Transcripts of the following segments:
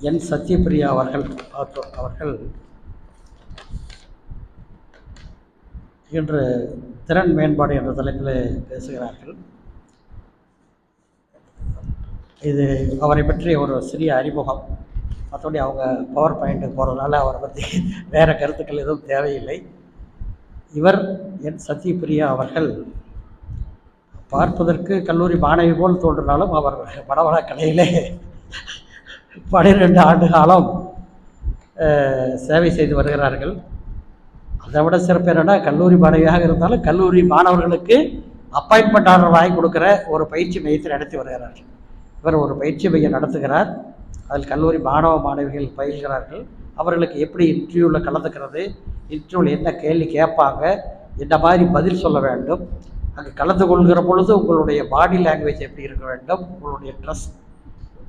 என் சத்யபிரியா அவர்கள் இன்று திறன் மேம்பாடு என்ற தலைப்பில் பேசுகிறார்கள். இது அவரை பற்றி ஒரு சிறிய அறிமுகம். மற்றபடி அவங்க பவர் பாயிண்ட்டுக்கு போகிறதுனால அவரை பற்றி வேறு கருத்துக்கள் எதுவும் தேவையில்லை. இவர் என் சத்யபிரியா அவர்கள் பார்ப்பதற்கு கல்லூரி மாணவி போல் தோன்றினாலும் அவர் வடவட கலையிலே 12 ஆண்டு காலம் சேவை செய்து வருகிறார்கள். அதை விட சிறப்பு என்னென்னா, கல்லூரி மாணவியாக இருந்தாலும் கல்லூரி மாணவர்களுக்கு அப்பாயின்மெண்ட் ஆர்டர் வாங்கி கொடுக்குற ஒரு பயிற்சி மையத்தை நடத்தி வருகிறார்கள். இவர் ஒரு பயிற்சி மையம் நடத்துகிறார். அதில் கல்லூரி மாணவ மாணவிகள் பயில்கிறார்கள். அவர்களுக்கு எப்படி இன்டர்வியூவில் கலந்துக்கிறது, இன்டர்வியூவில் என்ன கேள்வி கேட்பாங்க, என்ன மாதிரி பதில் சொல்ல வேண்டும், அங்கே கலந்து கொள்கிற பொழுது உங்களுடைய பாடி லாங்குவேஜ் எப்படி இருக்க வேண்டும், உங்களுடைய ட்ரெஸ்,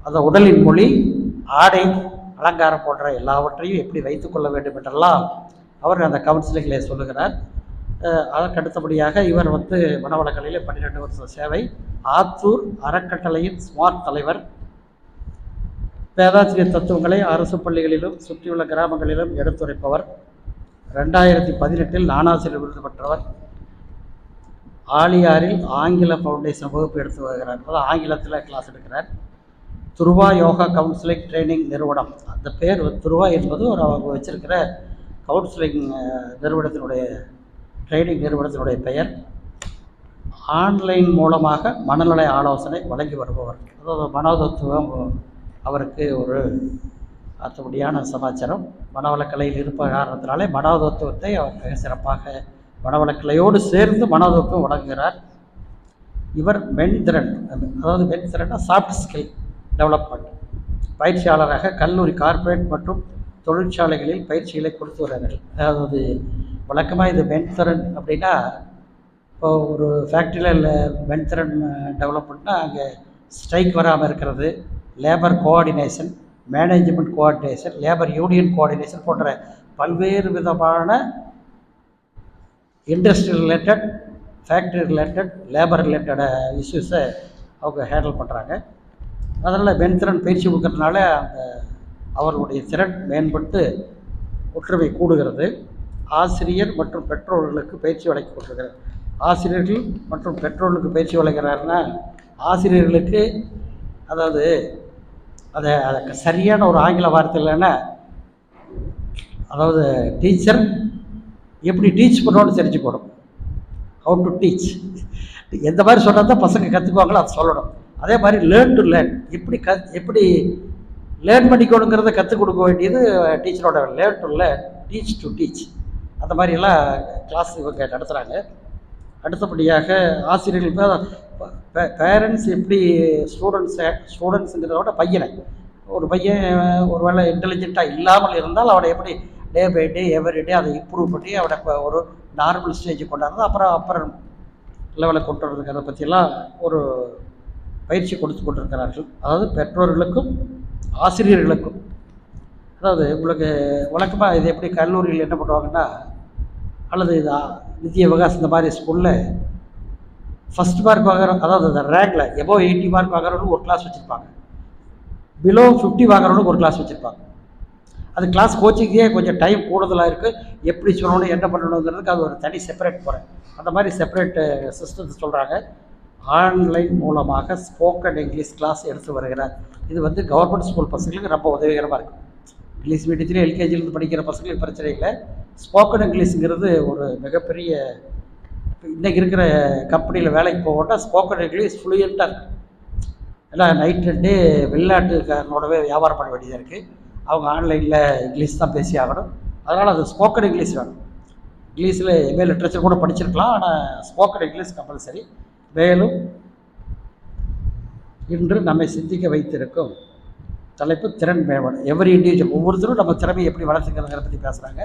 அந்த உடலின் மொழி, ஆடை அலங்காரம் போன்ற எல்லாவற்றையும் எப்படி வைத்துக்கொள்ள வேண்டும் என்றெல்லாம் அவர் அந்த கவுன்சிலிங்கிலே சொல்லுகிறார். அதற்கு அடுத்தபடியாக இவர் மனவளக்கலையில் 12 வருஷ சேவை, ஆத்தூர் அறக்கட்டளையின் ஸ்மார்ட் தலைவர், வேதாத்திரிய தத்துவங்களை அரசு பள்ளிகளிலும் சுற்றியுள்ள கிராமங்களிலும் எடுத்துரைப்பவர், 2018 நானாசிரியர் விருது பெற்றவர், ஆலியாரில் ஆங்கில ஃபவுண்டேஷன் வகுப்பு எடுத்து வருகிறார். அதாவது ஆங்கிலத்தில் கிளாஸ் எடுக்கிறார். துருவா யோகா கவுன்சிலிங் ட்ரைனிங் நிறுவனம், அந்த பேர் துருவா என்பது அவங்க வச்சிருக்கிற கவுன்சிலிங் நிறுவனத்தினுடைய ட்ரைனிங் நிறுவனத்தினுடைய பெயர். ஆன்லைன் மூலமாக மனநல ஆலோசனை வழங்கி வருபவர். அதாவது மனோதத்துவம் அவருக்கு ஒரு அத்தபடியான சமாச்சாரம். மனவளக்கலையில் இருப்ப காரணத்தினாலே மனோதத்துவத்தை அவர் மிக சிறப்பாக மனவளக்கலையோடு சேர்ந்து மனோதத்துவம் வழங்குகிறார். இவர் மென்திறன், அதாவது மென்திறன்னா சாஃப்ட் ஸ்கில் டெவலப்மெண்ட் பயிற்சியாளராக கல்லூரி, கார்ப்பரேட் மற்றும் தொழிற்சாலைகளில் பயிற்சிகளை கொடுத்து வருகிறார்கள். அதாவது வழக்கமாக இது மென்திறன் அப்படின்னா, இப்போ ஒரு ஃபேக்ட்ரியில் மென்திறன் டெவலப்மெண்ட்னா அங்கே ஸ்ட்ரைக் வராமல் இருக்கிறது, labour coordination, management coordination, labour union coordination போன்ற பல்வேறு விதமான industry related, factory related, labour related இஷ்யூஸை அவங்க ஹேண்டில் பண்ணுறாங்க. அதனால் மென்திறன் பயிற்சி கொடுக்கறதுனால அந்த அவர்களுடைய திறன் மேம்பட்டு ஒற்றுமை கூடுகிறது. ஆசிரியர் மற்றும் பெற்றோர்களுக்கு பயிற்சி வழங்கி கொண்டிருக்கிறார். ஆசிரியர்கள் மற்றும் பெற்றோர்களுக்கு பயிற்சி வழங்குகிறாருன்னா, ஆசிரியர்களுக்கு அதாவது அதை சரியான ஒரு ஆங்கில வார்த்தை இல்லைன்னா, அதாவது டீச்சர் எப்படி டீச் பண்ணணும்னு தெரிஞ்சுக்கணும். ஹவு டு டீச், எந்த மாதிரி சொன்னால் தான் பசங்க கற்றுக்குவாங்களோ அதை சொல்லணும். அதே மாதிரி லேர்ன் டு லேர்ன், எப்படி லேர்ன் பண்ணிக்கணுங்கிறத கற்றுக் கொடுக்க வேண்டியது டீச்சரோட learn to learn, teach to teach. அந்த மாதிரியெல்லாம் கிளாஸ் இவங்க நடத்துகிறாங்க. அடுத்தபடியாக ஆசிரியர்கள் பேரண்ட்ஸ் எப்படி ஸ்டூடெண்ட்ஸுங்கிறத விட ஒரு பையன் ஒரு வேளை இன்டெலிஜென்ட்டாக இல்லாமல் இருந்தால் அவனை எப்படி day by day every day அதை இம்ப்ரூவ் பண்ணி அவனை ஒரு நார்மல் ஸ்டேஜுக்கு கொண்டாடுறது, அப்புறம் லெவலில் கொண்டு வரதுங்கிறத பற்றியெல்லாம் ஒரு பயிற்சி கொடுத்து கொண்டிருக்கிறார்கள். அதாவது பெற்றோர்களுக்கும் ஆசிரியர்களுக்கும். அதாவது உங்களுக்கு வழக்கமாக இது எப்படி கல்லூரியில் என்ன பண்ணுவாங்கன்னா, அல்லது இது நிதிய விகாஸ் இந்த மாதிரி ஸ்கூலில் ஃபஸ்ட் மார்க் வாங்குற, அதாவது அந்த ரேங்கில் எபோவ் 80 மார்க் வாங்குறவங்களுக்கு ஒரு கிளாஸ் வச்சுருப்பாங்க, பிலோ 50 வாங்குறவங்களுக்கு ஒரு கிளாஸ் வச்சுருப்பாங்க. அது கிளாஸ் கோச்சிங்கே கொஞ்சம் டைம் கூடுதலாக இருக்குது. எப்படி சொல்லணும், என்ன பண்ணணுங்கிறதுக்கு அது ஒரு தனி செப்பரேட் போகிறேன். அந்த மாதிரி செப்பரேட் சிஸ்டத்தை சொல்கிறாங்க. ஆன்லைன் மூலமாக ஸ்போக்கன் இங்கிலீஷ் கிளாஸ் எடுத்து வருகிறார். இது கவர்மெண்ட் ஸ்கூல் பசங்களுக்கு ரொம்ப உதவிகரமாக இருக்கும். இங்கிலீஷ் மீடியத்திலே எல்கேஜிலேருந்து படிக்கிற பசங்களுக்கு பிரச்சனை இல்லை. ஸ்போக்கன் இங்கிலீஷுங்கிறது ஒரு மிகப்பெரிய, இன்றைக்கி இருக்கிற கம்பெனியில் வேலைக்கு போகணுன்னா ஸ்போக்கன் இங்கிலீஷ் ஃப்ளூயண்ட்டாக இருக்குது. ஏன்னா நைட் அண்ட் டே வெளிநாட்டுக்காரனோடவே வியாபாரம் பண்ண வேண்டியதாக இருக்குது. அவங்க ஆன்லைனில் இங்கிலீஷ் தான் பேசி ஆகணும். அதனால் அது ஸ்போக்கன் இங்கிலீஷ் வேணும். இங்கிலீஷில் எம்ஏ லிட்ரேச்சர் கூட படிச்சிருக்கலாம், ஆனால் ஸ்போக்கன் இங்கிலீஷ் கம்பல்சரி. மேலும் இன்று நம்மை சிந்திக்க வைத்திருக்கும் தலைப்பு திறன் மேம்பாடு. எவரி இண்டிவிஜுவல், ஒவ்வொருத்தரும் நம்ம திறமையை எப்படி வளர்த்துக்கிறதுங்கிற பற்றி பேசுகிறாங்க.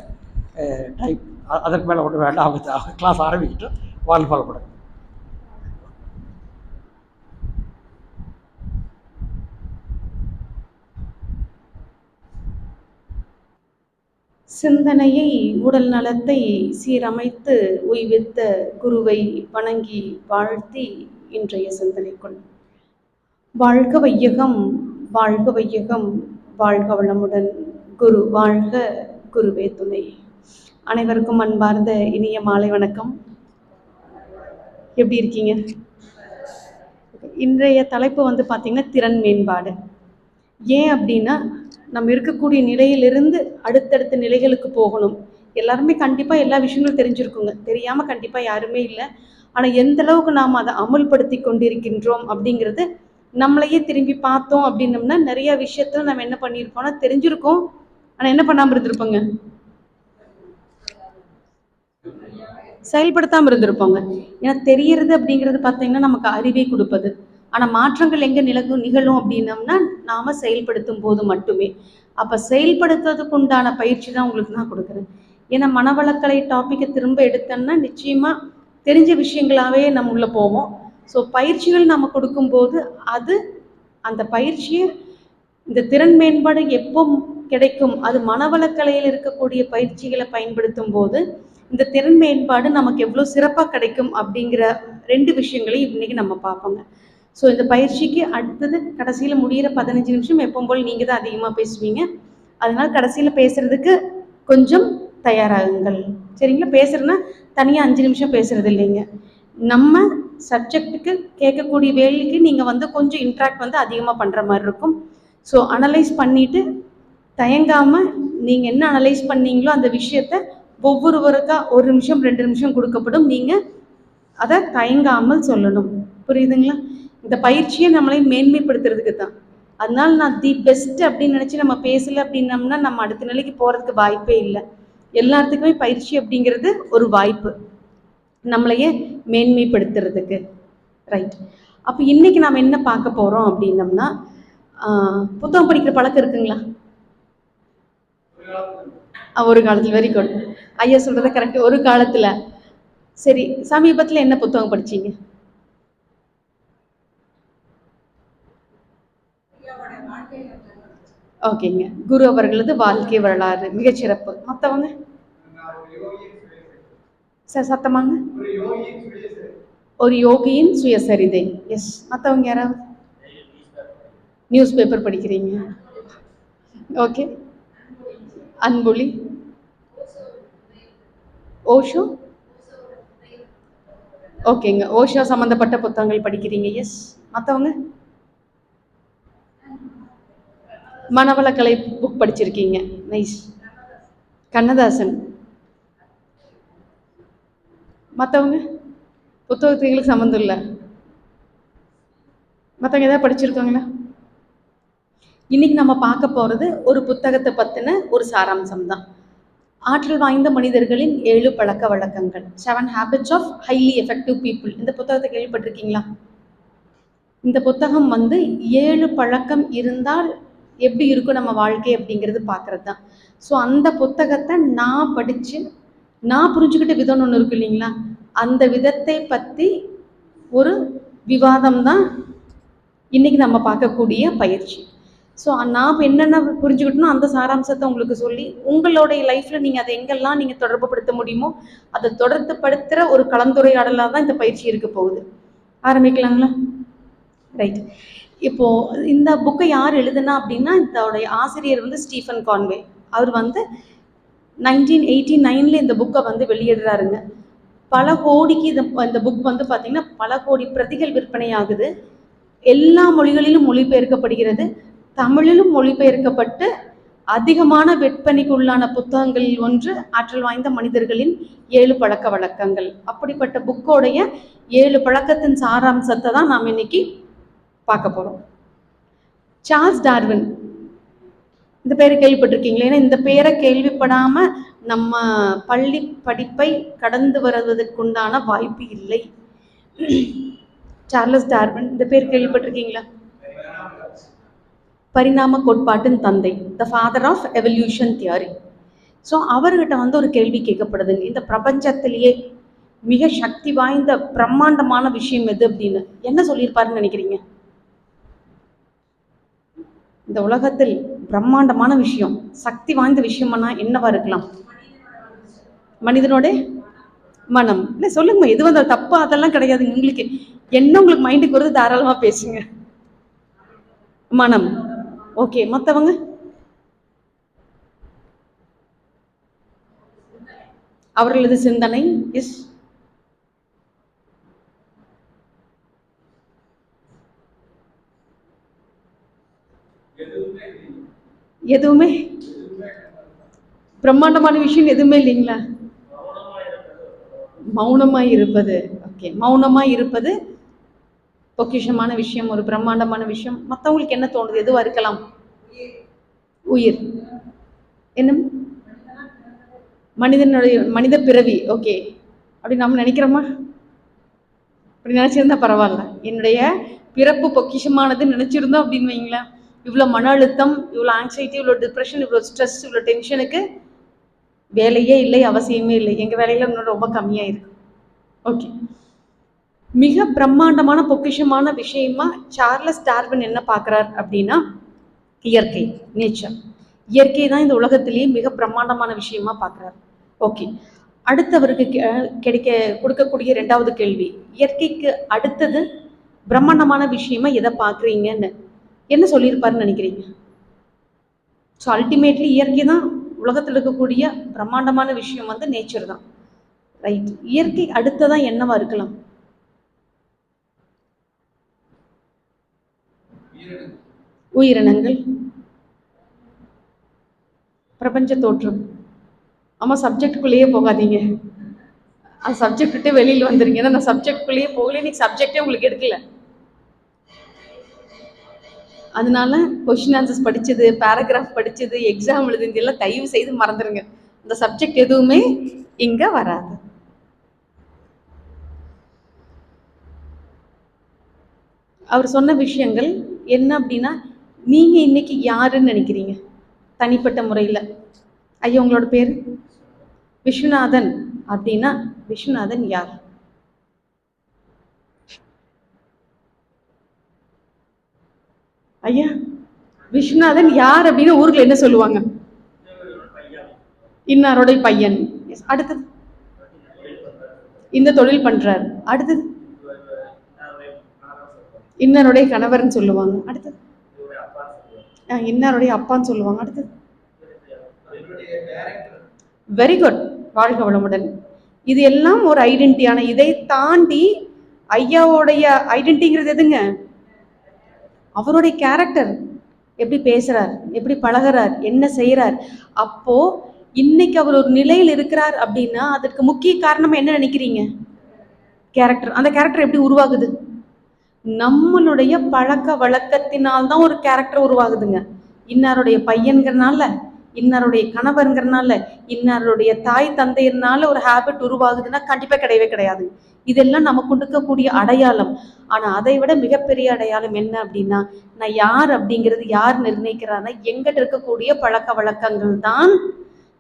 டைப் அதற்கு மேலே ஒன்று வேண்டாம், அவங்க கிளாஸ் ஆரம்பிக்கிட்டு ஃபாலோ பண்ணுங்க. சிந்தனையை, உடல் நலத்தை சீரமைத்து உய்வித்த குருவை வணங்கி வாழ்த்தி இன்றைய சிந்தனைக்குள். வாழ்க வையகம், வாழ்க வையகம், வாழ்க வளமுடன். குரு வாழ்க, குருவே துணை. அனைவருக்கும் அன்பார்ந்த இனிய மாலை வணக்கம். எப்படி இருக்கீங்க? இன்றைய தலைப்பு வந்து பார்த்திங்கன்னா திறன் மேம்பாடு. ஏன் அப்படின்னா, நம்ம இருக்கக்கூடிய நிலையிலிருந்து அடுத்தடுத்த நிலைகளுக்கு போகணும். எல்லாருமே கண்டிப்பாக எல்லா விஷயங்களும் தெரிஞ்சிருக்குங்க, தெரியாமல் கண்டிப்பாக யாருமே இல்லை. ஆனால் எந்த அளவுக்கு நாம் அதை அமுல்படுத்தி கொண்டிருக்கின்றோம் அப்படிங்கிறது நம்மளையே திரும்பி பார்த்தோம் அப்படின்னம்னா நிறைய விஷயத்துல நம்ம என்ன பண்ணியிருப்போம்னா தெரிஞ்சிருக்கோம், ஆனால் என்ன பண்ணாமல் இருந்திருப்போங்க, செயல்படுத்தாமல் இருந்திருப்போங்க. ஏன்னா தெரியறது அப்படிங்கிறது பார்த்தீங்கன்னா நமக்கு அறிவை கொடுப்பது. ஆனால் மாற்றங்கள் எங்கே நிகழும் அப்படின்னம்னா நாம் செயல்படுத்தும் போது மட்டுமே. அப்போ செயல்படுத்துறதுக்கு உண்டான பயிற்சி தான் உங்களுக்கு நான் கொடுக்குறேன். ஏன்னா மனவளக்கலை டாப்பிக்கை திரும்ப எடுத்தோம்னா நிச்சயமாக தெரிஞ்ச விஷயங்களாகவே நம்ம உள்ளே போவோம். ஸோ பயிற்சிகள் நம்ம கொடுக்கும்போது அது அந்த பயிற்சியை இந்த திறன் மேம்பாடு எப்போ கிடைக்கும், அது மனவளக்கலையில் இருக்கக்கூடிய பயிற்சிகளை பயன்படுத்தும் போது இந்த திறன் மேம்பாடு நமக்கு எவ்வளோ சிறப்பாக கிடைக்கும் அப்படிங்கிற 2 விஷயங்களையும் இன்றைக்கி நம்ம பார்ப்போங்க. ஸோ இந்த பயிற்சிக்கு அடுத்தது கடைசியில் முடிகிற 15 நிமிஷம் எப்பவும் போல் நீங்கள் தான் அதிகமாக பேசுவீங்க. அதனால் கடைசியில் பேசுகிறதுக்கு கொஞ்சம் தயாராகுங்கள், சரிங்களா? பேசுகிறேன்னா தனியாக 5 நிமிஷம் பேசுகிறது இல்லைங்க. நம்ம சப்ஜெக்டுக்கு கேட்கக்கூடிய வேலைக்கு நீங்கள் வந்து கொஞ்சம் இன்ட்ராக்ட் வந்து அதிகமாக பண்ணுற மாதிரி இருக்கும். ஸோ அனலைஸ் பண்ணிவிட்டு தயங்காமல் நீங்கள் என்ன அனலைஸ் பண்ணீங்களோ அந்த விஷயத்த ஒவ்வொருவருக்கா 1 நிமிஷம் 2 நிமிஷம் கொடுக்கப்படும். நீங்கள் அதை தயங்காமல் சொல்லணும், புரியுதுங்களா? இந்த பயிற்சியை நம்மளை மேன்மைப்படுத்துறதுக்கு தான். அதனால நான் தி பெஸ்ட் அப்படின்னு நினச்சி நம்ம பேசலை அப்படின்னம்னா நம்ம அடுத்த நிலைக்கு போகிறதுக்கு வாய்ப்பே இல்லை. எல்லாத்துக்குமே பயிற்சி அப்படிங்கிறது ஒரு வாய்ப்பு நம்மளையே மேன்மைப்படுத்துறதுக்கு, ரைட்? அப்போ இன்றைக்கி நாம் என்ன பார்க்க போகிறோம் அப்படின்னம்னா, புத்தகம் படிக்கிற பழக்கம் இருக்குங்களா? ஒரு காலத்தில். வெரி குட், ஐயா சொல்கிறத கரெக்ட். ஒரு காலத்தில். சரி, சமீபத்தில் என்ன புத்தகம் படிச்சீங்க? ஓகேங்க, குரு அவர்களது வாழ்க்கை வரலாறு, மிகச்சிறப்பு. மற்றவங்க சார் சத்தமாங்க? ஒரு யோகியின் சுயசரிதை. எஸ். மற்றவங்க யாராவது? நியூஸ் பேப்பர் படிக்கிறீங்க. ஓகே. அன்பொழி, ஓஷோ. ஓகேங்க, ஓஷோ சம்மந்தப்பட்ட புத்தகங்கள் படிக்கிறீங்க. எஸ். மற்றவங்க? மனவளக்கலை புக் படிச்சிருக்கீங்க. நைஸ். கண்ணதாசன். மற்றவங்க? புத்தகத்துக்கு சம்மந்தம் இல்லை. மற்றவங்க எதாவது படிச்சிருக்காங்களா? இன்னைக்கு நம்ம பார்க்க போகிறது ஒரு புத்தகத்தை பற்றின ஒரு சாராம்சம் தான். ஆற்றல் வாய்ந்த மனிதர்களின் 7 பழக்க வழக்கங்கள், 7 habits of highly effective people. இந்த புத்தகத்தை கேள்விப்பட்டிருக்கீங்களா? இந்த புத்தகம் வந்து 7 பழக்கம் இருந்தால் எப்படி இருக்கும் நம்ம வாழ்க்கை அப்படிங்கிறது பார்க்குறது தான். ஸோ அந்த புத்தகத்தை நான் படித்து நான் புரிஞ்சுக்கிட்ட விதம்னு ஒன்று இருக்கு இல்லைங்களா, அந்த விதத்தை பற்றி ஒரு விவாதம் தான் இன்றைக்கி நம்ம பார்க்கக்கூடிய பயிற்சி. ஸோ நான் என்னென்ன புரிஞ்சுக்கிட்டனோ அந்த சாராம்சத்தை உங்களுக்கு சொல்லி உங்களுடைய லைஃப்பில் நீங்கள் அதை எங்கெல்லாம் நீங்கள் தொடர்புபடுத்த முடியுமோ அதை தொடர்புபடுத்துகிற ஒரு கலந்துரையாடலாக தான் இந்த பயிற்சி இருக்க போகுது. ஆரம்பிக்கலாங்களா? ரைட். இப்போது இந்த புக்கை யார் எழுதுனா அப்படின்னா, இதோடைய ஆசிரியர் வந்து ஸ்டீஃபன் கான்வே. அவர் வந்து 1989 இந்த புக்கை வந்து வெளியிடுறாருங்க. பல கோடிக்கு இந்த புக் வந்து பார்த்திங்கன்னா பல கோடி பிரதிகள் விற்பனை ஆகுது. எல்லா மொழிகளிலும் மொழிபெயர்க்கப்படுகிறது. தமிழிலும் மொழிபெயர்க்கப்பட்டு அதிகமான விற்பனைக்கு உள்ளான புத்தகங்களில் ஒன்று ஆற்றல் வாய்ந்த மனிதர்களின் 7 பழக்க வழக்கங்கள். அப்படிப்பட்ட புக்கோடைய 7 பழக்கத்தின் சாராம்சத்தை தான் நாம் இன்னைக்கு பார்க்க போகிறோம். சார்ல்ஸ் டார்வின், இந்த பேரை கேள்விப்பட்டிருக்கீங்களா? ஏன்னா இந்த பேரை கேள்விப்படாமல் நம்ம பள்ளி படிப்பை கடந்து வருவதற்குண்டான வாய்ப்பு இல்லை. சார்லஸ் டார்வின், இந்த பேர் கேள்விப்பட்டிருக்கீங்களா? பரிணாம கோட்பாட்டின் தந்தை, the father of evolution theory. So அவர்கிட்ட வந்து ஒரு கேள்வி கேட்கப்படுதுங்க, இந்த பிரபஞ்சத்திலேயே மிக சக்தி வாய்ந்த பிரம்மாண்டமான விஷயம் எது அப்படின்னு. என்ன சொல்லியிருப்பாருன்னு நினைக்கிறீங்க? இந்த உலகத்தில் பிரம்மாண்டமான விஷயம், சக்தி வாய்ந்த விஷயம்னா என்னவா இருக்கலாம்? மனிதனோட மனம். இல்லை சொல்லுங்க, எது வந்த தப்பு அதெல்லாம் கிடையாது. உங்களுக்கு என்ன உங்களுக்கு மைண்டுக்கு வருது தாராளமாக பேசுங்க. மனம். ஓகே. மற்றவங்க? அவர்களது சிந்தனை எஸ். எதுவுமே பிரம்மாண்டமான விஷயம் எதுவுமே இல்லைங்களா? மௌனமாய் இருப்பது. ஓகே, மௌனமாய் இருப்பது பொக்கிஷமான விஷயம், ஒரு பிரம்மாண்டமான விஷயம். மற்றவங்களுக்கு என்ன தோணுது? எதுவா இருக்கலாம்? உயிர். என்ன? மனித பிறவி. ஓகே, அப்படி நம்ம நினைக்கிறோமா? அப்படி நினைச்சிருந்தா பரவாயில்ல. என்னுடைய பிறப்பு பொக்கிஷமானது நினைச்சிருந்தோம் அப்படின்னு வைங்களேன், இவ்வளோ மன அழுத்தம், இவ்வளோ ஆங்ஸைட்டி, இவ்வளோ டிப்ரெஷன், இவ்வளோ ஸ்ட்ரெஸ், இவ்வளோ டென்ஷனுக்கு வேலையே இல்லை, அவசியமே இல்லை. எங்கள் வேலையில் இன்னும் ரொம்ப கம்மியாக இருக்கு. ஓகே, மிக பிரம்மாண்டமான பொக்கிஷமான விஷயமா சார்லஸ் டார்வின் என்ன பார்க்குறார் அப்படின்னா, இயற்கை, நேச்சர். இயற்கை தான் இந்த உலகத்திலேயே மிக பிரம்மாண்டமான விஷயமா பார்க்குறார். ஓகே, அடுத்தவருக்கு கொடுக்கக்கூடிய 2வது கேள்வி, இயற்கைக்கு அடுத்தது பிரம்மாண்டமான விஷயமா எதை பார்க்குறீங்கன்னு என்ன சொல்லியிருப்பாருன்னு நினைக்கிறீங்க? ஸோ அல்டிமேட்லி இயற்கை தான் உலகத்தில் இருக்கக்கூடிய பிரம்மாண்டமான விஷயம் வந்து நேச்சர் தான், ரைட்? இயற்கை அடுத்ததான் என்னவா இருக்கலாம்? உயிரினங்கள், பிரபஞ்ச தோற்றம். ஆமா, சப்ஜெக்டுக்குள்ளேயே போகாதீங்க, அந்த சப்ஜெக்ட் விட்டு வெளியில் வந்துருங்க. ஏன்னா நான் சப்ஜெக்டுக்குள்ளேயே போகல, இன்னைக்கு சப்ஜெக்டே உங்களுக்கு எடுக்கல. அதனால கொஸ்டின் ஆன்சர்ஸ் படிச்சது, பேராகிராஃப் படிச்சது, எக்ஸாம் எழுதுனது எல்லாம் தயவு செய்து மறந்துடுங்க. இந்த சப்ஜெக்ட் எதுவுமே இங்க வராது. அவர் சொன்ன விஷயங்கள் என்ன அப்படின்னா, நீங்க இன்னைக்கு யாருன்னு நினைக்கிறீங்க தனிப்பட்ட முறையில்? ஐயா, உங்களோட பேர் விஸ்வநாதன் அப்படின்னா விஸ்வநாதன் யார்? ஐயா, விஸ்வநாதன் யார் அப்படின்னு ஊருக்குள்ள என்ன சொல்லுவாங்க? இன்னாருடைய பையன். அடுத்தது இந்த தொழில் பண்றார். அடுத்தது இன்னாருடைய கணவர்னு சொல்லுவாங்க. அடுத்தது இன்னாருடைய அப்பான்னு சொல்லுவாங்க. அடுத்தது வெரி குட், வாழ்க வளமுடன். இது எல்லாம் ஒரு ஐடென்டிட்டியான, இதை தாண்டி ஐயாவுடைய ஐடென்டிங்கிறது எதுங்க? அவருடைய கேரக்டர், எப்படி பேசுறார், எப்படி பழகிறார், என்ன செய்யறார். அப்போ இன்னைக்கு அவர் ஒரு நிலையில் இருக்கிறார் அப்படின்னா அதற்கு முக்கிய காரணம் என்ன நினைக்கிறீங்க? கேரக்டர். அந்த கேரக்டர் எப்படி உருவாகுது? நம்மளுடைய பழக்க வழக்கத்தினால்தான் ஒரு கேரக்டர் உருவாகுதுங்க. இன்னாருடைய பையன்கிறனால, இன்னாருடைய கணவர்ங்கிறனால, இன்னாருடைய தாய் தந்தையர்னால ஒரு ஹேபிட் உருவாகுதுன்னா கண்டிப்பா கிடையவே கிடையாது. இதெல்லாம் நமக்கு கொடுக்கக்கூடிய அடையாளம். ஆனா அதை விட மிகப்பெரிய அடையாளம் என்ன அப்படின்னா, நான் யார் அப்படிங்கிறது யார் நிர்ணயிக்கிறான்னா, எங்கிட்ட இருக்கக்கூடிய பழக்க வழக்கங்கள் தான்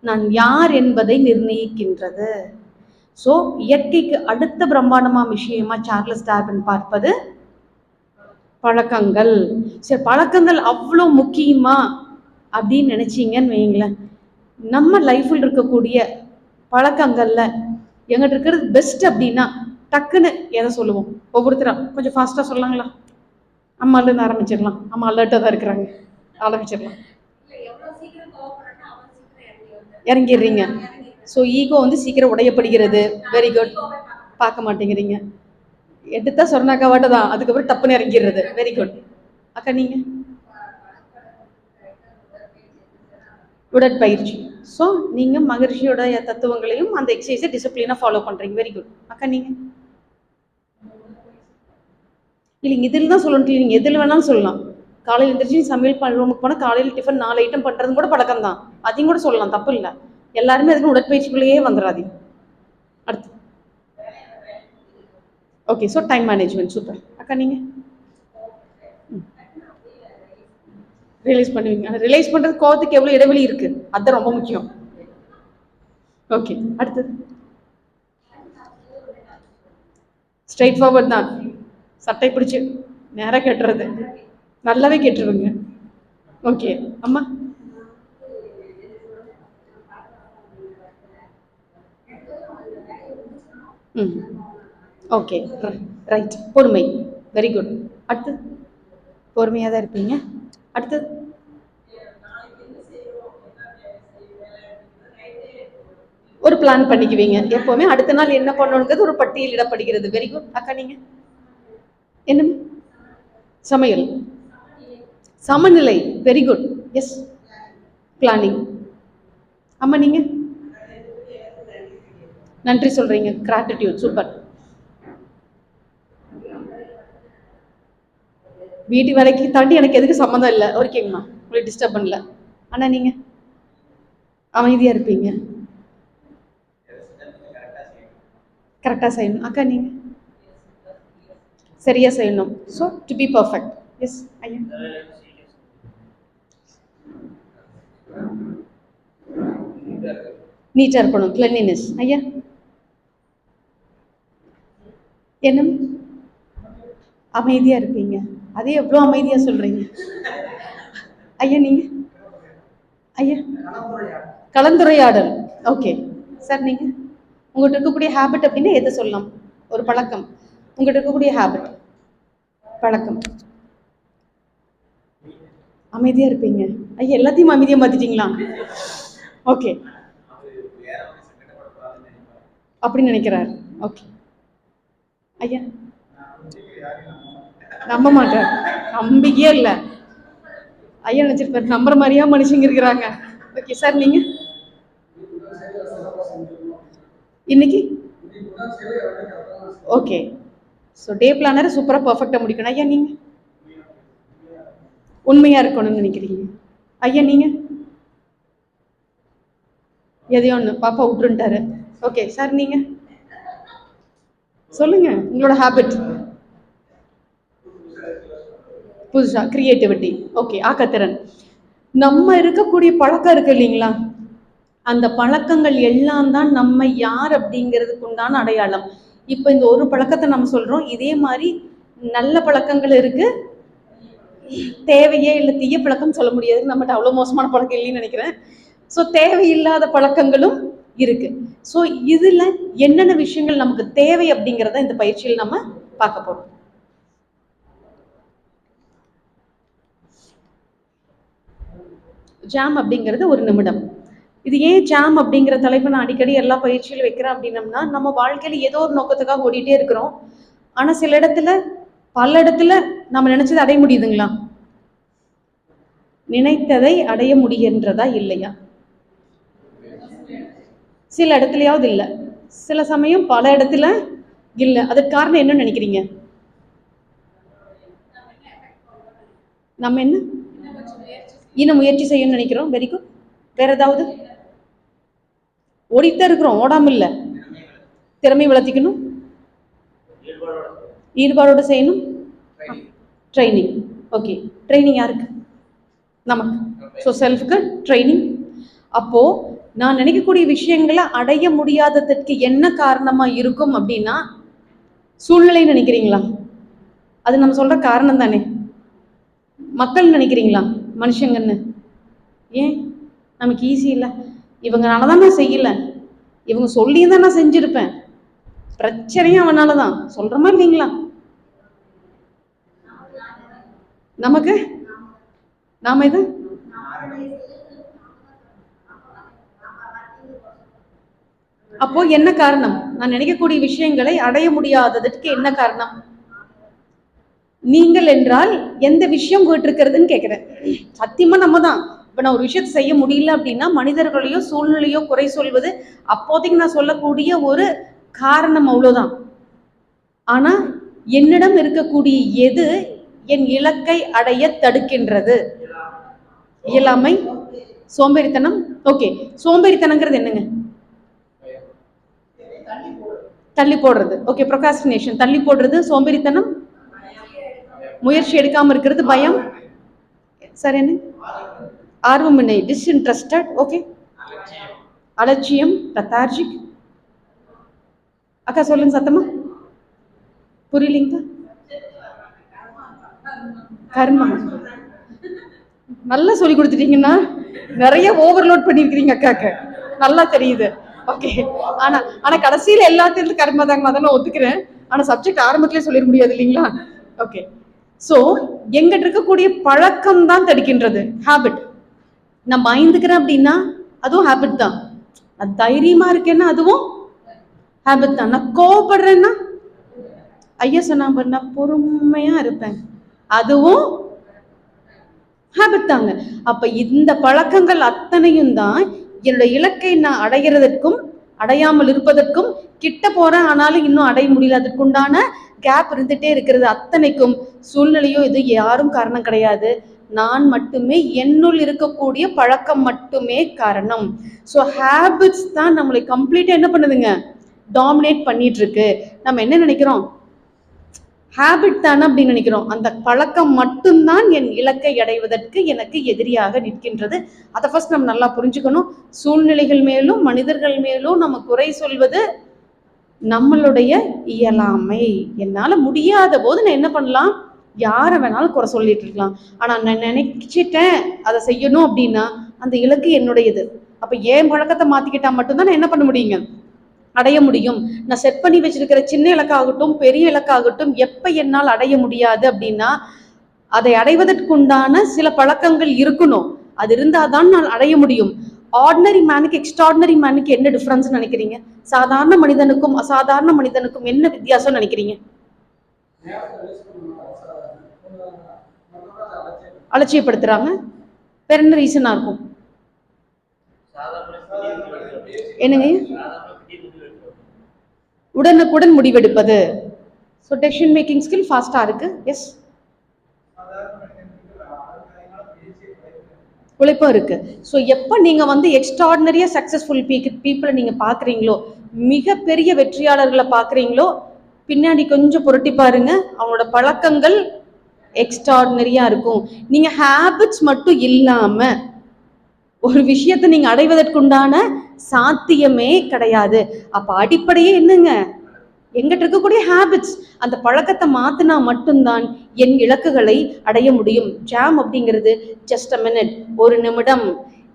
நான் யார் என்பதை நிர்ணயிக்கின்றது. ஸோ இயற்கைக்கு அடுத்த பிரம்மாண்டமான விஷயமா சார்லஸ் டார்வின் பார்ப்பது பழக்கங்கள். சரி, பழக்கங்கள் அவ்வளோ முக்கியமா அப்படின்னு நினைச்சீங்கன்னு வைங்களேன், நம்ம லைஃப்ல இருக்கக்கூடிய பழக்கங்கள்ல எங்கிட்ட இருக்கிறது பெஸ்ட் அப்படின்னா டக்குன்னு எதை சொல்லுவோம்? ஒவ்வொருத்தரா கொஞ்சம் ஃபாஸ்டா சொல்லலாங்களா? அம்மாலேருந்து ஆரம்பிச்சிடலாம். அம்மா அலர்ட்டாக தான் இருக்கிறாங்க, ஆரம்பிச்சிடலாம். இறங்கிடுறீங்க. ஸோ ஈகோ வந்து சீக்கிரம் உடையப்படுகிறது. Very good. பார்க்க மாட்டேங்கிறீங்க, எடுத்தா சொன்னாக்காவாட்ட தான், அதுக்கப்புறம் தப்புன்னு இறங்கிடுறது. Very good. அக்கா நீங்க? உடற்பயிற்சி. ஸோ நீங்க மகரிஷியோட தத்துவங்களையும் அந்த எக்ஸசைஸை டிசிப்ளினா ஃபாலோ பண்றீங்க. Very good. அக்கா நீங்க? இல்லைங்க, இதில் தான் சொல்லணும். நீங்கள் எதில் வேணாலும் சொல்லலாம். காலையில் எழுந்திரிச்சு சமையல் ரூமுக்கு போனால் காலையில் டிஃபன் 4 ஐட்டம் பண்ணுறது கூட பழக்கம் தான், அதையும் கூட சொல்லலாம், தப்பு இல்லை. எல்லாருமே அதுக்கு உடற்பயிற்சிக்குள்ளேயே வந்துடாது. அடுத்து okay, so time management. Super. அக்கா நீங்கள்? ரியலைஸ் பண்ணுவீங்க. ஆனால் ரியலைஸ் பண்ணுறது கோவத்துக்கு எவ்வளோ இடைவெளி இருக்குது, அதுதான் ரொம்ப முக்கியம். ஓகே, அடுத்தது ஸ்ட்ரைட் ஃபார்வர்ட் தான். சட்டை பிடிச்சி நேராக கேட்டுறது, நல்லாவே கேட்டுருவீங்க. ஓகே, அம்மா? ம், ஓகே, ரைட். பொறுமை. Very good. அடுத்து பொறுமையாக தான் இருப்பீங்க. அடுத்தது ஒரு பிளான் பண்ணிக்குவீங்க. எப்பவுமே அடுத்த நாள் என்ன பண்ணணுங்கிறது ஒரு பட்டியலிடப்படுகிறது. Very good. அக்கா நீங்க என்ன? சமையல், சமநிலை. Very good. Yes, planning. அம்மா நீங்க? நன்றி சொல்றீங்க. கிராட்டிடியூட். சூப்பர். வீட்டு வேலைக்கு தாண்டி எனக்கு எதுக்கு சம்மந்தம் இல்லை. ஓகேங்கம்மா, உங்களுக்கு டிஸ்டர்ப் பண்ணல. ஆனா நீங்க அமைதியா இருப்பீங்க, கரெக்டா செய்யணும். அக்கா நீங்க? சரியா செய்யணும். So to be perfect. Yes ஐயா. நீட்டா இருக்கணும், கிளென்லினஸ். ஐயா என்ன? அமைதியா இருப்பீங்க. அதே எவ்வளோ அமைதியா சொல்றீங்க. ஐயா நீங்க? ஐயா கலந்துரையாடல். Okay sir. நீங்க உங்கள்கிட்ட இருக்கக்கூடிய ஹேபிட் அப்படின்னா எதை சொல்லலாம்? ஒரு பழக்கம். உங்கள்கிட்ட இருக்கக்கூடிய ஹேபிட், பழக்கம். அமைதியா இருப்பீங்க. ஐயா எல்லாத்தையும் அமைதியா மாத்திட்டீங்களா? ஓகே, அப்படின்னு நினைக்கிறார். ஓகே ஐயா. நம்ப மாட்டார். நம்பிக்கையே இல்லை. ஐயா நினைச்சிருப்பாரு நம்புற மாதிரியா மனுஷங்க இருக்கிறாங்க. Okay sir. நீங்க இன்னைக்கு? ஓகே. ஸோ டே பிளானரை சூப்பராக பர்ஃபெக்டாக முடிக்கணும். ஐயா நீங்க? உண்மையா இருக்கணும்னு நினைக்கிறீங்க. ஐயா நீங்க? எதையோ ஒன்று பாப்பா விட்டுருட்டாரு. Okay sir. நீங்க சொல்லுங்க உங்களோட ஹேபிட். புதுசா கிரியேட்டிவிட்டி. ஓகே, ஆக்கத்திறன். நம்ம இருக்கக்கூடிய பழக்கம் இருக்கு இல்லைங்களா, அந்த பழக்கங்கள் எல்லாம் தான் நம்ம யார் அப்படிங்கிறதுக்கு உண்டான அடையாளம். இப்போ இந்த ஒரு பழக்கத்தை நம்ம சொல்றோம். இதே மாதிரி நல்ல பழக்கங்கள் இருக்கு, தேவையே இல்லை. தீய பழக்கம் சொல்ல முடியாது, நம்மகிட்ட அவ்வளோ மோசமான பழக்கம் இல்லைன்னு நினைக்கிறேன். ஸோ தேவையில்லாத பழக்கங்களும் இருக்கு. ஸோ இதுல என்னென்ன விஷயங்கள் நமக்கு தேவை அப்படிங்கிறத இந்த பயிற்சியில் நம்ம பார்க்க போறோம். ஜாம் அப்படிங்கிறது ஒரு நிமிடம். இது ஏன் ஜாம் அப்படிங்கிற தலைப்பை நான் அடிக்கடி எல்லா பயிற்சியிலும் வைக்கிறேன் அப்படின்னம்னா, நம்ம வாழ்க்கையில ஏதோ ஒரு நோக்கத்துக்காக ஓடிட்டே இருக்கிறோம். ஆனா சில இடத்துல, பல இடத்துல நம்ம நினைச்சதை அடைய முடியுதுங்களா? நினைத்ததை அடைய முடிகின்றதா இல்லையா? சில இடத்துலயாவது இல்லை, சில சமயம் பல இடத்துல இல்லை. அதுக்கு காரணம் என்னன்னு நினைக்கிறீங்க? நம்ம என்ன இன்னும் முயற்சி செய்யணும்னு நினைக்கிறோம். Very good. வேற ஏதாவது? ஓடித்தான் இருக்கிறோம், ஓடாம இல்லை. திறமை வளர்த்திக்கணும், ஈடுபாடோட செய்யணும். ட்ரைனிங். ஓகே, ட்ரைனிங் யாருக்கு? நமக்கு. ஸோ செல்ஃபுக்கு ட்ரைனிங். அப்போ நான் நினைக்கக்கூடிய விஷயங்களை அடைய முடியாததற்கு என்ன காரணமா இருக்கும் அப்படின்னா சூழ்நிலைன்னு நினைக்கிறீங்களா? அது நம்ம சொல்ற காரணம் தானே. மக்கள் நினைக்கிறீங்களா மனுஷங்கன்னு? ஏன் நமக்கு ஈஸி இல்லை? இவங்கனால தான் நான் செய்யலை, இவங்க சொல்லியும் தான் நான் செஞ்சிருப்பேன். பிரச்சனையும் அவனால தான் சொல்றமா இல்லைங்களா? நமக்கு நாம இது அப்போ என்ன காரணம்? நான் நினைக்கக்கூடிய விஷயங்களை அடைய முடியாததற்கு என்ன காரணம்? நீங்கள் என்றால் எந்த விஷயம் போயிட்டு இருக்கிறதுன்னு கேட்கிறேன். சத்தியமா நம்ம தான். இப்ப நான் ஒரு விஷயத்தை செய்ய முடியல அப்படின்னா மனிதர்களையோ சூழ்நிலையோ குறை சொல்வது அப்போதைக்கு நான் சொல்லக்கூடிய ஒரு காரணம், அவ்வளவுதான். ஆனா என்னிடம் இருக்கக்கூடிய எது என் இலக்கை அடைய தடுக்கின்றது? இயலாமை, சோம்பேறித்தனம். ஓகே, சோம்பேறித்தனங்கிறது என்னங்க? தள்ளி போடுறது. ஓகே, ப்ரொகாஸ்டினேஷன், தள்ளி போடுறது. சோம்பேறித்தனம் முயற்சி எடுக்காம இருக்கிறது. பயம் சார் என்ன? ஆர்வமின்மை, டிஸ்இன்ட்ரெஸ்டட். ஓகே, அலட்சியம், லெத்தார்ஜிக். அக்கா சொல்லுங்க சத்தமா, புரியலிங்க. கர்மம். நல்லா சொல்லி கொடுத்துட்டீங்கன்னா நிறைய ஓவர்லோட் பண்ணிருக்கிறீங்க அக்காக்கு, நல்லா தெரியுது. ஓகே, ஆனா கடைசியில எல்லாத்தையும் கர்மா தாங்க, அதை நான் ஒத்துக்கிறேன். ஆனா சப்ஜெக்ட் ஆரம்பத்திலே சொல்லிட முடியாது இல்லைங்களா? ஓகே, ஸோ எங்கிட்ட இருக்கக்கூடிய பழக்கம் தான் தடுக்கின்றது. ஹேபிட். நான் பயந்துக்கிறேன் அப்படின்னா அதுவும் ஹேபிட் தான். நான் தைரியமா இருக்கேன்னா அதுவும் ஹேபிட் தான். நான் கோவப்படுறேன்னா ஐயா சொன்னா பாரு, நான் பொறுமையா இருப்பேன், அதுவும் ஹேபிட் தாங்க. அப்ப இந்த பழக்கங்கள் அத்தனையும் தான் என்னோட இலக்கை நான் அடைகிறதற்கும் அடையாமல் இருப்பதற்கும், கிட்ட போறேன் ஆனாலும் இன்னும் அடைய முடியல, அதற்குண்டான கேப் இருந்துட்டே இருக்கிறது அத்தனைக்கும் சூழ்நிலையோ இது யாரும் காரணம் கிடையாது. நான் மட்டுமே, என்னுள் இருக்கக்கூடிய பழக்கம் மட்டுமே காரணம். ஸோ ஹேபிட்ஸ் தான் நம்மளை கம்ப்ளீட்டா என்ன பண்ணுதுங்க, டாமினேட் பண்ணிட்டு இருக்கு. நம்ம என்ன நினைக்கிறோம், ஹேபிட் தானே அப்படின்னு நினைக்கிறோம். அந்த பழக்கம் மட்டும்தான் என் இலக்கை அடைவதற்கு எனக்கு எதிரியாக நிற்கின்றது. அதை ஃபர்ஸ்ட் நம்ம நல்லா புரிஞ்சுக்கணும். சூழ்நிலைகள் மேலும் மனிதர்கள் மேலும் நம்ம குறை சொல்வது நம்மளுடைய இயலாமை. என்னால முடியாத போது நான் என்ன பண்ணலாம், யாரை வேணாலும் குறை சொல்லிட்டு இருக்கலாம். ஆனா நான் நினைச்சிட்டேன் அதை செய்யணும் அப்படின்னா அந்த இலக்கு என்னுடையது. அப்ப என் பழக்கத்தை மாத்திக்கிட்டா மட்டும்தான் நான் என்ன பண்ண முடியுங்க, அடைய முடியும். நான் செட் பண்ணி வச்சிருக்கிற சின்ன இலக்காகட்டும் பெரிய இலக்காகட்டும் எப்ப என்னால் அடைய முடியாது அப்படின்னா அதை அடைவதற்குண்டான சில பழக்கங்கள் இருக்கணும். அது இருந்தாதான் நான் அடைய முடியும். ஆர்டினரி மேனுக்கு எக்ஸ்ட்ராடினரி மேனுக்கு என்ன டிஃபரன்ஸ் நினைக்கிறீங்க? சாதாரண மனிதனுக்கும் அசாதாரண மனிதனுக்கும் என்ன வித்தியாசம் நினைக்கிறீங்க? அலட்சியப்படுத்துறாங்க. வேற என்ன ரீசனா இருக்கும்? என்னங்க? உடனுக்குடன் முடிவெடுப்பது. ஸோ டெசிஷன் மேக்கிங் ஸ்கில் ஃபாஸ்டா இருக்கு. எஸ், உழைப்பும் இருக்கு. ஸோ எப்போ நீங்க வந்து எக்ஸ்ட்ராடினரியா சக்சஸ்ஃபுல் பீப்புளை நீங்க பாக்குறீங்களோ, மிகப்பெரிய வெற்றியாளர்களை பாக்குறீங்களோ, பின்னாடி கொஞ்சம் புரட்டி பாருங்க, அவங்களோட பழக்கங்கள் எக்ஸ்ட்ராடினரியா இருக்கும். நீங்க ஹேபிட்ஸ் மட்டும் இல்லாம ஒரு விஷயத்தை நீங்க அடைவதற்குண்டான சாத்தியமே கிடையாது. அப்ப அடிப்படையே என்னங்க, எங்கிட்ட இருக்கக்கூடிய ஹேபிட்ஸ், அந்த பழக்கத்தை மாத்தினா மட்டும்தான் என் இலக்குகளை அடைய முடியும். ஜாம் அப்படிங்கிறது ஜஸ்ட் அ மினிட், ஒரு நிமிடம்.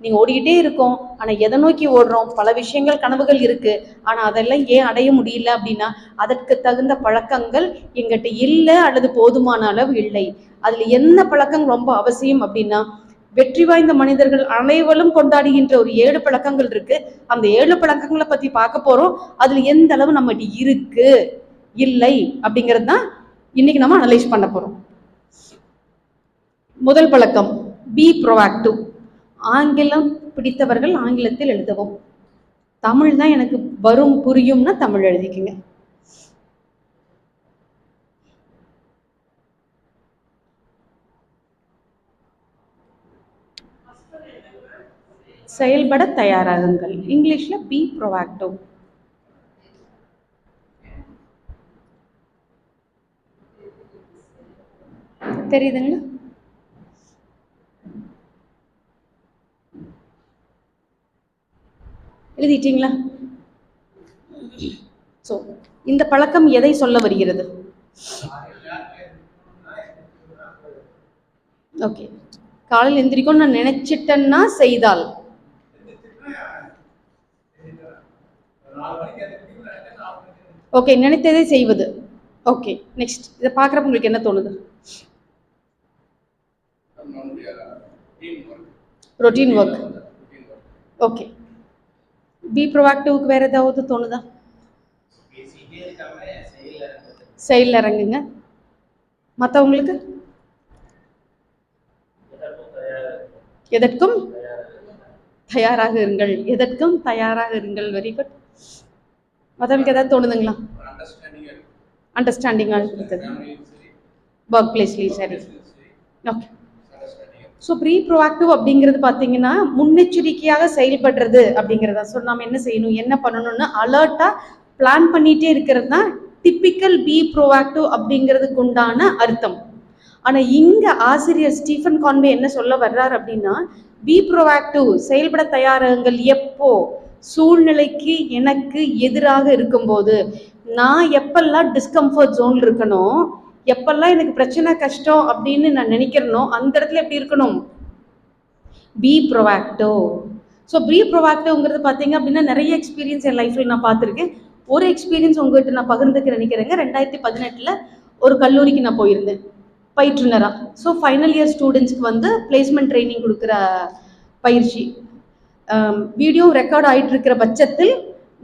நீங்க ஓடிக்கிட்டே இருக்கோம், ஆனா எதை நோக்கி ஓடுறோம்? பல விஷயங்கள் கனவுகள் இருக்கு, ஆனா அதெல்லாம் ஏன் அடைய முடியல அப்படின்னா அதற்கு தகுந்த பழக்கங்கள் எங்கிட்ட இல்லை அல்லது போதுமான அளவு இல்லை. அதுல என்ன பழக்கம் ரொம்ப அவசியம் அப்படின்னா, வெற்றி வாய்ந்த மனிதர்கள் அனைவரும் கொண்டாடுகின்ற ஒரு 7 பழக்கங்கள் இருக்கு. அந்த 7 பழக்கங்களை பத்தி பார்க்க போறோம். அதுல எந்த அளவு நம்ம இருக்கு இல்லை அப்படிங்கிறது தான் இன்னைக்கு நம்ம அனலைஸ் பண்ண போறோம். முதல் பழக்கம், பி ப்ரோஆக்டிவ். ஆங்கிலம் பிடித்தவர்கள் ஆங்கிலத்தில் எழுதவும். தமிழ் தான் எனக்கு வரும் புரியும்னா தமிழ் எழுதிக்குங்க. செயல்பட தயாராகுங்கள். இங்கிலீஷ்ல பி ப்ரோஆக்டிவ். தெரியுதுங்களா? எழுதிட்டீங்களா? சோ இந்த பழக்கம் எதை சொல்ல வருகிறது? ஓகே, காலையில் எந்திரிக்கும் நான் நினைச்சிட்டேன்னா செய்தால், ஓகே, நினைத்ததை செய்வது. ஓகே, நெக்ஸ்ட் இதை பார்க்குறப்ப உங்களுக்கு என்ன தோணுது? Routine work. ஓகே, பி ப்ரோஆக்டிவ்க்கு வேற ஏதாவது தோணுதா? செயல் இறங்குங்க. மற்றவங்களுக்கு எதற்கும் தயாராக இருங்கள். எதற்கும் தயாராக இருங்கள். Very good. மற்றவங்களுக்கு ஏதாவது தோணுதுங்களா? அண்டர்ஸ்டாண்டிங்காக இருக்குது. ஒர்க் பிளேஸ்லேயும் சரி. ஓகே, ஸோ ப்ரீ ப்ரோஆக்டிவ் அப்படிங்கிறது பார்த்தீங்கன்னா முன்னெச்சரிக்கையாக செயல்படுறது அப்படிங்கிறத. ஸோ நம்ம என்ன செய்யணும், என்ன பண்ணணும்னு அலர்ட்டாக பிளான் பண்ணிகிட்டே இருக்கிறது தான் டிப்பிக்கல் பி ப்ரோஆக்டிவ் அப்படிங்கிறதுக்கு உண்டான அர்த்தம். ஆனால் இங்கே ஆசிரியர் ஸ்டீஃபன் கான்வே என்ன சொல்ல வர்றார் அப்படின்னா, பி ப்ரோஆக்டிவ், செயல்பட தயாராகுங்கள். எப்போ? சூழ்நிலைக்கு எனக்கு எதிராக இருக்கும்போது. நான் எப்பெல்லாம் டிஸ்கம்ஃபர்ட் ஜோன் இருக்கணும், எப்பெல்லாம் எனக்கு பிரச்சனை கஷ்டம் அப்படின்னு நான் நினைக்கிறனோ அந்த இடத்துல எப்படி இருக்கணும்? B proactive. ஸோ பி ப்ரோஆக்டிவ்ங்கிறது பார்த்தீங்க அப்படின்னா நிறைய எக்ஸ்பீரியன்ஸ் என் லைஃப்பில் நான் பார்த்துருக்கேன். ஒரு எக்ஸ்பீரியன்ஸ் உங்கள்கிட்ட நான் பகிர்ந்துக்க நினைக்கிறேங்க. 2018 ஒரு கல்லூரிக்கு நான் போயிருந்தேன் பயிற்றுனராக. ஸோ ஃபைனல் இயர் ஸ்டூடெண்ட்ஸ்க்கு வந்து பிளேஸ்மெண்ட் ட்ரைனிங் கொடுக்குற பயிற்சி. வீடியோ ரெக்கார்ட் ஆயிட்டு இருக்கிற பட்சத்தில்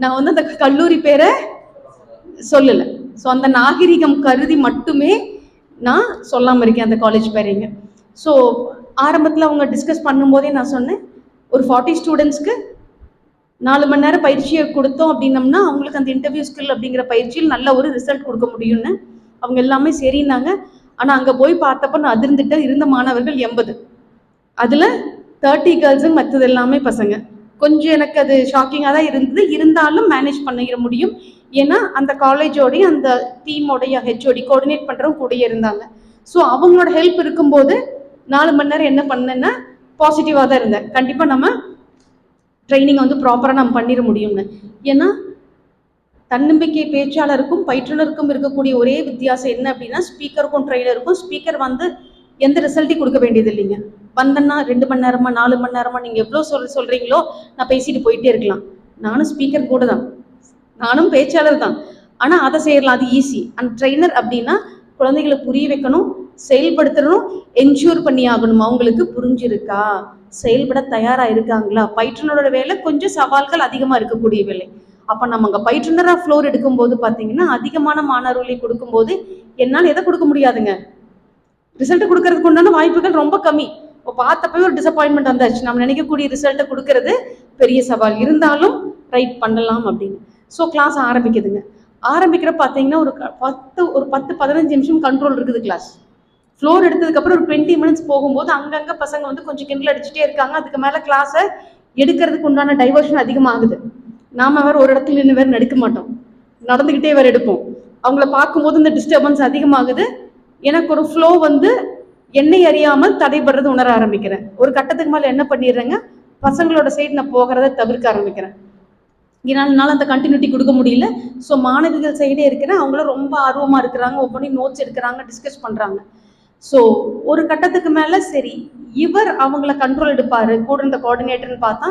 நான் வந்து அந்த கல்லூரி பேரை சொல்லலை. ஸோ அந்த நாகரிகம் கருதி மட்டுமே நான் சொல்லாமல் இருக்கேன் அந்த காலேஜ் பேரைங்க. ஸோ ஆரம்பத்தில் அவங்க டிஸ்கஸ் பண்ணும்போதே நான் சொன்னேன், ஒரு 40 ஸ்டூடெண்ட்ஸ்க்கு 4 மணி நேரம் பயிற்சியை கொடுத்தோம் அப்படின்னம்னா அவங்களுக்கு அந்த இன்டர்வியூ ஸ்கில் அப்படிங்கிற பயிற்சியில் நல்ல ஒரு ரிசல்ட் கொடுக்க முடியும்னு அவங்க எல்லாமே சரின்னாங்க. ஆனால் அங்கே போய் பார்த்தப்ப நான் அதிர்ந்துட்டு இருந்த மாணவர்கள் 80, அதில் 30 கேர்ள்ஸுங்க, மற்றது எல்லாமே பசங்க. கொஞ்சம் எனக்கு அது ஷாக்கிங்காக தான் இருந்தது. இருந்தாலும் மேனேஜ் பண்ணிட முடியும். ஏன்னா அந்த காலேஜோடைய அந்த டீமோடைய ஹெச்ஓடி கோஆர்டினேட் பண்ணுறவங்க கூட இருந்தாங்க. ஸோ அவங்களோட ஹெல்ப் இருக்கும்போது 4 மணி நேரம் என்ன பண்ணேன்னா பாசிட்டிவாக தான் இருந்தேன். கண்டிப்பாக நம்ம ட்ரைனிங் வந்து ப்ராப்பராக நம்ம பண்ணிட முடியும்னு. ஏன்னா தன்னம்பிக்கை பேச்சாளருக்கும் பயிற்றுனருக்கும் இருக்கக்கூடிய ஒரே வித்தியாசம் என்ன அப்படின்னா, ஸ்பீக்கருக்கும் ட்ரெயினருக்கும் ஸ்பீக்கர் வந்து எந்த ரிசல்ட்டையும் கொடுக்க வேண்டியது இல்லைங்க. வந்தேன்னா 2 மணி நேரமா 4 மணி நேரமா நீங்கள் எவ்வளோ சொல்கிறீங்களோ நான் பேசிட்டு போயிட்டே இருக்கலாம். நானும் ஸ்பீக்கர் கூட தான், நானும் பேச்சாளர் தான். ஆனால் அதை செய்யலாம், அது ஈஸி. அந்த ட்ரெயினர் அப்படின்னா குழந்தைகளை புரிய வைக்கணும், செயல்படுத்தணும், என்ஷூர் பண்ணி ஆகணும். அவங்களுக்கு புரிஞ்சிருக்கா, செயல்பட தயாராக இருக்காங்களா. பயிற்றுனரோட வேலை கொஞ்சம் சவால்கள் அதிகமாக இருக்கக்கூடிய வேலை. அப்போ நம்ம அங்கே பயிற்றுனராக ஃப்ளோர் எடுக்கும்போது பார்த்தீங்கன்னா அதிகமான மாணவர்களை கொடுக்கும்போது என்னால் எதை கொடுக்க முடியாதுங்க, ரிசல்ட் கொடுக்கறதுக்கு உண்டான வாய்ப்புகள் ரொம்ப கம்மி. இப்போ பார்த்தப்பவே ஒரு டிசப்பாயின்மெண்ட் வந்தாச்சு. நம்ம நினைக்கக்கூடிய ரிசல்ட்டை கொடுக்கறது பெரிய சவால். இருந்தாலும் ரைட் பண்ணலாம் அப்படின்னு. ஸோ கிளாஸ் ஆரம்பிக்குதுங்க. ஆரம்பிக்கிற பார்த்தீங்கன்னா ஒரு 10-15 நிமிஷம் கண்ட்ரோல் இருக்குது கிளாஸ். ஃப்ளோர் எடுத்ததுக்கப்புறம் ஒரு 20 மினிட்ஸ் போகும்போது அங்கங்கே பசங்க வந்து கொஞ்சம் கிண்டல் அடிச்சுட்டே இருக்காங்க. அதுக்கு மேலே கிளாஸை எடுக்கிறதுக்கு உண்டான டைவர்ஷன் அதிகமாகுது. நாம் வேறு ஒரு இடத்துல நின்று வேறு நடிக்க மாட்டோம், நடந்துக்கிட்டே வேறு எடுப்போம். அவங்கள பார்க்கும்போது இந்த டிஸ்டர்பன்ஸ் அதிகமாகுது. எனக்கு ஒரு ஃப்ளோ வந்து என்னை அறியாமல் தடைபடுறது உணர ஆரம்பிக்கிறேன். ஒரு கட்டத்துக்கு மேலே என்ன பண்ணிடுறேங்க, பசங்களோட சைடு நான் போகிறத தவிர்க்க ஆரம்பிக்கிறேன். என்னால் அந்த கண்டினியூட்டி கொடுக்க முடியல. ஸோ மாணவிகள் சைடே இருக்கிறேன். அவங்களும் ரொம்ப ஆர்வமாக இருக்கிறாங்க, ஒவ்வொன்றையும் நோட்ஸ் எடுக்கிறாங்க, டிஸ்கஸ் பண்ணுறாங்க. ஸோ ஒரு கட்டத்துக்கு மேலே சரி இவர் அவங்கள கண்ட்ரோல் எடுப்பார், கூட இருந்த கோஆர்டினேட்டர்னு பார்த்தா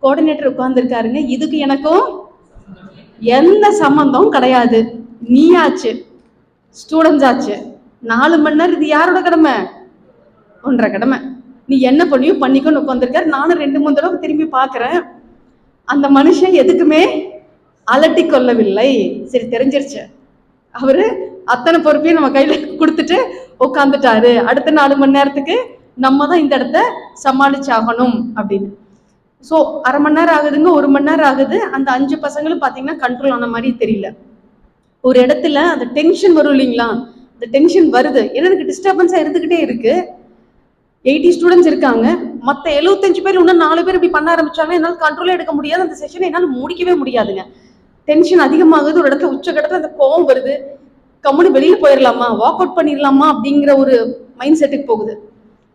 கோஆர்டினேட்டர் உட்கார்ந்துருக்காருங்க. இதுக்கு எனக்கும் எந்த சம்மந்தம் கிடையாது. நீயாச்சு, ஸ்டூடெண்ட்ஸ் ஆச்சு, 4 மணி நேரம் இது யாரோட கடமை? ஒன்றரை கடமை. நீ என்ன பண்ணியோ பண்ணிக்கோன்னு உட்காந்துருக்காரு. நானும் 2-3 தடவை திரும்பி பார்க்குறேன். அந்த மனுஷன் எதுக்குமே அலட்டி கொள்ளவில்லை. சரி தெரிஞ்சிருச்சு, அவரு அத்தனை பொறுப்பையும் நம்ம கையில கொடுத்துட்டு உட்காந்துட்டாரு. அடுத்த 4 மணி நேரத்துக்கு நம்ம தான் இந்த இடத்த சமாளிச்சாகணும் அப்படின்னு. ஸோ அரை மணி நேரம் ஆகுதுங்க, 1 மணி நேரம் ஆகுது. அந்த 5 பசங்களும் பார்த்தீங்கன்னா கண்ட்ரோல் ஆன மாதிரி தெரியல. ஒரு இடத்துல அந்த டென்ஷன் வரும் இல்லைங்களா, அந்த டென்ஷன் வருது. ஏன்னா எனக்கு டிஸ்டர்பன்ஸாக இருந்துக்கிட்டே இருக்கு. 80 ஸ்டூடெண்ட்ஸ் இருக்காங்க, மற்ற 75 பேர் இன்னும் 4 பேர் இப்படி பண்ண ஆரம்பிச்சாங்க. என்னால் கண்ட்ரோலே எடுக்க முடியாது. அந்த செஷனை என்னால் முடிக்கவே முடியாதுங்க. டென்ஷன் அதிகமாகுது. ஒரு இடத்துல உச்சகட்டத்தில் அந்த கோவம் வருது. கம்முனு வெளியில் போயிடலாமா, வாக் அவுட் பண்ணிடலாமா அப்படிங்கிற ஒரு மைண்ட் செட்டுக்கு போகுது.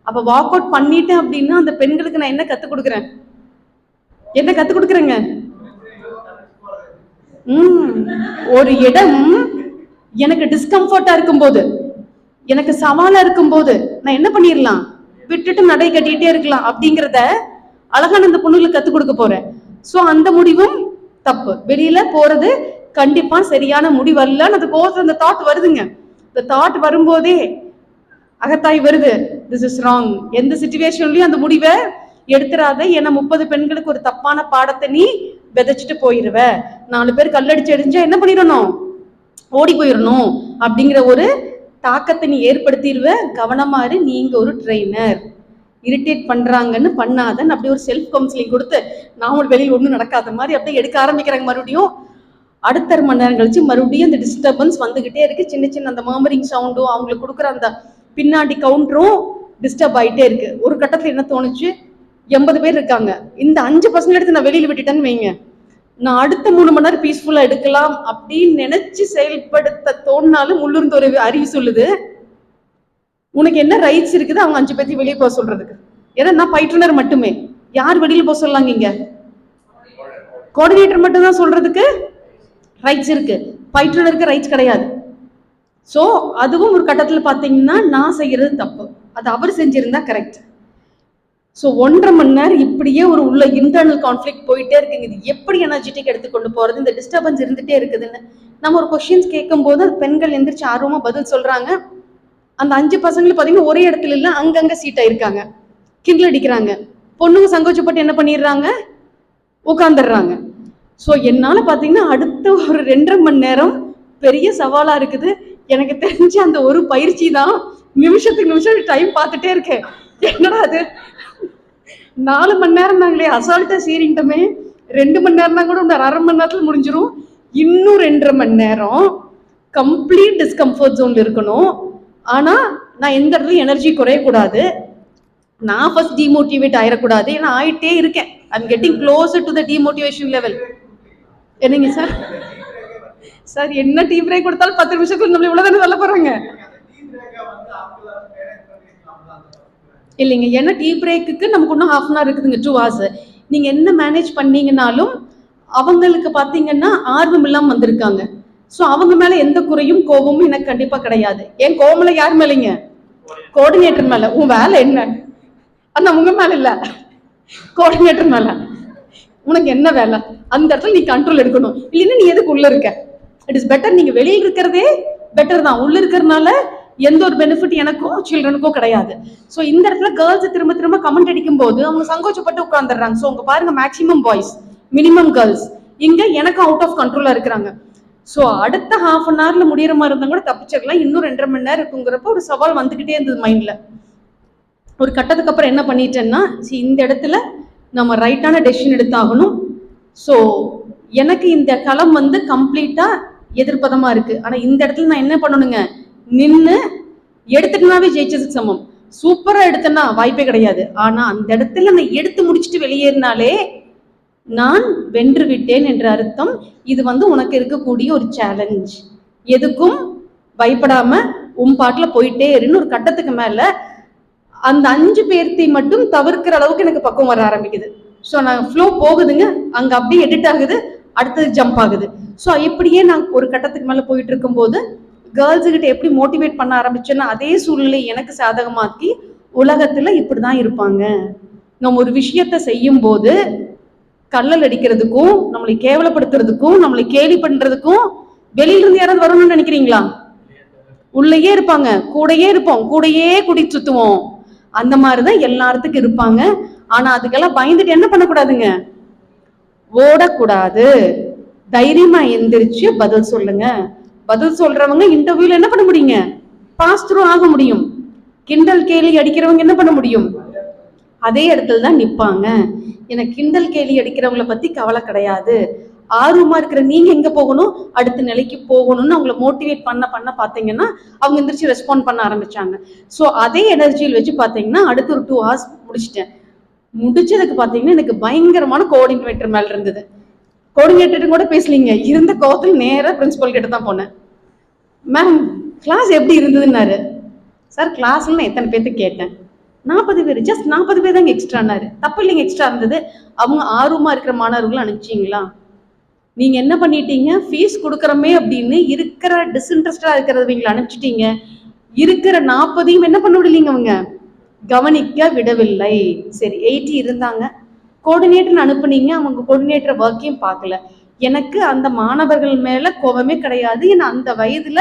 அப்போ வாக் அவுட் பண்ணிட்டேன் அப்படின்னா அந்த பெண்களுக்கு நான் என்ன கற்றுக் கொடுக்குறேன், என்ன கற்றுக் கொடுக்குறேங்க? ஒரு இடம் எனக்கு டிஸ்கம்ஃபர்ட்டாக இருக்கும்போது, எனக்கு சவாலாக இருக்கும்போது நான் என்ன பண்ணிடலாம், விட்டுட்டு நடை கட்டிகிட்டே இருக்கலாம் அப்படிங்கிறத அழகான அந்த பொண்ணுகளுக்கு கற்றுக் கொடுக்க போகிறேன். ஸோ அந்த முடிவும் தப்பு. வெளியில் போகிறது கண்டிப்பாக சரியான முடிவு அல்ல. அந்த கோவத்தில் அந்த தாட் வருதுங்க. இந்த தாட் வரும்போதே அகத்தாய் வருது, திஸ் இஸ் ராங். எந்த சிச்சுவேஷன்லையும் அந்த முடிவை எடுத்துறாத. ஏன்னா 30 பெண்களுக்கு ஒரு தப்பான பாடத்தை நீ விதைச்சிட்டு போயிடுவ. 4 பேர் கல்லடிச்சு அடிஞ்சா என்ன பண்ணிடணும், ஓடி போயிடணும் அப்படிங்கிற ஒரு தாக்கத்தை நீ ஏற்படுத்திடுவ. கவனமாறு, நீங்க ஒரு ட்ரெயினர், இரிட்டேட் பண்றாங்கன்னு பண்ணாதன்னு அப்படி ஒரு செல்ஃப் கவுன்சிலிங் கொடுத்து நாமளும் வெளியில் ஒன்றும் நடக்காத மாதிரி அப்படியே எடுக்க ஆரம்பிக்கிறாங்க. மறுபடியும் அடுத்த 1 மணி நேரம் கழிச்சு மறுபடியும் அந்த டிஸ்டர்பன்ஸ் வந்துகிட்டே இருக்கு. சின்ன சின்ன அந்த மர்மரிங் சவுண்டும் அவங்களுக்கு கொடுக்குற அந்த பின்னாடி கவுண்டரும் டிஸ்டர்ப் ஆகிட்டே இருக்கு. ஒரு கட்டத்தில் என்ன தோணுச்சு, 80 பேர் இருக்காங்க, இந்த 5 பசங்க எடுத்து நான் வெளியில் விட்டுட்டேன்னு வைங்க, நான் அடுத்த 3 மணி நேரம் பீஸ்ஃபுல்லாக எடுக்கலாம் அப்படின்னு நினைச்சு செயல்படுத்த தோணினாலும் உள்ளூர்ந்து ஒரு அறிவு சொல்லுது, உனக்கு என்ன ரைட்ஸ் இருக்குது அவங்க 5 பேர்த்தையும் வெளியே போக சொல்றதுக்கு. ஏன்னா நான் பயிற்றுனர் மட்டுமே, யார் வெளியில் போக சொல்லாங்க? இங்க கோஆர்டினேட்டர் மட்டும் தான் சொல்றதுக்கு ரைட்ஸ் இருக்கு, பயிற்றுனருக்கு ரைட்ஸ் கிடையாது. ஸோ அதுவும் ஒரு கட்டத்தில் பார்த்தீங்கன்னா நான் செய்யறது தப்பு, அது அவர் செஞ்சிருந்தா கரெக்ட். ஸோ 1.5 மணி நேரம் இப்படியே ஒரு உள்ள இன்டர்னல் கான்ஃப்ளிக்ட் போயிட்டே இருக்குங்க. இது எப்படி எனர்ஜெட்டிக் எடுத்துக்கொண்டு போறது, இந்த டிஸ்டர்பன்ஸ் இருந்துட்டே இருக்குதுன்னு நம்ம ஒரு கொஸ்டின்ஸ் கேட்கும் போது பெண்கள் எந்திரிச்சு ஆர்வமா பதில் சொல்றாங்க. அந்த 5 பசங்களும் பார்த்தீங்கன்னா ஒரே இடத்துல இல்லை, அங்கங்க சீட் ஆயிருக்காங்க, கிண்டல் அடிக்கிறாங்க. பொண்ணுங்க சங்கோச்சப்பட்டு என்ன பண்ணிடுறாங்க, உட்காந்துடுறாங்க. ஸோ என்னால் பார்த்தீங்கன்னா அடுத்த ஒரு 2.5 மணி நேரம் பெரிய சவாலாக இருக்குது. எனக்கு தெரிஞ்ச அந்த ஒரு பயிற்சி தான் நிமிஷத்துக்கு நிமிஷம் டைம் பார்த்துட்டே இருக்கேன். என்னடா அது 4 மணி நேரம் நாங்களே அசால்ட்டாக சீரிங்கிட்டோமே, 2 மணி நேரம்னா கூட ஒரு 1/2 மணி நேரத்தில் முடிஞ்சிடும். இன்னும் 2.5 மணி நேரம் கம்ப்ளீட் டிஸ்கம்ஃபர்ட் ஜோன்ல இருக்கணும். ஆனால் நான் எந்த இடத்துலையும் எனர்ஜி குறையக்கூடாது, நான் ஃபர்ஸ்ட் டிமோட்டிவேட் ஆயிடக்கூடாது. ஏன்னா ஆயிட்டே இருக்கேன். I'm getting closer to the demotivation level. என்னங்க சார்? சார் என்ன டீ பிரேக் கொடுத்தாலும் 10 நிமிஷத்துக்கு நம்மள இவ்வளவுதானே சொல்ல போறாங்க. இல்லைங்க, ஏன்னா டீ பிரேக்குக்கு நமக்கு இன்னும் 1/2 hour இருக்குதுங்க, 2 hours. நீங்க என்ன மேனேஜ் பண்ணீங்கன்னாலும் அவங்களுக்கு பாத்தீங்கன்னா ஆர்வம் இல்லாம வந்திருக்காங்க. ஸோ அவங்க மேல எந்த குறையும் கோபமும் எனக்கு கண்டிப்பா கிடையாது. ஏன் கோபம்ல யார் மேலேங்க? கோஆர்டினேட்டர் மேல. உன் வேலை என்ன? ஆனா உங்க மேல இல்ல, கோஆர்டினேட்டர் மேல. உனக்கு என்ன வேலை? அந்த இடத்துல நீ கண்ட்ரோல் எடுக்கணும். இல்லைன்னா நீ எதுக்கு உள்ள இருக்க? It is better. நீங்க வெளியில் இருக்கிறதே பெட்டர் தான். உள்ள இருக்கிறதுனால எந்த ஒரு பெனிஃபிட் எனக்கோ சில்ட்ரனுக்கோ கிடையாது. ஸோ இந்த இடத்துல கேர்ள்ஸ் திரும்ப திரும்ப கமெண்ட் அடிக்கும் போது அவங்க சங்கோச்சப்பட்டு உட்கார்ந்துடுறாங்க. ஸோ உங்க பாருங்க, மேக்சிமம் பாய்ஸ், மினிமம் கேர்ள்ஸ். இங்க எனக்கு அவுட் ஆஃப் கண்ட்ரோலா இருக்கிறாங்க. ஸோ அடுத்த 1/2 hour முடியிற மாதிரி இருந்தா கூட தப்பிச்சிடலாம். இன்னும் 2.5 மணி நேரம் இருக்குங்கிறப்ப ஒரு சவால் வந்துகிட்டே இருந்தது மைண்ட்ல. ஒரு கட்டத்துக்கு அப்புறம் என்ன பண்ணிட்டேன்னா, இந்த இடத்துல நம்ம ரைட்டான டெசிஷன் எடுத்தாகணும். ஸோ எனக்கு இந்த களம் கம்ப்ளீட்டா எதிர்ப்பதமா இருக்கு. ஆனா இந்த இடத்துல நான் என்ன பண்ணணுங்க, நின்று எடுத்துட்டுனாவே ஜெயிச்சதுக்கு சமம். சூப்பரா எடுத்தேன்னா வாய்ப்பே கிடையாது. ஆனா அந்த இடத்துல நான் எடுத்து முடிச்சுட்டு வெளியேறினாலே நான் வென்று விட்டேன் என்ற அர்த்தம். இது உனக்கு இருக்கக்கூடிய ஒரு சேலஞ்ச். எதுக்கும் பயப்படாம உன் பாட்டுல போயிட்டே இருன்னு ஒரு கட்டத்துக்கு மேல அந்த 5 பேர்த்தை மட்டும் தவிர்க்கிற அளவுக்கு எனக்கு பக்கம் வர ஆரம்பிக்குது. ஸோ நான் ஃப்ளோ போகுதுங்க, அங்க அப்படியே எடிட் ஆகுது, அடுத்தது ஜம்ப் ஆகுது. ஸோ இப்படியே நான் ஒரு கட்டத்துக்கு மேல போயிட்டு இருக்கும்போது கேர்ள்ஸு கிட்ட எப்படி மோட்டிவேட் பண்ண ஆரம்பிச்சேன்னா, அதே சூழ்நிலை எனக்கு சாதகமாக்கி உலகத்துல இப்படிதான் இருப்பாங்க. நம்ம ஒரு விஷயத்த செய்யும் போது கல்லல் அடிக்கிறதுக்கும், நம்மளை கேவலப்படுத்துறதுக்கும், நம்மளை கேலி பண்றதுக்கும் வெளியில இருந்து யாராவது வரணும்னு நினைக்கிறீங்களா? உள்ளேயே இருப்பாங்க, கூடையே இருப்போம், கூடையே குடி சுத்துவோம். அந்த மாதிரிதான் எல்லாத்துக்கும் இருப்பாங்க. ஆனா அதுக்கெல்லாம் பயந்துட்டு என்ன பண்ணக்கூடாதுங்க, ஓடக்கூடாது. தைரியமா எந்திரிச்சு பதில் சொல்லுங்க. பதில் சொல்றவங்க இன்டர்வியூல என்ன பண்ண முடியுங்க, பாஸ் த்ரூ ஆக முடியும். கிண்டல் கேலி அடிக்கிறவங்க என்ன பண்ண முடியும், அதே இடத்துல தான் நிப்பாங்க. எனக்கு கிண்டல் கேலி அடிக்கிறவங்களை பத்தி கவலை கிடையாது. ஆர்வமா இருக்கிற நீங்க எங்க போகணும், அடுத்த நிலைக்கு போகணும்னு அவங்களை மோட்டிவேட் பண்ண பாத்தீங்கன்னா அவங்க எந்திரிச்சு ரெஸ்பாண்ட் பண்ண ஆரம்பிச்சாங்க. ஸோ அதே எனர்ஜியில் வச்சு பாத்தீங்கன்னா அடுத்த ஒரு 2 hours முடிச்சிட்டேன். முடிச்சதுக்கு பாத்தீங்கன்னா எனக்கு பயங்கரமான கோஆர்டினேட்டர் மேல இருந்தது. கோஆர்டினேட்டர் கூட பேசலீங்க, இருந்த கோவத்தில் நேரா பிரின்சிபல் கிட்ட தான் போனேன். மேம் கிளாஸ் எப்படி இருந்ததுன்னாரு. சார் கிளாஸ்ல நான் எத்தனை பேர்த்து கேட்டேன், 40 பேர், ஜஸ்ட் 40 பேர் தாங்க எக்ஸ்ட்ரானாரு. தப்பு இல்லைங்க, எக்ஸ்ட்ரா இருந்தது. அவங்க ஆர்வமா இருக்கிற மாணவர்கள் அனுப்பிச்சிங்களா? நீங்க என்ன பண்ணிட்டீங்க, ஃபீஸ் கொடுக்குறமே அப்படின்னு இருக்கிற டிஸ்இன்ட்ரெஸ்டா இருக்கிறவங்களை அனுப்பிச்சிட்டீங்க. இருக்கிற 40ஐயும் என்ன பண்ண விடலீங்க, அவங்க கவனிக்க விடவில்லை. சரி 80 இருந்தாங்க, கோஆர்டினேட்டர் அனுப்புனீங்க, அவங்க கோஆர்டினேட்டர் ஒர்க்கையும் பார்க்கல. எனக்கு அந்த மாணவர்கள் மேல கோபமே கிடையாது. ஏன்னா அந்த வயதுல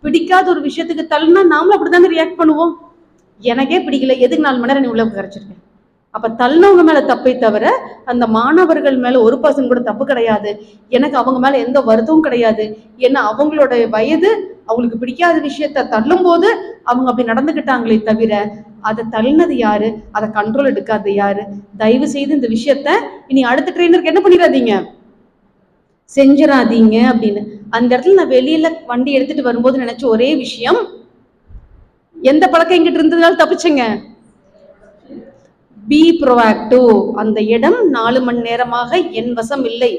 பிடிக்காத ஒரு விஷயத்துக்கு தள்ளுனா நாமளும் அப்படிதாங்க ரியாக்ட் பண்ணுவோம். எனக்கே பிடிக்கல, எதுக்கு 4 மணி நேரம் நீ உள்ள கரைச்சிருக்கேன். அப்ப தள்ளினவங்க மேல தப்பை தவிர அந்த மாணவர்கள் மேல 1% கூட தப்பு கிடையாது. எனக்கு அவங்க மேல எந்த வருத்தமும் கிடையாது. ஏன்னா அவங்களோட வயது, அவங்களுக்கு பிடிக்காத விஷயத்த தள்ளும் போது அவங்க அப்படி நடந்துகிட்டாங்களே தவிர அதை தள்ளினது யாரு, அதை கண்ட்ரோல் எடுக்காது யாரு? தயவு செய்து இந்த விஷயத்த இனி அடுத்த ட்ரெயினருக்கு என்ன பண்ணிடாதீங்க, செஞ்சிடாதீங்க அப்படின்னு. அந்த இடத்துல நான் வெளியில வண்டி எடுத்துட்டு வரும்போது நினைச்ச ஒரே விஷயம், எந்த பழக்கம் எங்கிட்ட இருந்ததுனால தப்பிச்சுங்க, பி ப்ரோஆக்டிவ். அந்த இடம் 4 மணி நேரமாக என் வசம் இல்லை,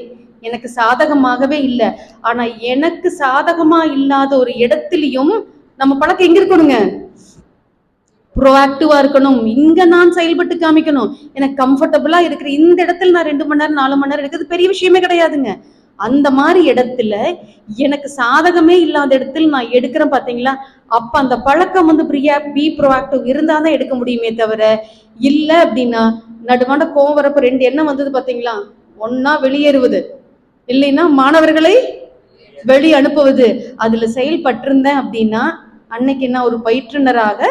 எனக்கு சாதகமாகவே இல்லை. ஆனா எனக்கு சாதகமா இல்லாத ஒரு இடத்துலயும் நம்ம பழக்கம் எங்க இருக்கணுங்க, ப்ரோஆக்டிவா இருக்கணும். இங்க நான் செயல்பட்டு காமிக்கணும். எனக்கு கம்ஃபர்டபுளா இருக்கிற இந்த இடத்துல நான் 2 மணி நேரம் 4 மணி நேரம் இருக்கிறது பெரிய விஷயமே கிடையாதுங்க. அந்த மாதிரி இடத்துல எனக்கு சாதகமே இல்லாத இடத்துல நான் எடுக்கிறேன் பாத்தீங்களா, அப்ப அந்த பழக்கம் பி ப்ரோஆக்டிவ் இருந்தா தான் எடுக்க முடியுமே தவிர, இல்ல அப்படின்னா நடுவாண்ட கோவம் வரப்ப 2 எண்ணம் வந்தது பாத்தீங்களா, ஒன்னா வெளியேறுவது, இல்லைன்னா மாணவர்களை வெளி அனுப்புவது. அதுல செயல்பட்டிருந்தேன் அப்படின்னா அன்னைக்கு நான் ஒரு பயிற்றுனராக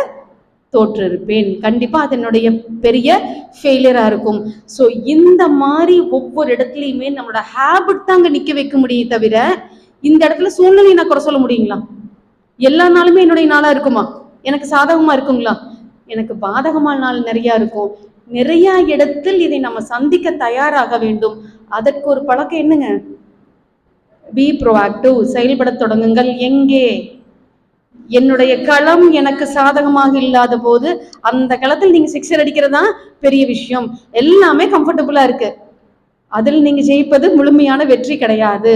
தோற்றிருப்பேன். கண்டிப்பா அது என்னுடைய பெரிய ஃபெயிலியரா இருக்கும். ஸோ இந்த மாதிரி ஒவ்வொரு இடத்துலையுமே நம்மளோட ஹேபிட் தான் அங்க நிக்க வைக்க முடியும் தவிர, இந்த இடத்துல சூழ்நிலையை நான் குறை சொல்ல முடியுங்களா? எல்லா நாளுமே என்னுடைய நாளா இருக்குமா? எனக்கு சாதகமா இருக்குங்களா? எனக்கு பாதகமான நாள் நிறைய இருக்கும். நிறைய இடத்தில் இதை நம்ம சந்திக்க தயாராக வேண்டும். அதற்கு ஒரு பழக்கம் என்னங்க? B proactive. செயல்பட தொடங்குங்கள். எங்கே? என்னுடைய களம் எனக்கு சாதகமாக இல்லாத போது அந்த களத்தில் நீங்க சிக்ஸர் அடிக்கிறதா பெரிய விஷயம். எல்லாமே கம்ஃபர்டபுளா இருக்கு, அதில் நீங்க ஜெயிப்பது முழுமையான வெற்றி கிடையாது.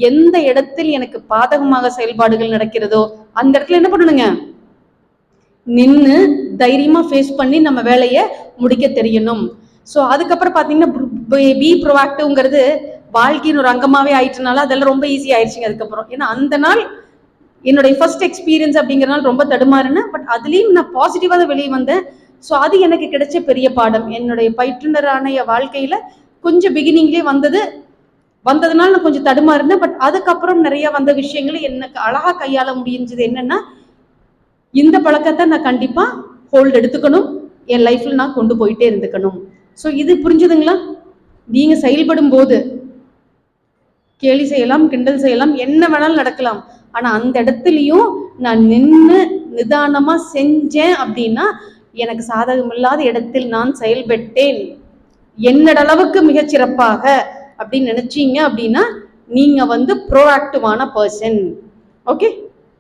எந்த இடத்தில் எனக்கு பாதகமாக செயல்பாடுகள் நடக்கிறதோ அந்த இடத்துல என்ன பண்ணணுங்க? நின்று தைரியமா ஃபேஸ் பண்ணி நம்ம வேலையை முடிக்க தெரியணும். ஸோ அதுக்கப்புறம் பார்த்தீங்கன்னா பி ப்ரோஆக்டிவ்ங்கிறது வாழ்க்கையின் ஒரு அங்கமாவே ஆயிடுச்சுனால அதெல்லாம் ரொம்ப ஈஸி ஆயிடுச்சுங்க அதுக்கப்புறம். ஏன்னா அந்த நாள் என்னுடைய ஃபர்ஸ்ட் எக்ஸ்பீரியன்ஸ் அப்படிங்கிறனால ரொம்ப தடுமாறுனேன். பட் அதுலேயும் நான் பாசிட்டிவாக தான் வெளியே வந்தேன். ஸோ அது எனக்கு கிடைச்ச பெரிய பாடம். என்னுடைய பயிற்றுனரான வாழ்க்கையில கொஞ்சம் பிகினிங்லேயே வந்ததுனால நான் கொஞ்சம் தடுமாறுனேன். பட் அதுக்கப்புறம் நிறைய வந்த விஷயங்களை எனக்கு அழகா கையாள முடிஞ்சது. என்னன்னா, இந்த பழக்கத்தை நான் கண்டிப்பா ஹோல்டு எடுத்துக்கணும், என் லைஃப்ல நான் கொண்டு போயிட்டே இருந்துக்கணும். ஸோ இது புரிஞ்சுதுங்களா? நீங்க செயல்படும் போது கேலி செய்யலாம், கிண்டல் செய்யலாம், என்ன வேணாலும் நடக்கலாம். ஆனா அந்த இடத்துலயும் நான் நின்று நிதானமா செஞ்சேன் அப்படின்னா எனக்கு சாதகமில்லாத இடத்தில் நான் செயல்பட்டேன் என்னோட அளவுக்கு மிகச்சிறப்பாக அப்படின்னு நினைச்சீங்க அப்படின்னா நீங்க ப்ரோஆக்டிவான பர்சன். ஓகே,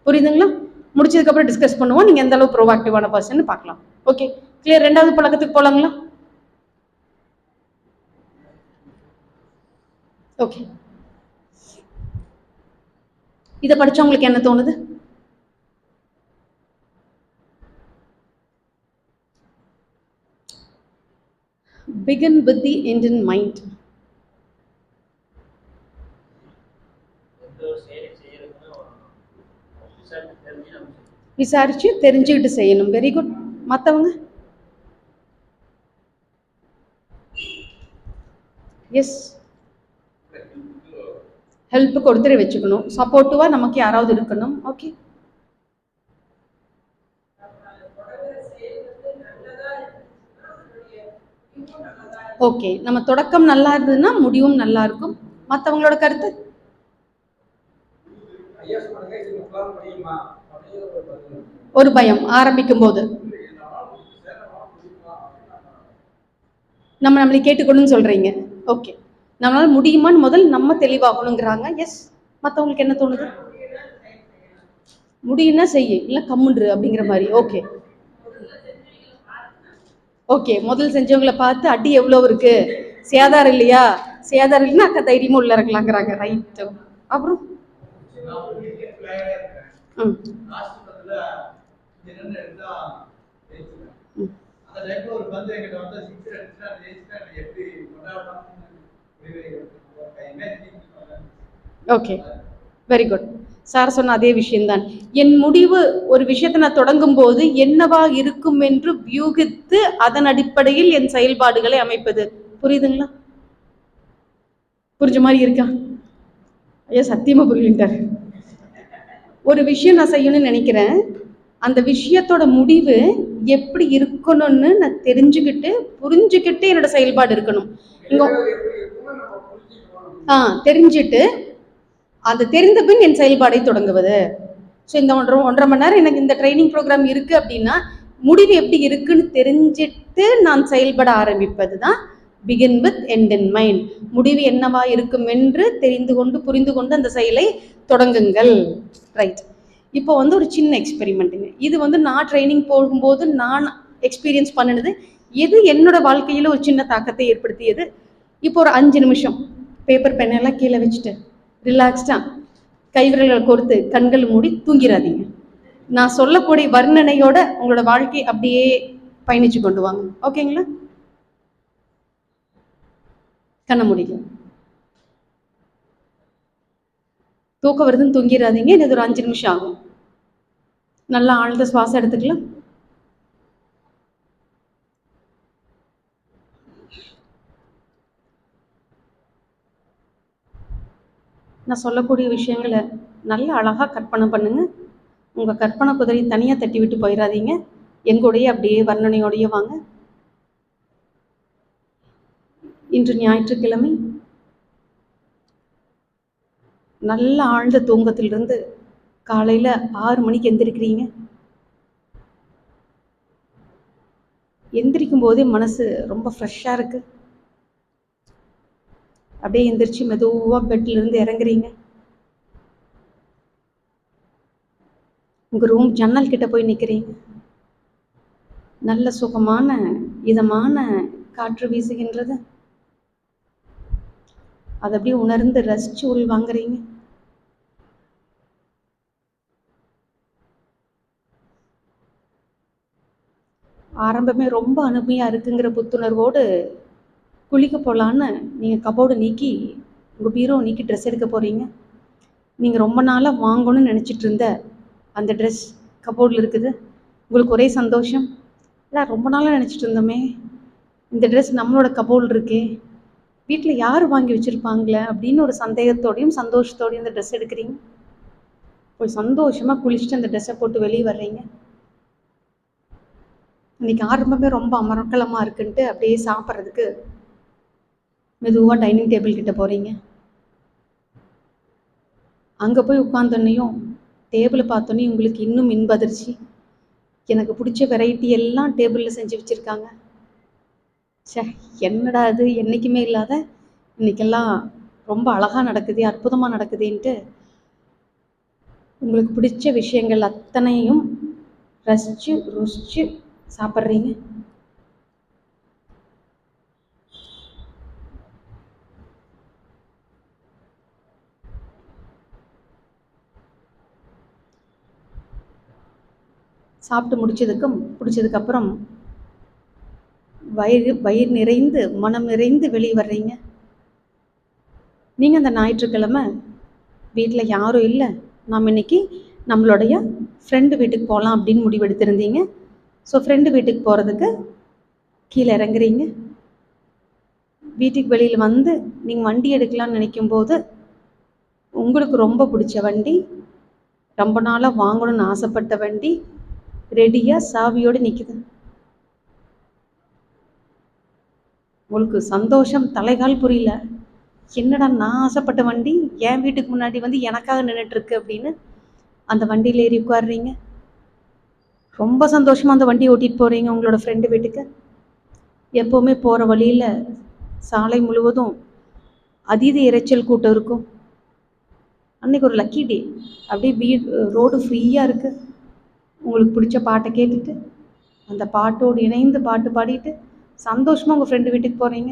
புரியுதுங்களா? முடிச்சதுக்கு அப்புறம் டிஸ்கஸ் பண்ணுவோம் நீங்க எந்த அளவு ப்ரோஆக்டிவான பர்சன் பார்க்கலாம். Okay, clear? ரெண்டாவது பழக்கத்துக்கு போலாங்களா? ஓகே, இதை படிச்சா உங்களுக்கு என்ன தோணுது? Begin with the end in mind. விசாரிச்சு தெரிஞ்சுக்கிட்டு செய்யணும். Very good. மற்றவங்க? எஸ், ஹெல்ப்புக்கு ஒருத்தர் வச்சுக்கணும், சப்போர்ட்டிவா நமக்கு யாராவது இருக்கணும். Okay, okay. நம்ம தொடக்கம் நல்லா இருந்ததுன்னா முடிவும் நல்லா இருக்கும். மற்றவங்களோட கருத்து? ஒரு பயம் ஆரம்பிக்கும் போது நம்மளை கேட்டுக்கணும்னு சொல்றீங்க. ஓகே, நம்மளால முடியுமான்னு முதல் நம்ம தெளிவாகணுங்கிறாங்க. எஸ், மற்றவங்களுக்கு என்ன தோணுது? முடியும்னா செய்ய, இல்லை கம்முன்று அப்படிங்கிற மாதிரி. Okay, okay. முதல் செஞ்சவங்களை பார்த்து அடி எவ்வளவு இருக்கு, சேதாரம் இல்லையா, சேதாரம் இல்லைன்னா அக்கா தைரியமா உள்ள இறங்கலாங்கிறாங்க. ரைட்டு. அப்புறம் ஓகே, வெரி குட். சார் சொன்ன அதே விஷயம்தான். என் முடிவு ஒரு விஷயத்தை நான் தொடங்கும் போது என்னவா இருக்கும் என்று வியூகித்து அதன் அடிப்படையில் என் செயல்பாடுகளை அமைப்பது. புரியுதுங்களா? புரிஞ்ச மாதிரி இருக்கா? ஐயா சத்தியமா புரியலட்டார். ஒரு விஷயம் நான் செய்யணும்னு நினைக்கிறேன், அந்த விஷயத்தோட முடிவு எப்படி இருக்கணும்னு நான் தெரிஞ்சுக்கிட்டு புரிஞ்சுக்கிட்டு என்னோட செயல்பாடு இருக்கணும். தெரிஞ்சுட்டு அந்த தெரிந்த பின் என் செயல்பாடை தொடங்குவது. ஸோ இந்த 1.5 மணி நேரம் எனக்கு இந்த ட்ரைனிங் ப்ரோக்ராம் இருக்கு அப்படின்னா முடிவு எப்படி இருக்குன்னு தெரிஞ்சிட்டு நான் செயல்பட ஆரம்பிப்பது தான் begin with end in mind. முடிவு என்னவா இருக்கும் என்று தெரிந்து கொண்டு புரிந்து கொண்டு அந்த செயலை தொடங்குங்கள். ரைட். இப்போ ஒரு சின்ன எக்ஸ்பெரிமெண்ட்டுங்க. இது நான் ட்ரைனிங் போகும்போது நான் எக்ஸ்பீரியன்ஸ் பண்ணினது. எது என்னோட வாழ்க்கையில் ஒரு சின்ன தாக்கத்தை ஏற்படுத்தியது. இப்போ ஒரு 5 நிமிஷம் பேப்பர் பெண்ணெல்லாம் கீழே வச்சுட்டு ரிலாக்ஸ்டாக கைவிரல்களை கோர்த்து கண்கள் மூடி தூங்கிடாதீங்க. நான் சொல்லக்கூடிய வர்ணனையோட உங்களோட வாழ்க்கை அப்படியே பயணிச்சு கொண்டு வாங்க. ஓகேங்களா? கண்ண முடியல, தூக்கம் வருதுன்னு தூங்கிடாதீங்க. இது ஒரு 5 நிமிஷம் ஆகும். நல்லா ஆழ்ந்த சுவாசம் எடுத்துக்கலாம். நான் சொல்லக்கூடிய விஷயங்களை நல்லா அழகாக கற்பனை பண்ணுங்க. உங்கள் கற்பனை குதிரையை தனியாக தட்டி விட்டு போயிடாதீங்க. எங்களுடைய அப்படியே வர்ணனையோடைய வாங்க. இன்று ஞாயிற்றுக்கிழமை நல்ல ஆழ்ந்த தூங்கத்திலிருந்து காலையில் 6 மணிக்கு எந்திரிக்கிறீங்க. எந்திரிக்கும் போதே மனசு ரொம்ப ஃப்ரெஷ்ஷாக இருக்குது. அப்படியே எந்திரிச்சு மெதுவாக பெட்லேருந்து இறங்குறீங்க. உங்கள் ரூம் ஜன்னல் கிட்ட போய் நிற்கிறீங்க. நல்ல சுகமான இதமான காற்று வீசுகின்றது. அதை அப்படியே உணர்ந்து ரசிச்சு உள் வாங்குறீங்க. ஆரம்பமே ரொம்ப அனுமையாக இருக்குங்கிற புத்துணர்வோடு குளிக்க போகலான்னு நீங்கள் கபோர்டு நீக்கி உங்கள் பீரோ நீக்கி ட்ரெஸ் எடுக்க போகிறீங்க. நீங்கள் ரொம்ப நாளாக வாங்கணும்னு நினச்சிட்டு இருந்த அந்த ட்ரெஸ் கபோர்டில் இருக்குது. உங்களுக்கு ஒரே சந்தோஷம். இல்லை, ரொம்ப நாளாக நினச்சிட்டு இருந்தோமே, இந்த ட்ரெஸ் நம்மளோட கபோர்டில் இருக்கே, வீட்டில் யார் வாங்கி வச்சுருப்பாங்களே அப்படின்னு ஒரு சந்தேகத்தோடையும் சந்தோஷத்தோடையும் இந்த ட்ரெஸ் எடுக்கிறீங்க. போய் சந்தோஷமாக குளிச்சுட்டு அந்த ட்ரெஸ்ஸை போட்டு வெளியே வர்றீங்க. இன்றைக்கி ஆரம்பமே ரொம்ப அமர்க்கலமாக இருக்குன்ட்டு அப்படியே சாப்பிட்றதுக்கு மெதுவாக டைனிங் டேபிள் கிட்ட போகிறீங்க. அங்கே போய் உட்காந்தோன்னையும் டேபிளை பார்த்தோன்னே உங்களுக்கு இன்னும் இன்பதிர்ச்சி. எனக்கு பிடிச்ச வெரைட்டி எல்லாம் டேபிளில் செஞ்சு வச்சுருக்காங்க. சே, என்னடா அது, என்றைக்குமே இல்லாத இன்றைக்கெல்லாம் ரொம்ப அழகாக நடக்குது, அற்புதமாக நடக்குதுன்ட்டு உங்களுக்கு பிடிச்ச விஷயங்கள் அத்தனையும் ரசித்து ருசித்து சாப்பிட்றீங்க. சாப்பிட்டு பிடிச்சதுக்கப்புறம் வயிறு நிறைந்து மனம் நிறைந்து வெளியே வர்றீங்க. நீங்கள் அந்த ஞாயிற்றுக்கிழமை வீட்டில் யாரும் இல்லை, நாம் இன்னைக்கு நம்மளுடைய ஃப்ரெண்டு வீட்டுக்கு போகலாம் அப்படின்னு முடிவெடுத்திருந்தீங்க. ஸோ ஃப்ரெண்டு வீட்டுக்கு போகிறதுக்கு கீழே இறங்குறீங்க. வீட்டுக்கு வெளியில் வந்து நீங்கள் வண்டி எடுக்கலான்னு நினைக்கும்போது உங்களுக்கு ரொம்ப பிடிச்ச வண்டி, ரொம்ப நாளாக வாங்கணும்னு ஆசைப்பட்ட வண்டி ரெடியாக சாவியோடு நிற்குது. உங்களுக்கு சந்தோஷம் தலைகால் புரியல. என்னடா, நான் ஆசைப்பட்ட வண்டி என் வீட்டுக்கு முன்னாடி வந்து எனக்காக நின்றுட்டுருக்கு அப்படின்னு அந்த வண்டியில் ஏறி உட்காடுறீங்க. ரொம்ப சந்தோஷமாக அந்த வண்டியை ஓட்டிகிட்டு போகிறீங்க உங்களோட ஃப்ரெண்டு வீட்டுக்கு. எப்போவுமே போகிற வழியில் சாலை முழுவதும் அதீத இரைச்சல் கூட்டம் இருக்கும். அன்றைக்கி ஒரு லக்கி டே. அப்படியே ரோடு ஃப்ரீயாக இருக்குது. உங்களுக்கு பிடிச்ச பாட்டை கேட்டுட்டு அந்த பாட்டோடு இணைந்து பாட்டு பாடிட்டு சந்தோஷமாக உங்கள் ஃப்ரெண்டு வீட்டுக்கு போகிறீங்க.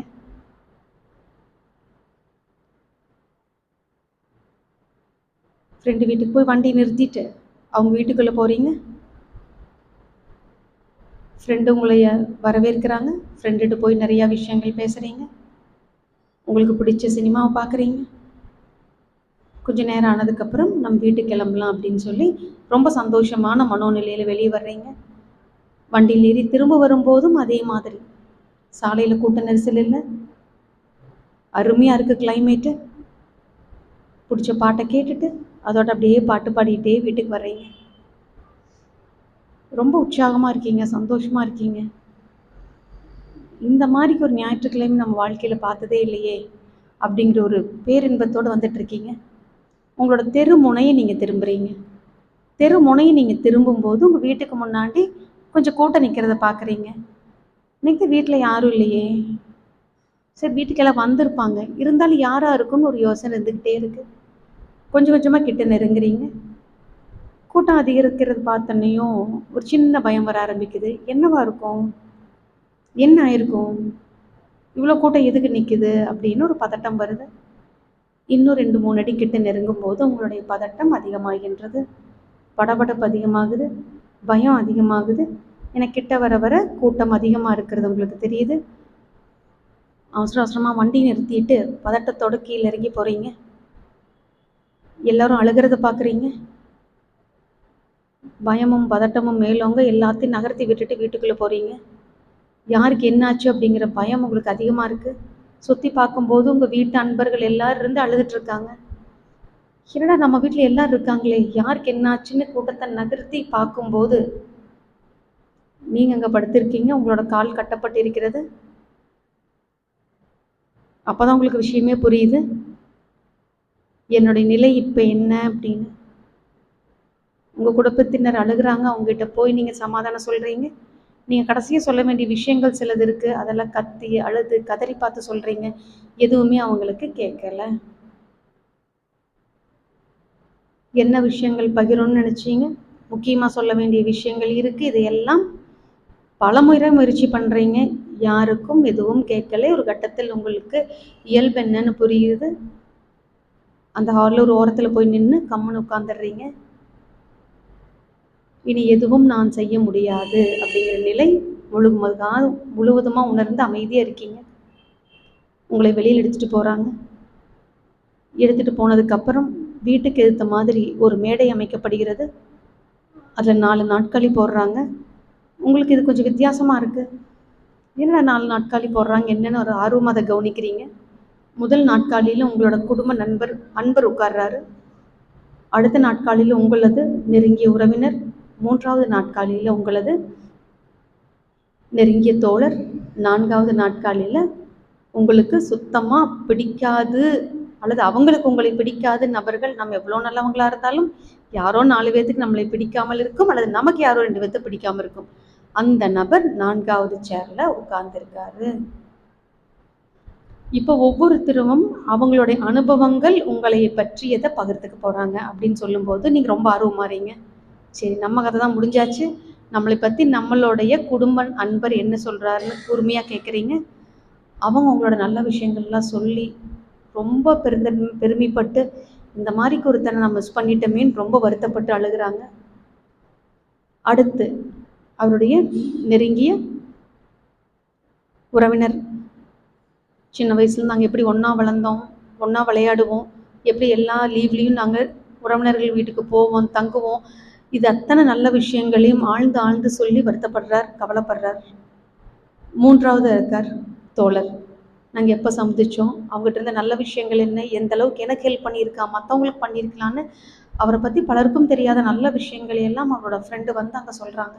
ஃப்ரெண்டு வீட்டுக்கு போய் வண்டி நிறுத்திட்டு அவங்க வீட்டுக்குள்ளே போகிறீங்க. ஃப்ரெண்டு உங்களைய வரவேற்கிறாங்க. ஃப்ரெண்டுகிட்ட போய் நிறையா விஷயங்கள் பேசுகிறீங்க. உங்களுக்கு பிடிச்ச சினிமாவை பார்க்குறீங்க. கொஞ்சம் நேரம் ஆனதுக்கப்புறம் நம்ம வீட்டுக்கு கிளம்பலாம் அப்படின்னு சொல்லி ரொம்ப சந்தோஷமான மனோநிலையில் வெளியே வர்றீங்க. வண்டியில் ஏறி திரும்ப வரும்போதும் அதே மாதிரி சாலையில் கூட்ட நெரிசல் இல்லை, அருமையாக இருக்குது கிளைமேட்டு. பிடிச்ச பாட்டை கேட்டுட்டு அதோட அப்படியே பாட்டு பாடிக்கிட்டே வீட்டுக்கு வர்றீங்க. ரொம்ப உற்சாகமாக இருக்கீங்க, சந்தோஷமாக இருக்கீங்க. இந்த மாதிரி ஒரு ஞாயிற்றுக்கிழமை நம்ம வாழ்க்கையில் பார்த்ததே இல்லையே அப்படிங்கிற ஒரு பேரின்பத்தோடு வந்துட்டுருக்கீங்க. உங்களோட தெரு முனையை நீங்கள் திரும்புகிறீங்க. தெரு முனையை நீங்கள் திரும்பும்போது உங்கள் வீட்டுக்கு முன்னாடி கொஞ்சம் கூட்டம் நிற்கிறத பார்க்குறீங்க. இன்னைக்கு வீட்டில் யாரும் இல்லையே, சரி வீட்டுக்கெல்லாம் வந்திருப்பாங்க, இருந்தாலும் யாராக இருக்குன்னு ஒரு யோசனை இருந்துக்கிட்டே இருக்குது. கொஞ்சம் கொஞ்சமாக கிட்ட நெருங்குறீங்க. கூட்டம் அதிகரிக்கிறது பார்த்தோன்னையும் ஒரு சின்ன பயம் வர ஆரம்பிக்குது. என்னவா இருக்கும், என்ன ஆயிருக்கும், இவ்வளோ கூட்டம் எதுக்கு நிற்குது அப்படின்னு ஒரு பதட்டம் வருது. இன்னும் 2-3 அடி கிட்ட நெருங்கும் போது உங்களுடைய பதட்டம் அதிகமாகின்றது. படபடப்பு அதிகமாகுது, பயம் அதிகமாகுது. எனக்கு கிட்ட வர வர கூட்டம் அதிகமாக இருக்கிறது உங்களுக்கு தெரியுது. அவசர அவசரமாக வண்டி நிறுத்திட்டு பதட்டத்தோடு கீழே இறங்கி போகிறீங்க. எல்லாரும் அழுகிறத பார்க்குறீங்க. பயமும் பதட்டமும் மேலோங்க எல்லாத்தையும் நகர்த்தி விட்டுட்டு வீட்டுக்குள்ளே போகிறீங்க. யாருக்கு என்னாச்சு அப்படிங்கிற பயம் உங்களுக்கு அதிகமாக இருக்குது. சுற்றி பார்க்கும்போது உங்கள் வீட்டு அன்பர்கள் எல்லோரும் இருந்து அழுதுட்ருக்காங்க. என்னடா நம்ம வீட்டில் எல்லோரும் இருக்காங்களே, யாருக்கு என்னாச்சுன்னு கூட்டத்தை நகர்த்தி பார்க்கும்போது நீங்க அங்க படுத்திருக்கீங்க, உங்களோட கால் கட்டப்பட்டு இருக்கிறது. அப்பதான் உங்களுக்கு விஷயமே புரியுது, என்னுடைய நிலை இப்ப என்ன அப்படின்னு. உங்க குடும்பத்தினர் அழுகுறாங்க, அவங்ககிட்ட போய் நீங்க சமாதானம் சொல்றீங்க. நீங்க கடைசியா சொல்ல வேண்டிய விஷயங்கள் சிலது இருக்கு, அதெல்லாம் கத்தி அழுது கதறி பார்த்து சொல்றீங்க. எதுவுமே அவங்களுக்கு கேட்கல. என்ன விஷயங்கள் பகிரணும்னு நினைச்சீங்க? முக்கியமா சொல்ல வேண்டிய விஷயங்கள் இருக்கு. இதையெல்லாம் பலமுறை முயற்சி பண்றீங்க, யாருக்கும் எதுவும் கேட்கல. ஒரு கட்டத்தில் உங்களுக்கு இயல்பு என்னன்னு புரியுது. அந்த ஹாலில் ஒரு ஓரத்துல போய் நின்று கம்முன்னு உட்காந்துடுறீங்க. இனி எதுவும் நான் செய்ய முடியாது அப்படிங்கிற நிலை முழுவதுமா உணர்ந்து அமைதியா இருக்கீங்க. உங்களை வெளியில் எடுத்துட்டு போறாங்க. எடுத்துட்டு போனதுக்கு அப்புறம் வீட்டுக்கு எதிர்த்த மாதிரி ஒரு மேடை அமைக்கப்படுகிறது. அதுல 4 நாட்காலி போடுறாங்க. உங்களுக்கு இது கொஞ்சம் வித்தியாசமா இருக்கு. என்ன 4 நாட்காலி போடுறாங்க என்னன்னு ஒரு ஆர்வமா அதை கவனிக்கிறீங்க. முதல் நாட்காலியில உங்களோட குடும்ப அன்பர் உட்கார்றாரு. அடுத்த நாட்காலியில உங்களது நெருங்கிய உறவினர். 3வது நாட்காலியில உங்களது நெருங்கிய தோழர். 4வது நாட்காலியில உங்களுக்கு சுத்தமா பிடிக்காது அல்லது அவங்களுக்கு உங்களை பிடிக்காத நபர்கள். நம்ம எவ்வளோ நல்லவங்களா இருந்தாலும் யாரோ 4 பேர்த்துக்கு நம்மளை பிடிக்காமல் இருக்கும், அல்லது நமக்கு யாரோ 2 பேர்த்து பிடிக்காம இருக்கும். அந்த நபர் 4வது சேர்ல உட்கார்ந்துருக்காரு. இப்போ ஒவ்வொருத்தரும் அவங்களுடைய அனுபவங்கள் உங்களை பற்றியதை பகிர்ந்துக்க போறாங்க அப்படின்னு சொல்லும்போது நீங்க ரொம்ப ஆர்வமாறீங்க. சரி, நம்ம கதை தான் முடிஞ்சாச்சு, நம்மளை பத்தி நம்மளுடைய குடும்ப அன்பர் என்ன சொல்றாருன்னு பொறுமையா கேட்குறீங்க. அவங்க உங்களோட நல்ல விஷயங்கள்லாம் சொல்லி ரொம்ப பெருமைப்பட்டு இந்த மாதிரிக்கு ஒருத்தனை நம்ம மிஸ் பண்ணிட்டோமேன்னு ரொம்ப வருத்தப்பட்டு அழுகுறாங்க. அடுத்து அவருடைய நெருங்கிய உறவினர். சின்ன வயசுல நாங்கள் எப்படி ஒன்றா வளர்ந்தோம், ஒன்றா விளையாடுவோம், எப்படி எல்லா லீவ்லேயும் நாங்கள் உறவினர்கள் வீட்டுக்கு போவோம், தங்குவோம், இது அத்தனை நல்ல விஷயங்களையும் ஆழ்ந்து ஆழ்ந்து சொல்லி வருத்தப்படுறார், கவலைப்படுறார். 3வது இருக்கார் தோழர். நாங்கள் எப்போ சந்தித்தோம், அவங்ககிட்ட இருந்த நல்ல விஷயங்கள் என்ன, எந்த அளவுக்கு எனக்கு ஹெல்ப் பண்ணியிருக்கா, மற்றவங்களுக்கு பண்ணியிருக்கலான்னு அவரை பற்றி பலருக்கும் தெரியாத நல்ல விஷயங்களை எல்லாம் அவரோட ஃப்ரெண்டு வந்து அங்கே சொல்கிறாங்க.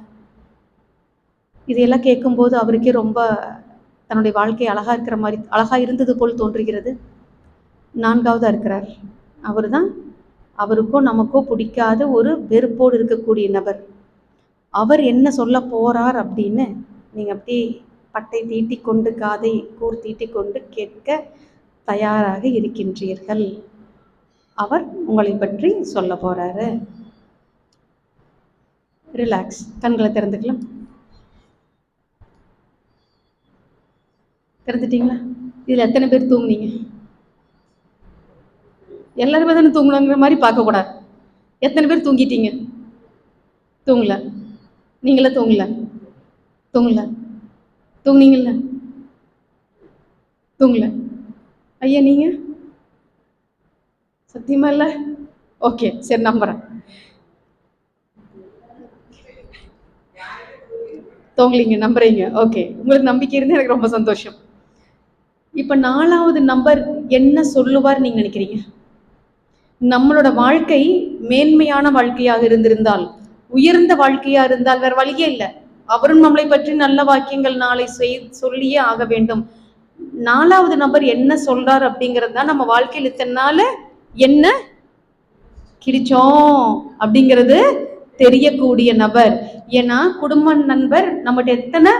இதையெல்லாம் கேட்கும்போது அவருக்கே ரொம்ப தன்னுடைய வாழ்க்கை அழகாக இருந்தது போல் தோன்றுகிறது. 4வதாக இருக்கிறார். அவர் தான் அவருக்கோ நமக்கோ பிடிக்காத ஒரு வெறுப்போடு இருக்கக்கூடிய நபர். அவர் என்ன சொல்ல போறார் அப்படின்னு நீங்கள் அப்படியே பட்டை தீட்டி கொண்டு காதை கூர்த்தீட்டி கொண்டு கேட்க தயாராக இருக்கின்றீர்கள். அவர் உங்களை பற்றி சொல்ல போறாரு. ரிலாக்ஸ், கண்களை திறந்துக்கலாம். திறந்துட்டீங்களா? இதில் எத்தனை பேர் தூங்குனீங்க? எல்லாருமே தானே தூங்கணுங்கிற மாதிரி பார்க்கக்கூடாது. எத்தனை பேர் தூங்கிட்டீங்க? தூங்கல. நீங்களே தூங்கல? தூங்கல. தூங்குனீங்கல்ல? தூங்கல. ஐயா நீங்க சத்தியமா இல்லை? ஓகே, சரி, நம்புறேன். தூங்கலீங்க, நம்புறீங்க. ஓகே, உங்களுக்கு நம்பிக்கை இருந்து எனக்கு ரொம்ப சந்தோஷம். இப்ப 4வது நம்பர் என்ன சொல்லுவார் நீங்க நினைக்கிறீங்க? நம்மளோட வாழ்க்கை மேன்மையான வாழ்க்கையாக இருந்திருந்தால், உயர்ந்த வாழ்க்கையா இருந்தால் வேற வழியே இல்லை, அவரும் நம்மளை பற்றி நல்ல வாக்கியங்கள் நாளை சொல்லியே ஆக வேண்டும். 4வது நபர் என்ன சொல்றார் அப்படிங்கிறது தான் நம்ம வாழ்க்கையில் இத்தனை நாள் என்ன கிழிச்சோம் அப்படிங்கிறது தெரியக்கூடிய நபர். ஏன்னா குடும்ப நண்பர் நம்மகிட்ட எத்தனை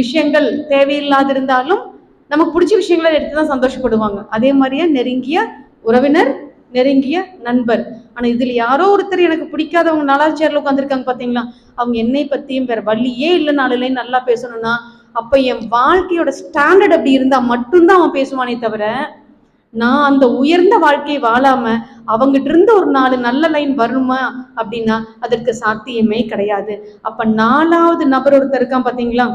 விஷயங்கள் தேவையில்லாது இருந்தாலும் நமக்கு பிடிச்ச விஷயங்களை எடுத்துதான் சந்தோஷப்படுவாங்க. அதே மாதிரியே நெருங்கிய உறவினர், நெருங்கிய நண்பர். ஆனா இதுல யாரோ ஒருத்தர் எனக்கு பிடிக்காதவங்க 4வது சேர்ல உட்காந்துருக்காங்க பாத்தீங்களா, அவங்க என்னை பத்தியும் வேற வழியே இல்லை 4 நல்லா பேசணும்னா, அப்ப என் வாழ்க்கையோட ஸ்டாண்டர்ட் அப்படி இருந்தா மட்டும்தான் அவன் பேசுவானே தவிர, நான் அந்த உயர்ந்த வாழ்க்கையை வாழாம அவங்ககிட்ட இருந்து ஒரு 4 நல்ல லைன் வருமா அப்படின்னா அதற்கு சாத்தியமே கிடையாது. அப்ப 4வது நபர் ஒருத்தர் இருக்கான் பாத்தீங்களா,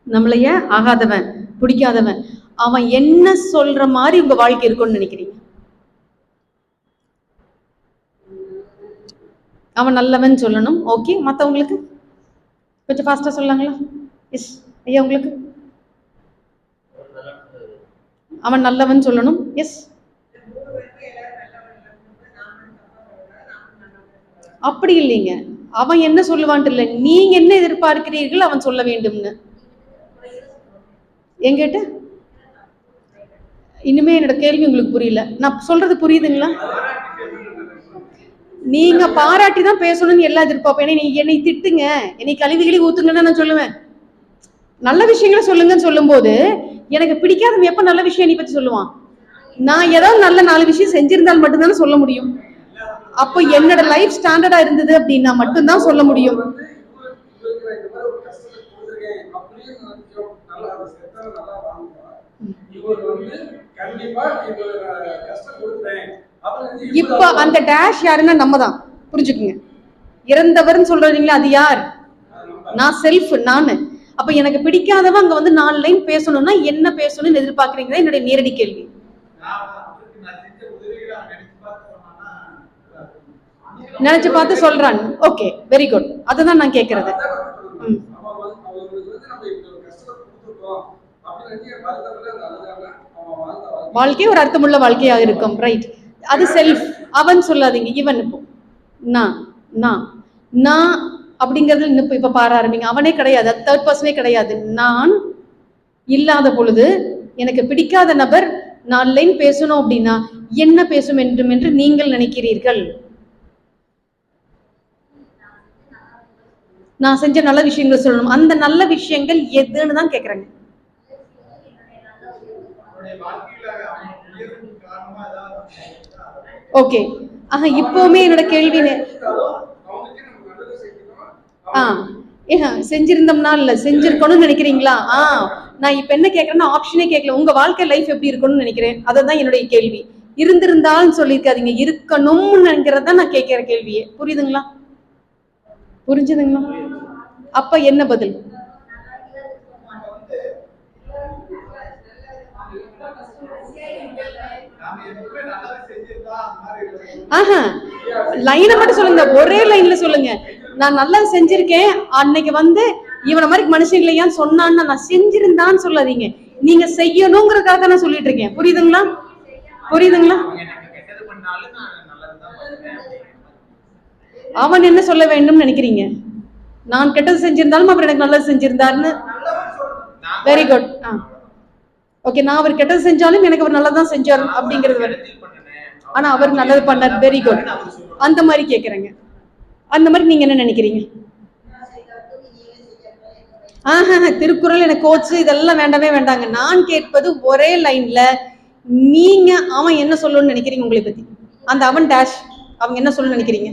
நம்மளைய ஆகாதவன், பிடிக்காதவன், அவன் என்ன சொல்ற மாதிரி உங்க வாழ்க்கை இருக்கும்னு நினைக்கிறீங்க? அவன் நல்லவன் சொல்லணும். ஓகே, மற்றவங்களுக்கு கொஞ்சம் ஃபாஸ்டா சொல்லாங்களா? எஸ் ஐயா, உங்களுக்கு அவன் நல்லவன் சொல்லணும். எஸ், அப்படி இல்லைங்க. அவன் என்ன சொல்லுவான்ட்டு இல்ல, நீங்க என்ன எதிர்பார்க்கிறீர்கள் அவன் சொல்ல வேண்டும்னு. என்கிட்ட இனிமே என்னோட கேள்வி உங்களுக்கு புரியல. நான் சொல்றது புரியுதுங்களா? நீங்க பாராட்டி தான் பேசணும்னு எல்லாம் எதிர்பார்ப்பேன். நீ என்னை திட்டுங்க, என்னை கழுவி ஊத்துங்கன்னு நான் சொல்லுவேன். நல்ல விஷயங்களை சொல்லுங்கன்னு சொல்லும் போது எனக்கு பிடிக்காத எப்ப நல்ல விஷயம் நீ பத்தி சொல்லுவான்? நான் ஏதாவது நல்ல 4 விஷயம் செஞ்சிருந்தால் மட்டும்தானே சொல்ல முடியும். அப்போ என்னோட லைஃப் ஸ்டாண்டர்டா இருந்தது அப்படின்னா மட்டும்தான் சொல்ல முடியும். இப்ப அந்த டேஷ் யாருன்னா நம்ம தான், புரிஞ்சுக்குங்க. இறந்தவர்னு சொல்றீங்களா, அது யார்? நான் செல்ஃப், நானு. அப்ப எனக்கு பிடிக்காதவ அங்க வந்து 4 லைன் பேசணும்னா என்ன பேசணும்னு எதிர்பார்க்கறீங்களா? என்னுடைய நேரடி கேள்வி. நினைச்சு பார்த்து சொல்றான். Okay, very good. அதுதான் நான் கேட்கறது. வாழ்க்கை ஒரு அர்த்தமுள்ள வாழ்க்கையாக இருக்கும், ரைட்? அது செல்ஃப். அவன் சொல்லாதீங்க, இவன். இப்போ நான் அப்படிங்கிறது இப்ப பார ஆரம்பிங்க. அவனே கிடையாது, தேர்ட் பர்சனே கிடையாது. நான் இல்லாத பொழுது எனக்கு பிடிக்காத நபர் 4 லைன் பேசணும் அப்படின்னா என்ன பேசும் என்று நீங்கள் நினைக்கிறீர்கள்? நான் செஞ்ச நல்ல விஷயங்கள் சொல்லணும். அந்த நல்ல விஷயங்கள் எதுன்னு தான் கேக்குறேங்க. ஓகே, இப்பவுமே என்னோட கேள்வி செஞ்சிருந்தோம்னா இல்ல செஞ்சிருக்கணும்னு நினைக்கிறீங்களா? நான் இப்ப என்ன கேட்கறேன்னா ஆப்ஷனே கேட்கல. உங்க வாழ்க்கை லைஃப் எப்படி இருக்கணும்னு நினைக்கிறேன், அதுதான் என்னுடைய கேள்வி. இருந்திருந்தாலும் சொல்லியிருக்காதீங்க, இருக்கணும்னுங்கிறத நான் கேட்கிற கேள்வியே. புரியுதுங்களா? புரிஞ்சுதுங்களா? அப்ப என்ன பதில்? லைனை மட்டும் சொல்லுங்க, ஒரே லைன்ல சொல்லுங்க. நான் நல்லா செஞ்சிருக்கேன், அன்னைக்கு வந்து இவன மாதிரி மனுஷன் இல்லையான்னு சொன்னான்னு நான் செஞ்சிருந்தான்னு சொல்லாதீங்க. நீங்க செய்யணுங்கிறதுக்காக நான் சொல்லிட்டு இருக்கேன். புரியுதுங்களா? புரியுதுங்களா? அவன் என்ன சொல்ல வேண்டும் நினைக்கிறீங்க? நான் கெட்டது செஞ்சிருந்தாலும் அவர் எனக்கு நல்லது செஞ்சிருந்தாருன்னு. Very good. ஓகே, நான் அவர் கெட்டது செஞ்சாலும் எனக்கு அவர் நல்லதான் செஞ்சாரு அப்படிங்கிறது. ஆனா அவர் நல்லது பண்ணார். Very good. அந்த மாதிரி கேக்குறேங்க. அந்த மாதிரி நீங்க என்ன நினைக்கிறீங்க? திருக்குறள் எனக்கு கோச்சு இதெல்லாம் வேண்டாமே வேண்டாங்க. நான் கேட்பது ஒரே லைன்ல நீங்க அவன் என்ன சொல்லணும்னு நினைக்கிறீங்க உங்களை பத்தி? அந்த அவன் டேஷ் அவங்க என்ன சொல்லணும்னு நினைக்கிறீங்க?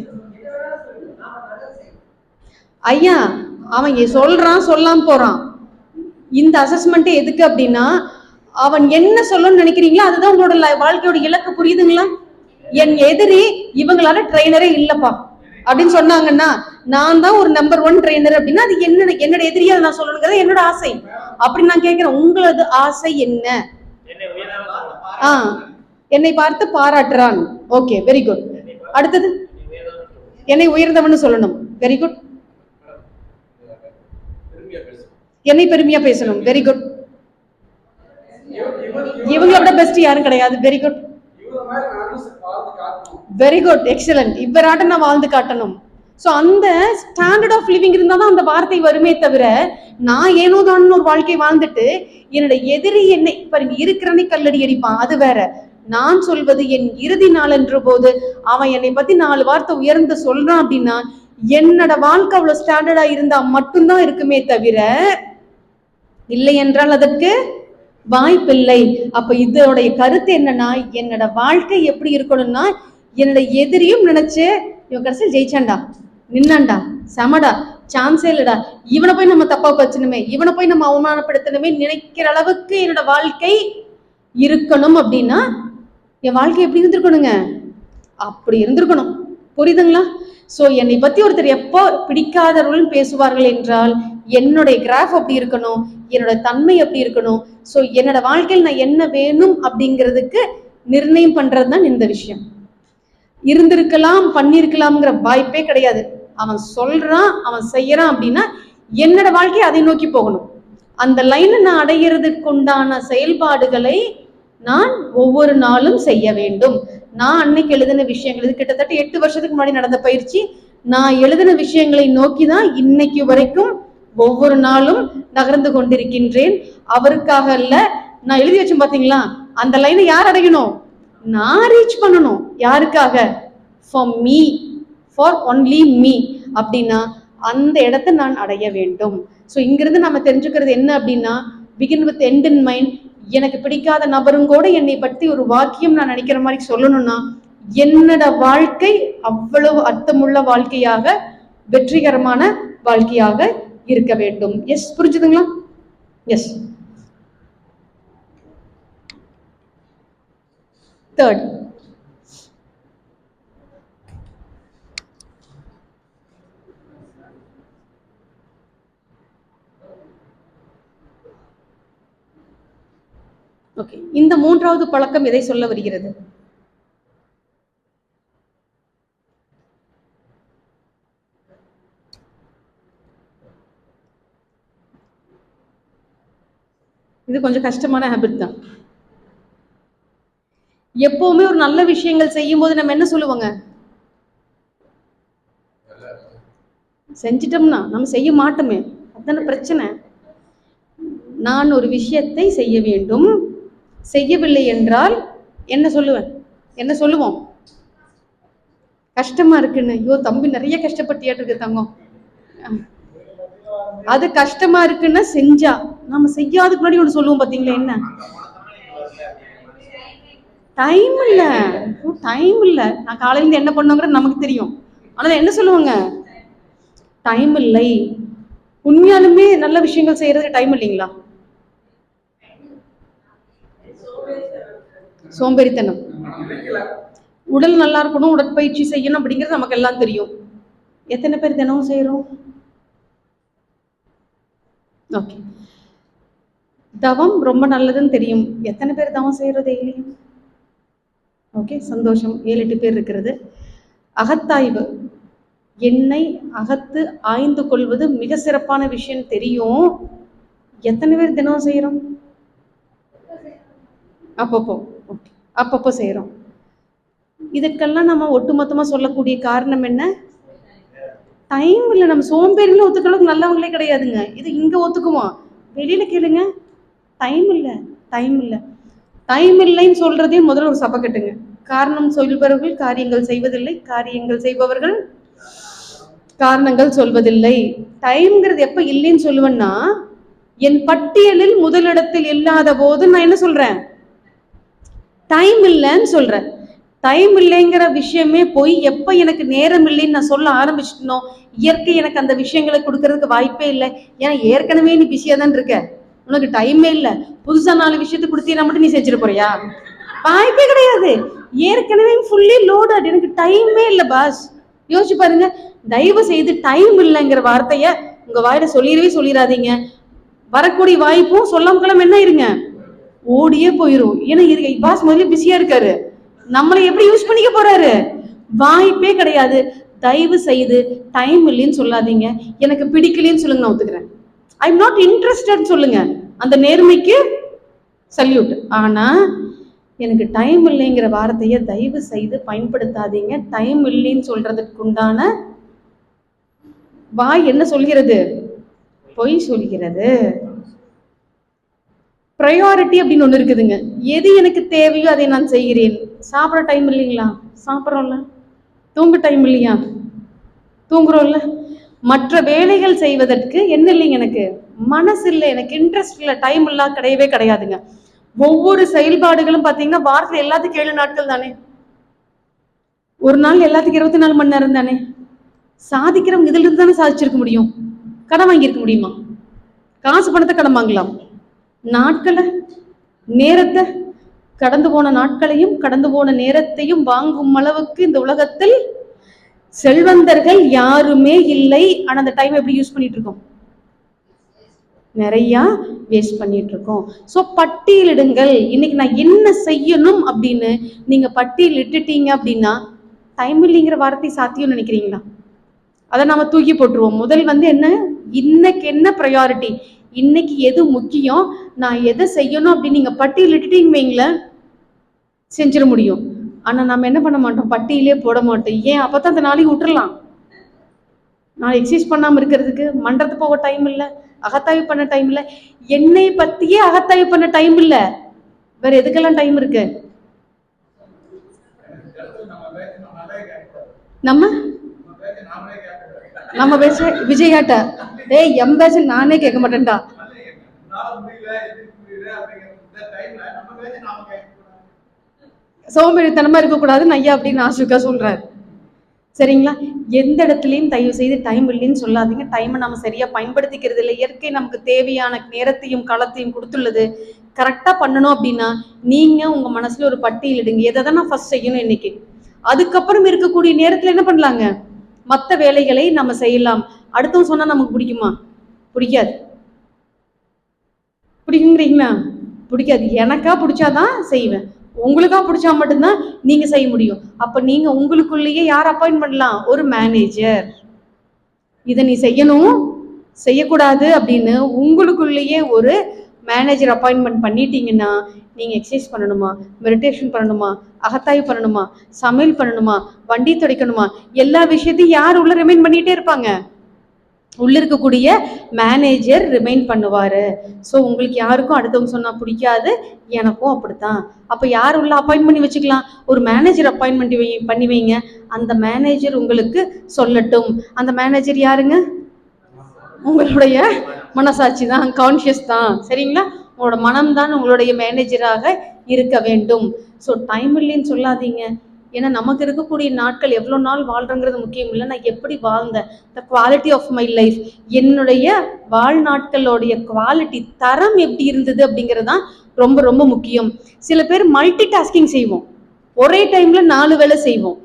ஐயா, அவன் சொல்றான் சொல்லாம போறான். இந்த அசஸ்மெண்ட் எதுக்கு அப்படின்னா அவன் என்ன சொல்லணும்னு நினைக்கிறீங்களோ அதுதான் உங்களோட வாழ்க்கையோட இலக்கு. புரியுதுங்களா? என் எதிரி இவங்களால ட்ரெயினரே இல்லப்பா அப்படின்னு சொன்னாங்கன்னா நான் தான் ஒரு நம்பர் 1 ட்ரெயினர் அப்படின்னா அது என்னோட எதிரியா நான் சொல்லணுங்கிறது என்னோட ஆசை. அப்படி நான் கேட்கிறேன், உங்களது ஆசை என்ன? என்னை பார்த்து பாராட்டுறான். Okay, very good. அடுத்தது என்னை உயர்ந்தவன்னு சொல்லணும். Very good. என்னை பெருமையா பேசணும். Very good. இவங்களோட பெஸ்ட் யாரும் கிடையாது. Very good, very good, excellent. இவராட்ட நான் வாழ்ந்து காட்டணும். சோ அந்த ஸ்டாண்டர்ட் ஆஃப் லிவிங் இருந்தாதான் அந்த வார்த்தை வருமே தவிர நான் ஏனோ தான் ஒரு வாழ்க்கை வாழ்ந்துட்டு என்னோட எதிரி என்னை பாருங்க இருக்கிறனே கல்லடி அடிப்பான், அது வேற. நான் சொல்வது என் இறுதி நாள் என்ற போது அவன் என்னை பத்தி 4 வார்த்தை உயர்ந்து சொல்றான் அப்படின்னா என்னோட வாழ்க்கை அவ்வளவு ஸ்டாண்டர்டா இருந்தா மட்டும்தான் இருக்குமே தவிர இல்லை என்றால் அதற்கு வாய்ப்பில்லை. அப்ப இதோடைய கருத்து என்னன்னா என்னோட வாழ்க்கை எப்படி இருக்கணும்னா என்னோட எதிரியும் நினைச்சு இவன் கடைசியில் ஜெயிச்சான்டா, நின்னான்டா, செமடா, சான்ஸே இல்லடா, இவனை போய் நம்ம தப்பா பச்சணுமே, இவனை போய் நம்ம அவமானப்படுத்தணுமே நினைக்கிற அளவுக்கு என்னோட வாழ்க்கை இருக்கணும். அப்படின்னா என் வாழ்க்கை எப்படி இருந்திருக்கணுங்க? அப்படி இருந்திருக்கணும். புரியுதுங்களா? சோ என்னை பத்தி ஒருத்தர் எப்போ பிடிக்காதவர்கள் பேசுவார்கள் என்றால் என்னுடைய கிராஃப் அப்படி இருக்கணும், என்னோட தன்மை அப்படி இருக்கணும். சோ என்னோட வாழ்க்கையில் நான் என்ன வேணும் அப்படிங்கிறதுக்கு நிர்ணயம் பண்றதுதான் இந்த விஷயம். இருந்திருக்கலாம் பண்ணிருக்கலாம்ங்கிற வாய்ப்பே கிடையாது. அவன் சொல்றான், அவன் செய்யறான் அப்படின்னா என்னோட வாழ்க்கை அதை நோக்கி போகணும். அந்த லைனை நான் அடைகிறதுக்கு உண்டான செயல்பாடுகளை நான் ஒவ்வொரு நாளும் செய்ய வேண்டும். நான் அன்னைக்கு எழுதின விஷயங்கள் இது கிட்டத்தட்ட 8 வருஷத்துக்கு முன்னாடி நடந்த பயிற்சி. நான் எழுதின விஷயங்களை நோக்கி தான் இன்னைக்கு வரைக்கும் ஒவ்வொரு நாளும் நகர்ந்து கொண்டிருக்கின்றேன். அவருக்காக அல்ல. நான் எழுதி வச்சேன் பாத்தீங்களா, அந்த லைனை யார் அடையணும்? நான் ரீச் பண்ணணும். யாருக்காக? For me, for only me. அப்படின்னா அந்த இடத்தை நான் அடைய வேண்டும். ஸோ இங்கிருந்து நம்ம தெரிஞ்சுக்கிறது என்ன அப்படின்னா, begin with end in mind. எனக்கு பிடிக்காத நபரும் கூட என்னை பற்றி ஒரு வாக்கியம் நான் நினைக்கிற மாதிரி சொல்லணும்னா என்னோட வாழ்க்கை அவ்வளவு அர்த்தமுள்ள வாழ்க்கையாக, வெற்றிகரமான வாழ்க்கையாக இருக்க வேண்டும். எஸ், புரிஞ்சுதுங்களா? எஸ். தேர்ட், ஓகே, இந்த மூன்றாவது பழக்கம் எதை சொல்ல வருகிறது? இது கொஞ்சம் கஷ்டமான ஹேபிட் தான். எப்பவுமே ஒரு நல்ல விஷயங்கள் செய்யும் போது நம்ம என்ன சொல்லுவாங்க? செஞ்சிட்டோம்னா நம்ம செய்ய மாட்டோமே, அதுதான பிரச்சனை. நான் ஒரு விஷயத்தை செய்ய வேண்டும், செய்யவில்லை என்றால் என்ன சொல்லுவேன்? என்ன சொல்லுவோம்? கஷ்டமா இருக்குன்னு. ஐயோ தம்பி நிறைய கஷ்டப்பட்டியாட்டு இருக்கு தங்கம். அது கஷ்டமா இருக்குன்னா செஞ்சா, நம்ம செய்யாதுக்கு முன்னாடி ஒன்று சொல்லுவோம் பாத்தீங்களா, என்ன? டைம் இல்ல, டைம் இல்ல. நான் காலையில இருந்து என்ன பண்ணுங்கிறது நமக்கு தெரியும். ஆனா என்ன சொல்லுவாங்க? டைம் இல்லை. உண்மையாலுமே நல்ல விஷயங்கள் செய்யறதுக்கு டைம் இல்லைங்களா? சோம்பேறித்தனம். உடல் நல்லா இருக்கணும், உடற்பயிற்சி செய்யணும் அப்படிங்கிறது நமக்கு எல்லாம் தெரியும். எத்தனை பேர் தினமும் செய்யறோம்? ஓகே, தவம் ரொம்ப நல்லதுன்னு தெரியும். எத்தனை பேர் தவம் செய்யறது டெய்லியும்? ஓகே, சந்தோஷம். 7-8 பேர் இருக்கிறது. அகத்தாய்வு, என்னை அகத்து ஆய்ந்து கொள்வது மிக சிறப்பான விஷயம் தெரியும். எத்தனை பேர் தினம் செய்யறோம்? அப்பப்போ. ஓகே, அப்பப்போ செய்யறோம். இதுக்கெல்லாம் நம்ம ஒட்டுமொத்தமா சொல்லக்கூடிய காரணம் என்ன? டைம் இல்லை. நம்ம சோம்பேறிகளை ஒத்துக்கிறதுக்கு நல்லவங்களே கிடையாதுங்க. இது இங்க ஒத்துக்குவோம், வெளியில கேளுங்க. டைம் இல்லை, டைம் இல்லை. டைம் இல்லைன்னு சொல்றதே முதல்ல ஒரு சபை கட்டுங்க. காரணம் சொல்பவர்கள் காரியங்கள் செய்வதில்லை, காரியங்கள் செய்பவர்கள் காரணங்கள் சொல்வதில்லை. டைம்ங்கிறது எப்ப இல்லைன்னு சொல்லுவேன்னா, என் பட்டியலில் முதலிடத்தில் இல்லாத போது நான் என்ன சொல்றேன்? டைம் இல்லைன்னு சொல்றேன். டைம் இல்லைங்கிற விஷயமே போய் எப்ப எனக்கு நேரம் இல்லைன்னு நான் சொல்ல ஆரம்பிச்சிட்டனோ, இயற்கை எனக்கு அந்த விஷயங்களை கொடுக்கறதுக்கு வாய்ப்பே இல்லை. ஏன்னா ஏற்கனவே நீ பிஸியா தான் இருக்க, உனக்கு டைமே இல்லை. புதுசா 4 விஷயத்தை கொடுத்தீங்கன்னா மட்டும் நீ செஞ்சிட போறியா? வாய்ப்பே கிடையாது. ஏற்கனவே ஃபுல்லி லோடட், எனக்கு டைமே இல்லை பாஸ். யோசிச்சு பாருங்க. தயவு செய்து டைம் இல்லைங்கிற வார்த்தைய உங்க வாயில சொல்லிடாதீங்க. வரக்கூடிய வாய்ப்பும் சொல்லாம என்ன இருங்க, ஓடியே போயிரும். ஏன்னா பாஸ் முதல்ல பிஸியா இருக்காரு, நம்மளை எப்படி யூஸ் பண்ணிக்க போறாரு? வாய்ப்பே கிடையாது. தயவு செய்து டைம் இல்லைன்னு சொல்லாதீங்க. எனக்கு பிடிக்கலன்னு சொல்லுங்க, நான் ஒத்துக்கிறேன். ஐ எம் நாட் இன்ட்ரெஸ்டட் சொல்லுங்க, அந்த நேர்மைக்கு சல்யூட். ஆனா எனக்கு டைம் இல்லைங்கிற வார்த்தையை தயவு செய்து பயன்படுத்தாதீங்க. டைம் இல்லைன்னு சொல்றதுக்கு உண்டான வாய் என்ன சொல்கிறது? பொய் சொல்கிறது. ப்ரையாரிட்டி அப்படின்னு ஒண்ணு இருக்குதுங்க. எது எனக்கு தேவையோ அதை நான் செய்கிறேன். சாப்பிட டைம் இல்லைங்களா? சாப்பிட்றோம்ல. தூங்க டைம் இல்லையா? தூங்குறோம்ல. மற்ற வேலைகள் செய்வதற்கு என்ன இல்லைங்க, எனக்கு மனசு இல்லை, எனக்கு இன்ட்ரெஸ்ட் இல்லை, டைம் இல்லா கிடையவே கிடையாதுங்க. ஒவ்வொரு செயல்பாடுகளும் பாத்தீங்கன்னா வாரத்துல எல்லாத்துக்கும் 7 நாட்கள் தானே, ஒரு நாள் எல்லாத்துக்கும் 24 மணி நேரம் தானே. சாதிக்கிறவங்க இதுல இருந்து தானே சாதிச்சிருக்க முடியும். கடன் வாங்கியிருக்க முடியுமா? காசு பணத்தை கடன் வாங்கலாம். நாட்களை, நேரத்தை, கடந்து போன நாட்களையும் கடந்து போன நேரத்தையும் வாங்கும் அளவுக்கு இந்த உலகத்தில் செல்வந்தர்கள் யாருமே இல்லை. ஆனா அந்த டைம் எப்படி யூஸ் பண்ணிட்டு இருக்கோம்? நிறைய வேஸ்ட் பண்ணிட்டு இருக்கோம். ஸோ பட்டியலிடுங்கள். இன்னைக்கு நான் என்ன செய்யணும் அப்படின்னு நீங்க பட்டியல் இட்டுட்டீங்க அப்படின்னா, டைம் இல்லைங்கிற வார்த்தை சாத்தியம் நினைக்கிறீங்களா? அதை நாம தூக்கி போட்டுருவோம். முதல் என்ன, இன்னைக்கு என்ன ப்ரையாரிட்டி, இன்னைக்கு எது முக்கியம், நான் எதை செய்யணும் அப்படின்னு நீங்க பட்டியல் இட்டுட்டீங்க வைங்களேன், செஞ்சிட முடியும். ஆனா நம்ம என்ன பண்ண மாட்டோம்? பட்டியலே போட மாட்டோம். ஏன்? அப்பதான் அந்த நாளைக்கு விட்டுறலாம். நான் எக்ஸசைஸ் பண்ணாமல் இருக்கிறதுக்கு, மன்றத்து போக டைம் இல்லை, அகத்தாய்வு பண்ண டைம் இல்லை, என்னை பற்றியே அகத்தாய்வு பண்ண டைம் இல்லை, வேற எதுக்கெல்லாம் டைம் இருக்கு? நம்ம பேச விஜயாட்ட எம் பேச நானே கேட்க மாட்டேன்டா. சோம்பேறித்தனமா இருக்கக்கூடாதுன்னு ஐயா அப்படின்னு நாசுக்கா சொல்றாரு. சரிங்களா? எந்த இடத்துலையும் தயவு செய்து டைம் இல்லைன்னு சொல்லாதீங்க. டைமை நம்ம சரியா பயன்படுத்திக்கிறது இல்லை. இயற்கை நமக்கு தேவையான நேரத்தையும் காலத்தையும் கொடுத்துள்ளது. கரெக்டா பண்ணணும் அப்படின்னா நீங்க உங்க மனசுல ஒரு பட்டியலிடுங்க, எதை தான் நான் ஃபர்ஸ்ட் செய்யணும் இன்னைக்கு. அதுக்கப்புறம் இருக்கக்கூடிய நேரத்துல என்ன பண்ணலாங்க, மற்ற வேலைகளை நம்ம செய்யலாம். அடுத்தவங்க சொன்னா நமக்கு பிடிக்குமா? பிடிக்காது. பிடிக்குங்கிறீங்களா? பிடிக்காது. எனக்கா பிடிச்சாதான் செய்வேன், உங்களுக்கா பிடிச்சா மட்டும்தான் நீங்க செய்ய முடியும். அப்ப நீங்க உங்களுக்குள்ளேயே யார் அப்பாயிண்ட் பண்ணலாம்? ஒரு மேனேஜர். இதை நீ செய்யணும் செய்யக்கூடாது அப்படின்னு உங்களுக்குள்ளேயே ஒரு மேனேஜர் அப்பாயின்மெண்ட் பண்ணிட்டீங்கன்னா, நீங்க எக்ஸசைஸ் பண்ணணுமா, மெடிடேஷன் பண்ணணுமா, அகத்தாய்வு பண்ணணுமா, சமையல் பண்ணணுமா, வண்டி துடைக்கணுமா, எல்லா விஷயத்தையும் யார் உள்ள ரிமைண்ட் பண்ணிட்டே இருப்பாங்க? உள்ள இருக்கக்கூடிய மேனேஜர் ரிமைண்ட் பண்ணுவாரு. ஸோ உங்களுக்கு யாருக்கும் அடுத்தவங்க சொன்னா பிடிக்காது, எனக்கும் அப்படித்தான். அப்ப யார் உள்ள அப்பாயின்ட் பண்ணி வச்சுக்கலாம்? ஒரு மேனேஜர் அப்பாயின்மெண்ட் பண்ணி வைங்க. அந்த மேனேஜர் உங்களுக்கு சொல்லட்டும். அந்த மேனேஜர் யாருங்க? உங்களுடைய மனசாட்சி தான், கான்சியஸ் தான். சரிங்களா? உங்களோட மனம் தான் உங்களுடைய மேனேஜராக இருக்க வேண்டும். ஸோ டைம் இல்லைன்னு சொல்லாதீங்க. ஏன்னா நமக்கு இருக்கக்கூடிய நாட்கள் எவ்வளோ நாள் வாழ்றங்கிறது முக்கியம் இல்லை, நான் எப்படி வாழ்ந்தேன், the quality of my life, என்னுடைய வாழ்நாட்களோடைய குவாலிட்டி தரம் எப்படி இருந்தது அப்படிங்கிறது தான் ரொம்ப ரொம்ப முக்கியம். சில பேர் மல்டி டாஸ்கிங் செய்வோம், ஒரே டைம்ல 4 வேலை செய்வோம்.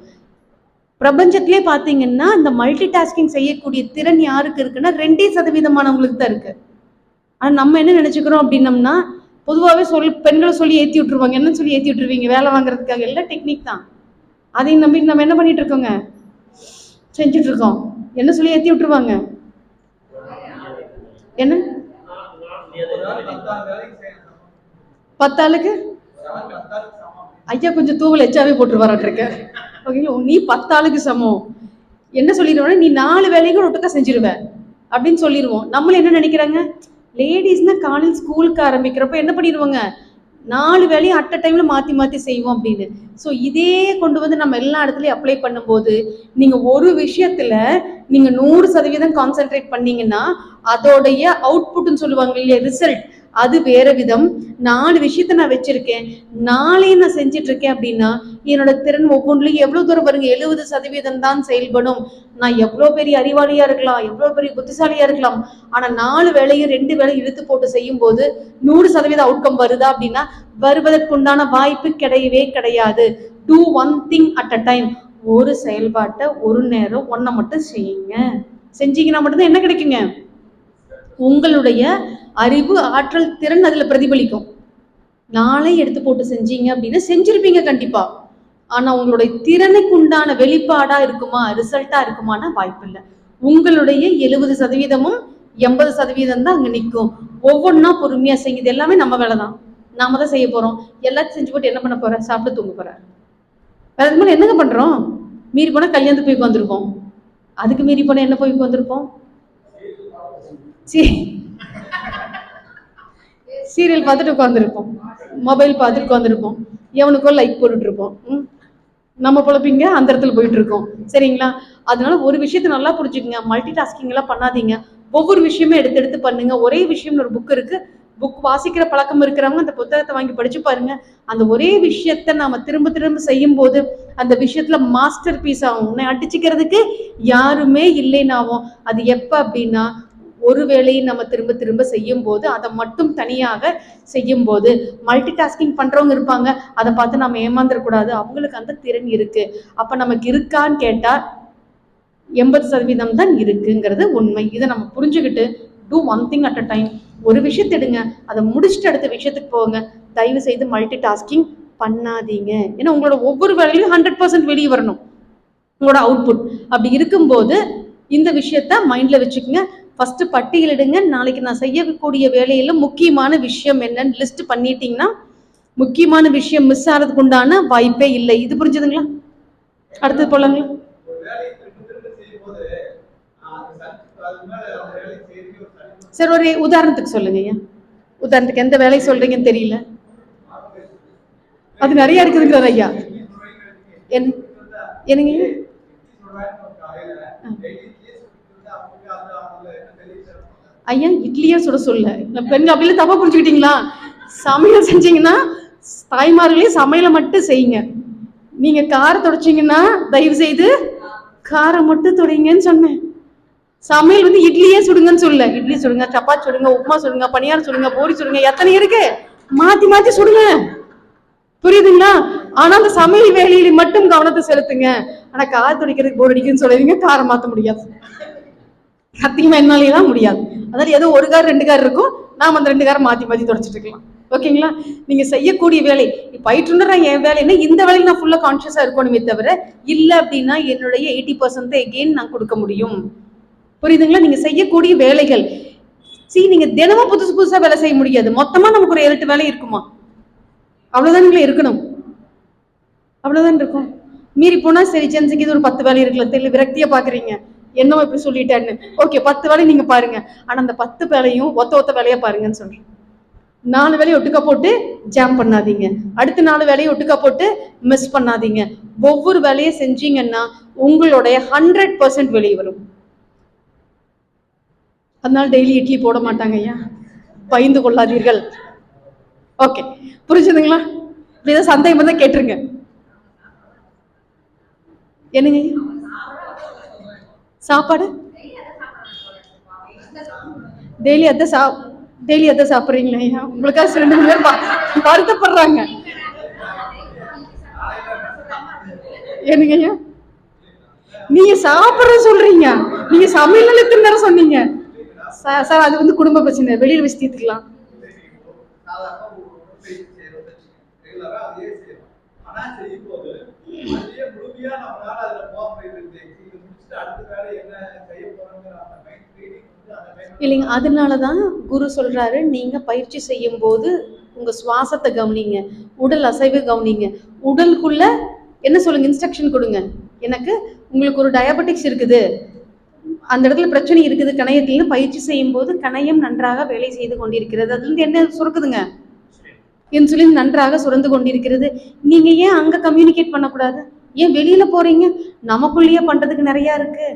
பிரபஞ்சத்திலே பார்த்தீங்கன்னா இந்த மல்டி டாஸ்கிங் செய்யக்கூடிய திறன் யாருக்கு இருக்குன்னா 2% தான் இருக்கு. ஆனால் நம்ம என்ன நினைச்சுக்கிறோம் அப்படின்னம்னா, பொதுவாகவே பெண்களை சொல்லி ஏற்றி விட்டுருவாங்க. என்ன சொல்லி ஏற்றி விட்டுருவீங்க? வேலை வாங்குறதுக்காக. எல்லாம் டெக்னிக் தான். அதையும் நம்பி நம்ம என்ன பண்ணிட்டு இருக்கோங்க, செஞ்சுட்டு இருக்கோம். என்ன சொல்லி ஏற்றி விட்டுருவாங்க? என்ன 10 ஆளுக்கு ஐயா கொஞ்சம் தூவல் எச்சாவே போட்டுருவாராட்டிருக்க. ஓகேங்களா? நீ 10 ஆளுக்கு சமம். என்ன சொல்லிடுவோம்னா, நீ 4 வேலைகள் ஒட்டுக்கா செஞ்சிருவேன் அப்படின்னு சொல்லிடுவோம். நம்மள என்ன நினைக்கிறாங்க, லேடிஸ்னா காலையில் ஸ்கூலுக்கு ஆரம்பிக்கிறப்ப என்ன பண்ணிடுவாங்க, 4 வேலையும் அட் அ டைம்ல மாற்றி மாற்றி செய்வோம் அப்படின்னு. ஸோ இதே கொண்டு வந்து நம்ம எல்லா இடத்துலையும் அப்ளை பண்ணும்போது நீங்கள் ஒரு விஷயத்தில் நீங்கள் 100% கான்சென்ட்ரேட் பண்ணீங்கன்னா அதோடைய அவுட்புட்னு சொல்லுவாங்க இல்லையா, ரிசல்ட், அது வேற விதம். 4 விஷயத்த நான் வச்சிருக்கேன், 4ஐயும் நான் செஞ்சுட்டு இருக்கேன் அப்படின்னா என்னோட திறன் ஒவ்வொன்றிலையும் எவ்வளவு தூரம் பாருங்க, 70% தான் செயல்படும். நான் எவ்வளோ பெரிய அறிவாளியா இருக்கலாம், எவ்வளோ பெரிய புத்திசாலியா இருக்கலாம், ஆனா 4 வேலையும் 2 வேலையும் இழுத்து போட்டு செய்யும் போது 100% அவுட்கம் வருதா அப்படின்னா வருவதற்குண்டான வாய்ப்பு கிடையவே கிடையாது. Do one thing at a time. ஒரு செயல்பாட்டை ஒரு நேரம் ஒன்றை மட்டும் செய்யுங்க. செஞ்சீங்கன்னா மட்டும்தான் என்ன கிடைக்குங்க, உங்களுடைய அறிவு, ஆற்றல், திறன் அதுல பிரதிபலிக்கும். நாளை எடுத்து போட்டு செஞ்சீங்க அப்படின்னா செஞ்சிருப்பீங்க கண்டிப்பா. ஆனா உங்களுடைய திறனுக்கு உண்டான வெளிப்பாடா இருக்குமா, ரிசல்ட்டா இருக்குமானா வாய்ப்பு இல்லை. உங்களுடைய 70%, 80% தான் அங்க நிற்கும். ஒவ்வொன்றா பொறுமையா செய்யுது. எல்லாமே நம்ம வேலை தான், நாம தான் செய்ய போறோம். எல்லாத்தையும் செஞ்சு போட்டு என்ன பண்ண போற, சாப்பிட்டு தூங்க போற. வேற எது மேலே என்னங்க பண்றோம்? மீறி போனா கல்யாணத்துக்கு போய் உட்காந்துருப்போம். அதுக்கு மீறி போனா என்ன போய் உட்காந்துருப்போம், சீரியல் பார்த்துட்டு உட்காந்துருப்போம், மொபைல் பார்த்துட்டு உட்காந்துருப்போம், எவனுக்கோ லைக் போட்டுட்டு இருப்போம். நம்ம பொழப்பிங்க அந்த இடத்துல போயிட்டு இருக்கோம். சரிங்களா? அதனால ஒரு விஷயத்த நல்லா புரிஞ்சுக்குங்க, மல்டி டாஸ்கிங் எல்லாம் பண்ணாதீங்க. ஒவ்வொரு விஷயமே எடுத்து எடுத்து பண்ணுங்க. ஒரே விஷயம்னு ஒரு புக் இருக்கு, புக் வாசிக்கிற பழக்கம் இருக்கிறவங்க அந்த புத்தகத்தை வாங்கி படிச்சு பாருங்க. அந்த ஒரே விஷயத்த நாம திரும்ப திரும்ப செய்யும் போது அந்த விஷயத்துல மாஸ்டர் பீஸ் ஆகும். உன்னை அடிச்சுக்கிறதுக்கு யாருமே இல்லைன்னாவும். அது எப்ப அப்படின்னா ஒரு வேலையை நம்ம திரும்ப திரும்ப செய்யும் போது, அதை மட்டும் தனியாக செய்யும் போது. மல்டி டாஸ்கிங் பண்றவங்க இருப்பாங்க, அதை பார்த்து நம்ம ஏமாந்துடக்கூடாது, அவங்களுக்கு அந்த திறன் இருக்கு. அப்ப நமக்கு இருக்கான்னு கேட்டா 80% தான் இருக்குங்கிறது உண்மை. இதை நம்ம புரிஞ்சுக்கிட்டு do one thing at a time. ஒரு விஷயத்தை எடுங்க, அதை முடிச்சுட்டு அடுத்த விஷயத்துக்கு போங்க. தயவு செய்து மல்டி டாஸ்கிங் பண்ணாதீங்க. ஏன்னா உங்களோட ஒவ்வொரு வேலையிலும் 100% வெளியே வரணும் உங்களோட அவுட்புட். அப்படி இருக்கும்போது இந்த விஷயத்த மைண்ட்ல வச்சுக்கோங்க. ஃபர்ஸ்ட் பட்டியலிடுங்க. நாளைக்கு நான் செய்யக்கூடிய வேலையில முக்கியமான விஷயம் என்னன்னு லிஸ்ட் பண்ணிட்டீங்கன்னா முக்கியமான விஷயம் மிஸ் ஆகிறதுக்கு உண்டான வாய்ப்பே இல்லை. இது புரிஞ்சுதுங்களா? அடுத்தது போலாங்களா? சார் ஒரு உதாரணத்துக்கு சொல்லுங்க ஐயா. உதாரணத்துக்கு எந்த வேலையை சொல்றீங்கன்னு தெரியல. அது நிறைய இருக்குதுங்கிறார் ஐயா. என்னங்க ஐயா? இட்லியே சுட சொல்ல பெண்கள் அப்படிலாம் தப்பா புரிஞ்சுக்கிட்டீங்களா? சமையல் செஞ்சீங்கன்னா தாய்மார்களே சமையலை மட்டும் செய்யுங்க. நீங்க காரம் தொடச்சிங்கன்னா தயவு செய்து காரம் மட்டும் தொடைங்கன்னு சொன்னேன். சமையல் வந்து இட்லியே சுடுங்கன்னு சொல்ல. இட்லி சுடுங்க, சப்பாத்தி சுடுங்க, உப்புமா சுடுங்க, பணியாரம் சுடுங்க, பூரி சுடுங்க, எத்தனை இருக்கு மாத்தி மாத்தி சுடுங்க. புரியுதுங்களா? ஆனா அந்த சமையல் வேலையில மட்டும் கவனத்தை செலுத்துங்க. ஆனா கார் துடைக்கிறதுக்கு போர் அடிக்குன்னு சொல்லுவீங்க, காரை மாத்த முடியாது. சத்தியமா என்னாலேதான் முடியாது. அதாவது ஏதோ ஒரு கார் 2 கார் இருக்கும், நாம அந்த 2 காரை மாத்தி மாத்தி தொடச்சிட்டு இருக்கலாம். ஓகேங்களா? நீங்க செய்யக்கூடிய வேலை பயிற்றுனர் என் வேலைன்னா இந்த வேலைக்கு நான் ஃபுல்லா கான்சியஸா இருக்கணுமே தவிர, இல்ல அப்படின்னா என்னுடைய 80% எகெயின் நான் கொடுக்க முடியும். புரியுதுங்களா? நீங்க செய்யக்கூடிய வேலைகள் நீங்க தினமும் புதுசு புதுசா வேலை செய்ய முடியாது. மொத்தமா நமக்கு ஒரு 7-8 வேலை இருக்குமா? அவ்வளவுதான் இருக்கணும். அவ்வளவுதான் இருக்கும். மீறி போனா சரி ஜென்ஸுக்கு இது ஒரு 10 வேலை இருக்கலாம், தெரியல விரக்தியா பாக்குறீங்க, என்னவோ இப்படி சொல்லிட்டேன்னு. ஓகே 10 வேலை நீங்க பாருங்க. ஆனா அந்த 10 வேலையும் ஒத்த வேலையா பாருங்கன்னு சொல்றேன். 4 வேலையை ஒட்டுக்கா போட்டு ஜாம் பண்ணாதீங்க, அடுத்த 4 வேலையை ஒட்டுக்கா போட்டு மிஸ் பண்ணாதீங்க. ஒவ்வொரு வேலையை செஞ்சீங்கன்னா உங்களுடைய 100% வெளியே வரும். அதனால டெய்லி இட்லி போட மாட்டாங்க ஐயா, பயந்து கொள்ளாதீர்கள். ஓகே, புரிஞ்சுதுங்களா? இப்படிதான் சந்தேகம் இருந்தா கேட்டுருங்க. என்னங்க சாப்பாடு டெய்லி அதான் சாப்பிடுறீங்களா ஐயா? உங்களுக்காக 2 பேர் வருத்தப்படுறாங்க. என்னங்க ஐயா நீங்க சாப்பிடுற சொல்றீங்க, நீங்க சமையல் எத்தனை நேரம் சொன்னீங்க சார்? அது வந்து குடும்ப பிரச்சனை, வெளியில வச்சு தீர்த்துக்கலாம். இல்லைங்க, அதனாலதான் குரு சொல்றாரு, நீங்க பயிற்சி செய்யும் போது உங்க சுவாசத்தை கவனிங்க, உடல் அசைவு கவனிங்க, உடலுக்குள்ள என்ன சொல்லுங்க, இன்ஸ்ட்ரக்ஷன் கொடுங்க. எனக்கு உங்களுக்கு ஒரு டயபெட்டிக்ஸ் இருக்குது, அந்த இடத்துல பிரச்சனை இருக்குது கணையத்துல, பயிற்சி செய்யும் போது கணையம் நன்றாக வேலை செய்து கொண்டிருக்கிறது, அதுல இருந்து என்ன சுரக்குதுங்க, இன்சுலின் நன்றாக சுரந்து கொண்டிருக்கிறது. நீங்க ஏன் அங்க கம்யூனிகேட் பண்ணக்கூடாது? ஏன் வெளியில போறீங்க? நமக்குள்ளேயே பண்றதுக்கு நிறைய இருக்கு.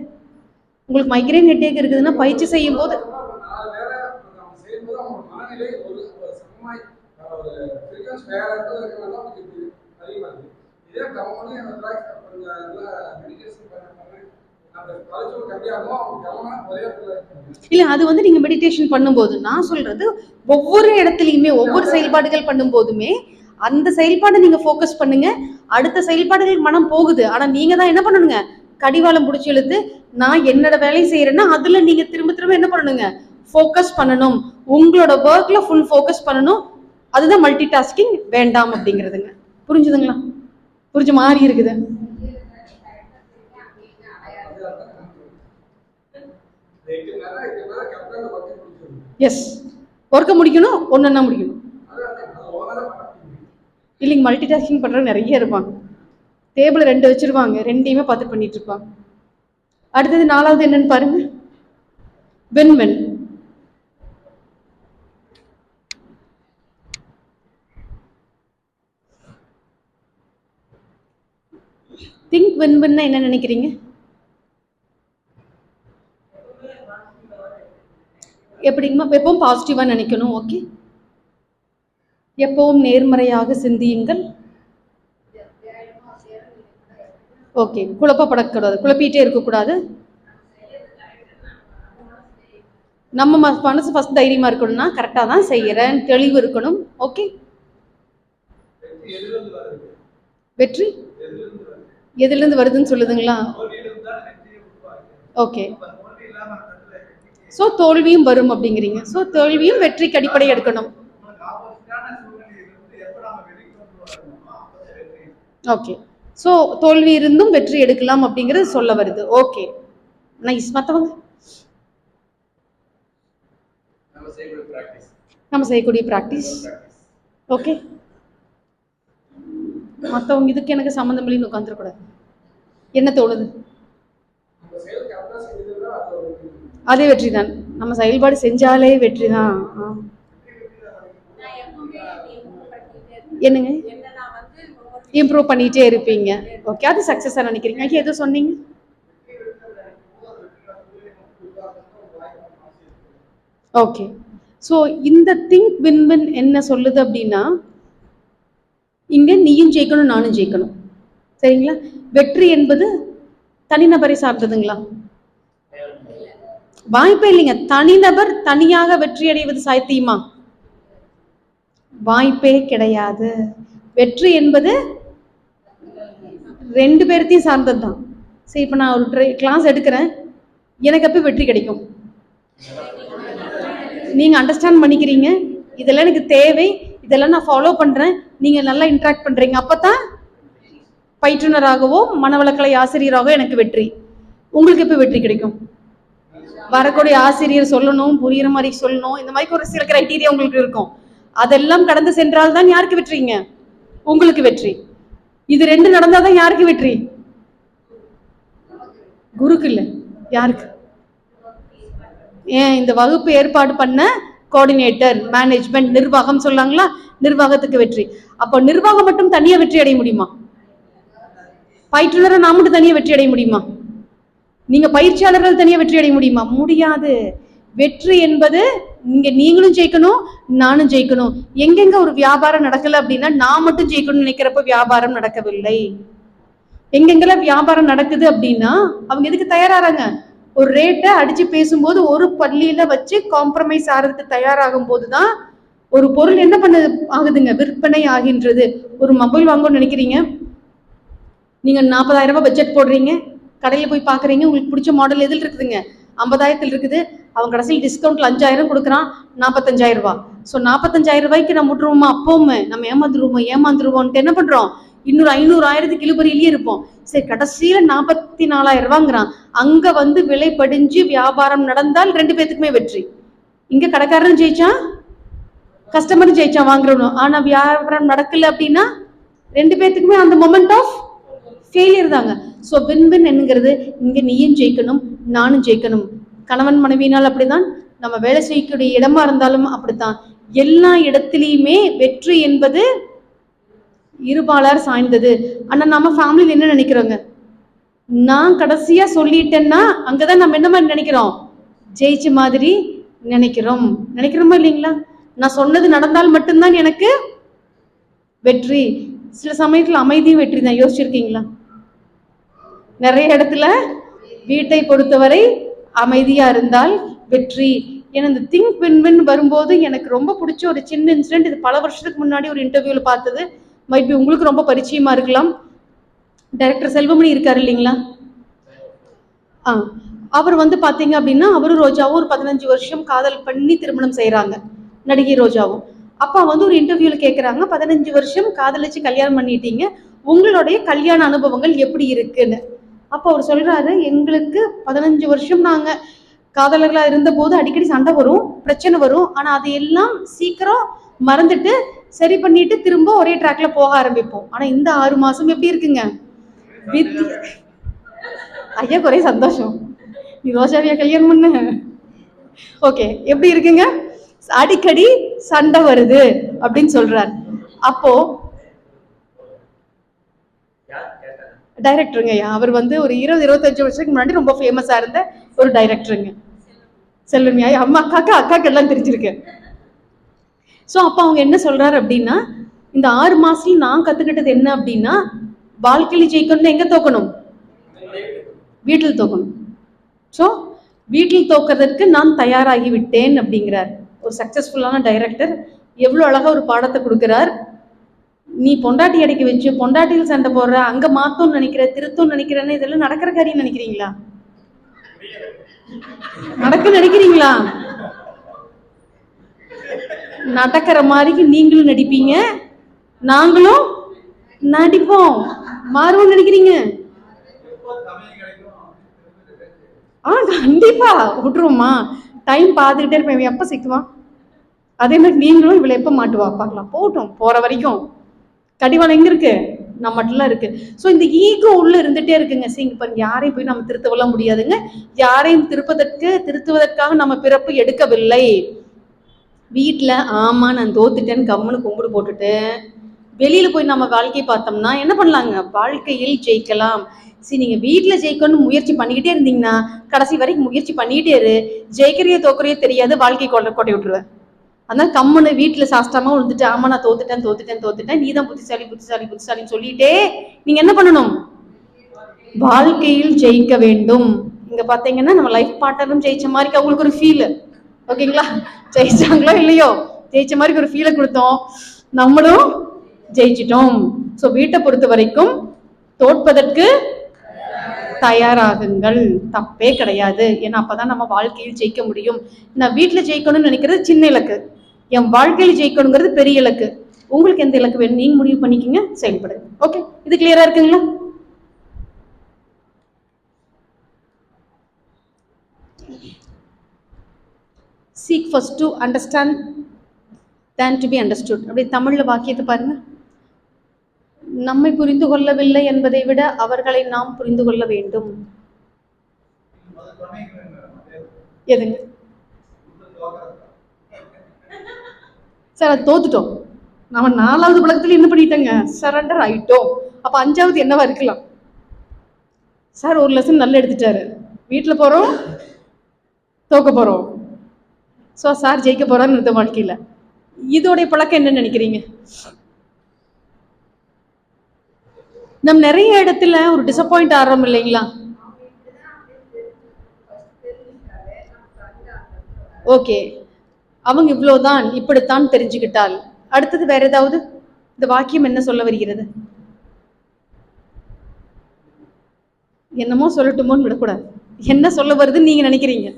உங்களுக்கு மைக்ரேன் ஹெட்டேக் இருக்குதுன்னா பயிற்சி செய்யும் போது இல்ல, அது வந்து நீங்க மெடிடேஷன் பண்ணும்போது, நான் சொல்றது ஒவ்வொரு இடத்துலயுமே ஒவ்வொரு செயல்பாடுகள் பண்ணும் போதுமே அந்த செயல்பாடு நீங்க போக்கஸ் பண்ணுங்க. அடுத்த செயல்பாடுகள் மனம் போகுது, ஆனா நீங்க தான் என்ன பண்ணணுங்க, கடிவாளம் பிடிச்சி இழுத்து நான் என்னோட வேலை செய்யறேன்னா அதுல நீங்க திரும்ப திரும்ப என்ன பண்ணணுங்க, போக்கஸ் பண்ணணும். உங்களோட ஒர்க்ல ஃபுல் போக்கஸ் பண்ணணும். அதுதான் மல்டி டாஸ்கிங் வேண்டாம் அப்படிங்கிறதுங்க. புரிஞ்சுதுங்களா? புரிஞ்ச மாதிரி இருக்குது. எஸ், ஒர்க்க முடிக்கணும், ஒன்னொன்னா முடிக்கணும். இல்லைங்க, மல்டி டாஸ்கிங் பண்றவங்க நிறைய இருப்பாங்க. டேபிள் 2 வச்சிருவாங்க, 2யுமே பார்த்து பண்ணிட்டு இருப்பாங்க. அடுத்தது 4வது என்னன்னு பாருங்க, வின்-வின். திங்க் வின்-வின்னா என்ன நினைக்கிறீங்க? எப்படிங்கம்மா? எப்பவும் பாசிட்டிவா நினைக்கணும். ஓகே, எப்பவும் நேர்மறையாக சிந்தியுங்கள். ஓகே, குழப்பப்படக்கூடாது, குழப்பிட்டே இருக்கக்கூடாது. நம்ம மனசு ஃபர்ஸ்ட் தைரியமா இருக்கணும்னா கரெக்டா தான் செய்யறேன் தெளிவு இருக்கணும். ஓகே, வெற்றி எதுல இருந்து வருதுன்னு சொல்லுதுங்களா? ஓகே, சோ தோல்வியும் வரும் அப்படிங்கிறீங்க. சோ தோல்வியும் வெற்றிக்கு அடிப்படை எடுக்கணும். ஓகே, சோ தோல்வி இருந்தும் வெற்றி எடுக்கலாம் அப்படிங்கிறது சொல்ல வருது. Okay, nice. மத்தவங்க நம்ம செய்யக்கூடிய பிராக்டிஸ். ஓகே, மத்தவங்க இதுக்கு எனக்கு சம்மந்தம் இல்லைன்னு உட்காந்துடக்கூடாது. என்ன தோணுது? அதே வெற்றி தான். நம்ம செயல்பாடு செஞ்சாலே வெற்றி தான். என்னங்க? இம்ப்ரூவ் பண்ணிட்டே இருப்பீங்க. ஓகே, அது சக்சஸா நினைக்கிறீங்க. எது சொன்னீங்க? ஓகே, ஸோ இந்த திங்க் வின் வின் என்ன சொல்லுது அப்படின்னா, இங்க நீயும் ஜெயிக்கணும், நானும் ஜெயிக்கணும். சரிங்களா? வெற்றி என்பது தனிநபரை சார்ந்ததுங்களா? வாய்ப்பே இல்லைங்க. தனிநபர் தனியாக வெற்றி அடைவது சாத்தியமா? வாய்ப்பே கிடையாது. வெற்றி என்பது 2 பேர்த்தையும் சார்ந்தது தான். சரி, இப்போ நான் ஒரு கிளாஸ் எடுக்கிறேன், எனக்கு எப்போ வெற்றி கிடைக்கும்? நீங்க அண்டர்ஸ்டாண்ட் பண்ணிக்கிறீங்க, இதெல்லாம் எனக்கு தேவை, இதெல்லாம் நான் ஃபாலோ பண்றேன், நீங்க நல்லா இன்ட்ராக்ட் பண்றீங்க, அப்பதான் பயிற்றுனராகவோ மனவளக்கலை ஆசிரியராகவோ எனக்கு வெற்றி. உங்களுக்கு எப்போ வெற்றி கிடைக்கும்? வரக்கூடிய ஆசிரியர் சொல்லணும், புரியுற மாதிரி சொல்லணும், இந்த மாதிரி ஒரு சில கிரைட்டீரியா உங்களுக்கு இருக்கும். அதெல்லாம் கடந்து சென்றால் தான் யாருக்கு வெற்றிங்க? உங்களுக்கு வெற்றி. இது 2 நடந்தாதான் யாருக்கு வெற்றி? குருக்கு இல்ல, யாருக்கு? ஏன் இந்த வகுப்பு ஏற்பாடு பண்ண கோஆர்டினேட்டர், மேனேஜ்மெண்ட், நிர்வாகம் சொல்லாங்களா, நிர்வாகத்துக்கு வெற்றி. அப்போ நிர்வாகம் மட்டும் தனியா வெற்றி அடைய முடியுமா? பயிற்றுனரை நான் மட்டும் தனியா வெற்றி அடைய முடியுமா? நீங்க பயிற்சியாளர்கள் தனியா வெற்றி அடைய முடியுமா? முடியாது. வெற்றி என்பது இங்க நீங்களும் ஜெயிக்கணும், நானும் ஜெயிக்கணும். எங்கெங்க ஒரு வியாபாரம் நடக்கல அப்படின்னா, நான் மட்டும் ஜெயிக்கணும்னு நினைக்கிறப்ப வியாபாரம் நடக்கவில்லை. எங்கெங்கெல்லாம் வியாபாரம் நடக்குது அப்படின்னா அவங்க எதுக்கு தயாராறாங்க? ஒரு ரேட்டை அடிச்சு பேசும்போது ஒரு பள்ளியில வச்சு காம்ப்ரமைஸ் ஆகிறதுக்கு தயாராகும் போதுதான் ஒரு பொருள் என்ன பண்ண ஆகுதுங்க, விற்பனை ஆகின்றது. ஒரு மொபைல் வாங்கணும்னு நினைக்கிறீங்க, நீங்க 40,000 ரூபாய் பட்ஜெட் போடுறீங்க, கடையில போய் பாக்குறீங்க, உங்களுக்கு பிடிச்ச மாடல் எதில் இருக்குதுங்க, 50,000 இருக்குது. அவன் கடைசியில் டிஸ்கவுண்ட்ல 5,000 கொடுக்குறான், 45,000 ரூபாய். ஸோ 45,000 ரூபாய்க்கு நம்ம விட்டுருவோமா? அப்போவுமே நம்ம ஏமாந்துருவோம்ட்டு என்ன பண்றோம், இன்னொரு 500,000 இழுபறியிலேயே இருப்போம். சரி, கடைசியில 44,000 ரூபாங்கிறான். அங்க வந்து விலை படிஞ்சு வியாபாரம் நடந்தால் 2 பேத்துக்குமே வெற்றி. இங்க கடைக்காரரும் ஜெயிச்சா, கஸ்டமரும் ஜெயிச்சா, வாங்குறோம். ஆனா வியாபாரம் நடக்கல அப்படின்னா 2 பேத்துக்குமே அந்த மொமெண்ட் ஆஃப் ஃபெயிலியர் தாங்க. ஸோ வின் வின் என்னங்கிறது இங்க நீயும் ஜெயிக்கணும், நானும் ஜெயிக்கணும். கணவன் மனைவினால் அப்படிதான், நம்ம வேலை செய்யக்கூடிய இடமா இருந்தாலும் அப்படித்தான். எல்லா இடத்திலையுமே வெற்றி என்பது இருபாலார் சாய்ந்தது. ஆனா நம்ம ஃபேமிலியில் என்ன நினைக்கிறோங்க, நான் கடைசியா சொல்லிட்டேன்னா அங்கதான் நம்ம என்ன மாதிரி நினைக்கிறோம், ஜெயிச்ச மாதிரி நினைக்கிறோமா இல்லைங்களா? நான் சொன்னது நடந்தால் மட்டும்தான் எனக்கு வெற்றி. சில சமயத்துல அமைதியும் வெற்றி தான். யோசிச்சிருக்கீங்களா? நிறைய இடத்துல வீட்டை பொறுத்தவரை அமைதியா இருந்தால் வெற்றி. ஏன்னா இந்த திங்க் வின் வின் வரும்போது எனக்கு ரொம்ப பிடிச்ச ஒரு சின்ன இன்சிடென்ட். இது பல வருஷத்துக்கு முன்னாடி ஒரு இன்டர்வியூல பார்த்தது. மைட் பி உங்களுக்கு ரொம்ப பரிச்சயமா இருக்கலாம். டைரக்டர் செல்வமணி இருக்காரு இல்லைங்களா? அவர் வந்து பாத்தீங்க அப்படின்னா, அவரும் ரோஜாவும் ஒரு 15 வருஷம் காதல் பண்ணி திருமணம் செய்யறாங்க, நடிகை ரோஜாவும். அப்பா வந்து ஒரு இன்டர்வியூல கேட்கறாங்க, 15 வருஷம் காதலிச்சு கல்யாணம் பண்ணிட்டீங்க, உங்களுடைய கல்யாண அனுபவங்கள் எப்படி இருக்குன்னு. அப்போ அவர் சொல்றாரு, எங்களுக்கு 15 வருஷம் நாங்க காதலர்களா இருந்த போது அடிக்கடி சண்டை வரும், பிரச்சனை வரும். ஆனா அதையெல்லாம் சீக்கிரம் மறந்துட்டு சரி பண்ணிட்டு திரும்ப ஒரே ட்ராக்ல போக ஆரம்பிப்போம். ஆனா இந்த 6 மாசம் எப்படி இருக்குங்க? ஐயா ஒரே சந்தோஷம், நீ ரோஜாவியா கல்யாணம் பண்ண. ஓகே, எப்படி இருக்குங்க? அடிக்கடி சண்டை வருது அப்படின்னு சொல்றாரு. அப்போ டைரக்டருங்க, அவர் வந்து ஒரு 20-25 வருஷத்துக்கு முன்னாடி ரொம்ப ஃபேமஸா இருந்த ஒரு டைரக்டருங்க, செல்வன்யா. அம்மா அக்காக்கு எல்லாம் தெரிஞ்சிருக்கு. ஸோ அப்போ அவங்க என்ன சொல்றாரு அப்படின்னா, இந்த 6 மாசத்துல நான் கத்துக்கிட்டது என்ன அப்படின்னா, வாழ்க்கையில ஜெயிக்கணும்னு எங்க தோக்கணும்? வீட்டில் தோக்கணும். ஸோ வீட்டில் தோக்கிறதுக்கு நான் தயாராகி விட்டேன் அப்படிங்கிறார். ஒரு சக்சஸ்ஃபுல்லான டைரக்டர் எவ்வளோ அழகா ஒரு பாடத்தை கொடுக்கிறார். நீ பொண்டாட்டி அடைக்க வச்சு பொண்டாட்டியில் சண்டை போடுற, அங்க மாத்தோம்னு நினைக்கிற, திருத்தோம்னு நினைக்கிறேன்னு, இதெல்லாம் நடக்கிற காரியம் நினைக்கிறீங்களா? நடக்க நினைக்கிறீங்களா? நடக்கிற மாதிரி நீங்களும் நடிப்பீங்க, நாங்களும் நடிப்போம். மாறுவோம் நினைக்கிறீங்க? கண்டிப்பா விட்டுருவோமா? டைம் பார்த்துக்கிட்டே இருப்பேன், எப்ப சிக்குவான். அதே மாதிரி நீங்களும் இவளை எப்ப மாட்டுவா பார்க்கலாம், போகட்டும், போற வரைக்கும். கடிவாளம் எங்க இருக்கு? நம்மகிட்டலாம் இருக்கு. ஸோ இந்த ஈகோ உள்ள இருந்துட்டே இருக்குங்க. சரி, இப்போ யாரையும் போய் நம்ம திருத்தவெல்லாம் முடியாதுங்க. யாரையும் திருத்துவதற்காக நம்ம பிறப்பு எடுக்கவில்லை. வீட்டில் ஆமா நான் தோத்துட்டேன்னு கம்முன்னு கும்பிடு போட்டுட்டு வெளியில போய் நம்ம வாழ்க்கையை பார்த்தோம்னா என்ன பண்ணலாங்க? வாழ்க்கையில் ஜெயிக்கலாம். சரி, நீங்க வீட்டில் ஜெயிக்கணும்னு முயற்சி பண்ணிக்கிட்டே இருந்தீங்கன்னா கடைசி வரைக்கும் முயற்சி பண்ணிக்கிட்டே இரு, ஜெயிக்கிறையோ தோக்குறையோ தெரியாது, வாழ்க்கை கொட்டை விட்டுருவேன். அதான் கம்முன்னு வீட்டில் சாஸ்திரமா விழுந்துட்டு ஆமா நான் தோத்துட்டேன், நீ தான் புத்திசாலின்னு சொல்லிட்டே நீங்க என்ன பண்ணணும்? வாழ்க்கையில் ஜெயிக்க வேண்டும். இங்க பாத்தீங்கன்னா நம்ம லைஃப் பார்ட்னரும் ஜெயிச்ச மாதிரி அவங்களுக்கு ஒரு ஃபீல். ஓகேங்களா? ஜெயிச்சாங்களோ இல்லையோ, ஜெயிச்ச மாதிரி ஒரு ஃபீலை கொடுத்தோம், நம்மளும் ஜெயிச்சிட்டோம். ஸோ வீட்டை பொறுத்த வரைக்கும் தோற்பதற்கு தயாராகுங்கள், தப்பே கிடையாது. ஏன்னா அப்பதான் நம்ம வாழ்க்கையில் ஜெயிக்க முடியும். நான் வீட்டுல ஜெயிக்கணும்னு நினைக்கிறது சின்ன இலக்கு, என் வாழ்க்கையில் ஜெயிக்கணுங்கிறது பெரிய இலக்கு. உங்களுக்கு எந்த இலக்கு வேணும் நீங்க முடிவு பண்ணிக்கிங்க, செயல்படுங்க. ஓகே, இது கிளியரா இருக்குங்களா? Seek first to understand than to be understood. அப்படி தமிழ்ல வாக்கியத்தை பாருங்க. நம்மை புரிந்து கொள்ளவில்லை என்பதை விட அவர்களை நாம் புரிந்து கொள்ள வேண்டும். எதுங்க சார்? அது தோத்துட்டோம். நம்ம 4வது பழக்கத்துல என்ன பண்ணிட்டோங்க? சரண்டர் ஆயிட்டோம். அப்ப 5வது என்னவா இருக்கலாம்? சார் ஒரு லெசன் நல்லா எடுத்துட்டாரு, வீட்டுல போறோம் தோக்க போறோம். ஸோ சார் ஜெயிக்க போறான்னு இருந்த வாழ்க்கையில இதோடைய பழக்கம் என்ன நினைக்கிறீங்க? நம்ம நிறைய இடத்துல ஒரு டிசப்பாயிண்ட் ஆகிறோம் இல்லைங்களா? ஓகே, அவங்க இவ்வளவுதான் இப்படித்தான் தெரிஞ்சுக்கிட்டால் அடுத்தது வேற ஏதாவது? இந்த வாக்கியம் என்ன சொல்ல வருகிறது? என்னமோ சொல்லட்டுமோன்னு விடக்கூடாது. என்ன சொல்ல வருதுன்னு நீங்க நினைக்கிறீங்க?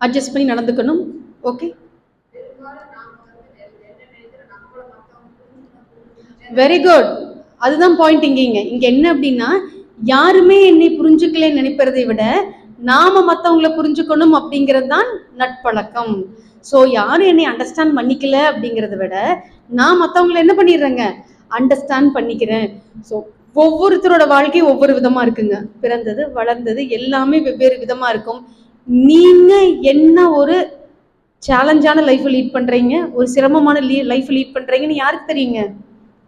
அட்ஜஸ்ட் பண்ணி நடந்துக்கணும். Okay, very good. அதுதான் பாயிண்ட். இங்க என்ன அப்படின்னா, யாருமே என்னை புரிஞ்சுக்கலன்னு நினைப்பதை விட நாம மத்தவங்களை புரிஞ்சுக்கணும் அப்படிங்கிறது தான் நட்பழக்கம். ஸோ யாரும் என்னை அண்டர்ஸ்டாண்ட் பண்ணிக்கல அப்படிங்கிறத விட நான் மற்றவங்களை என்ன பண்ணிடுறேங்க? அண்டர்ஸ்டாண்ட் பண்ணிக்கிறேன். ஸோ ஒவ்வொருத்தரோட வாழ்க்கையும் ஒவ்வொரு விதமா இருக்குங்க. பிறந்தது வளர்ந்தது எல்லாமே வெவ்வேறு விதமா இருக்கும். நீங்க என்ன ஒரு சேலஞ்சான லைஃப் லீட் பண்றீங்க, ஒரு சிரமமான லைஃப் லீட் பண்றீங்கன்னு யாருக்கு தெரியுங்க?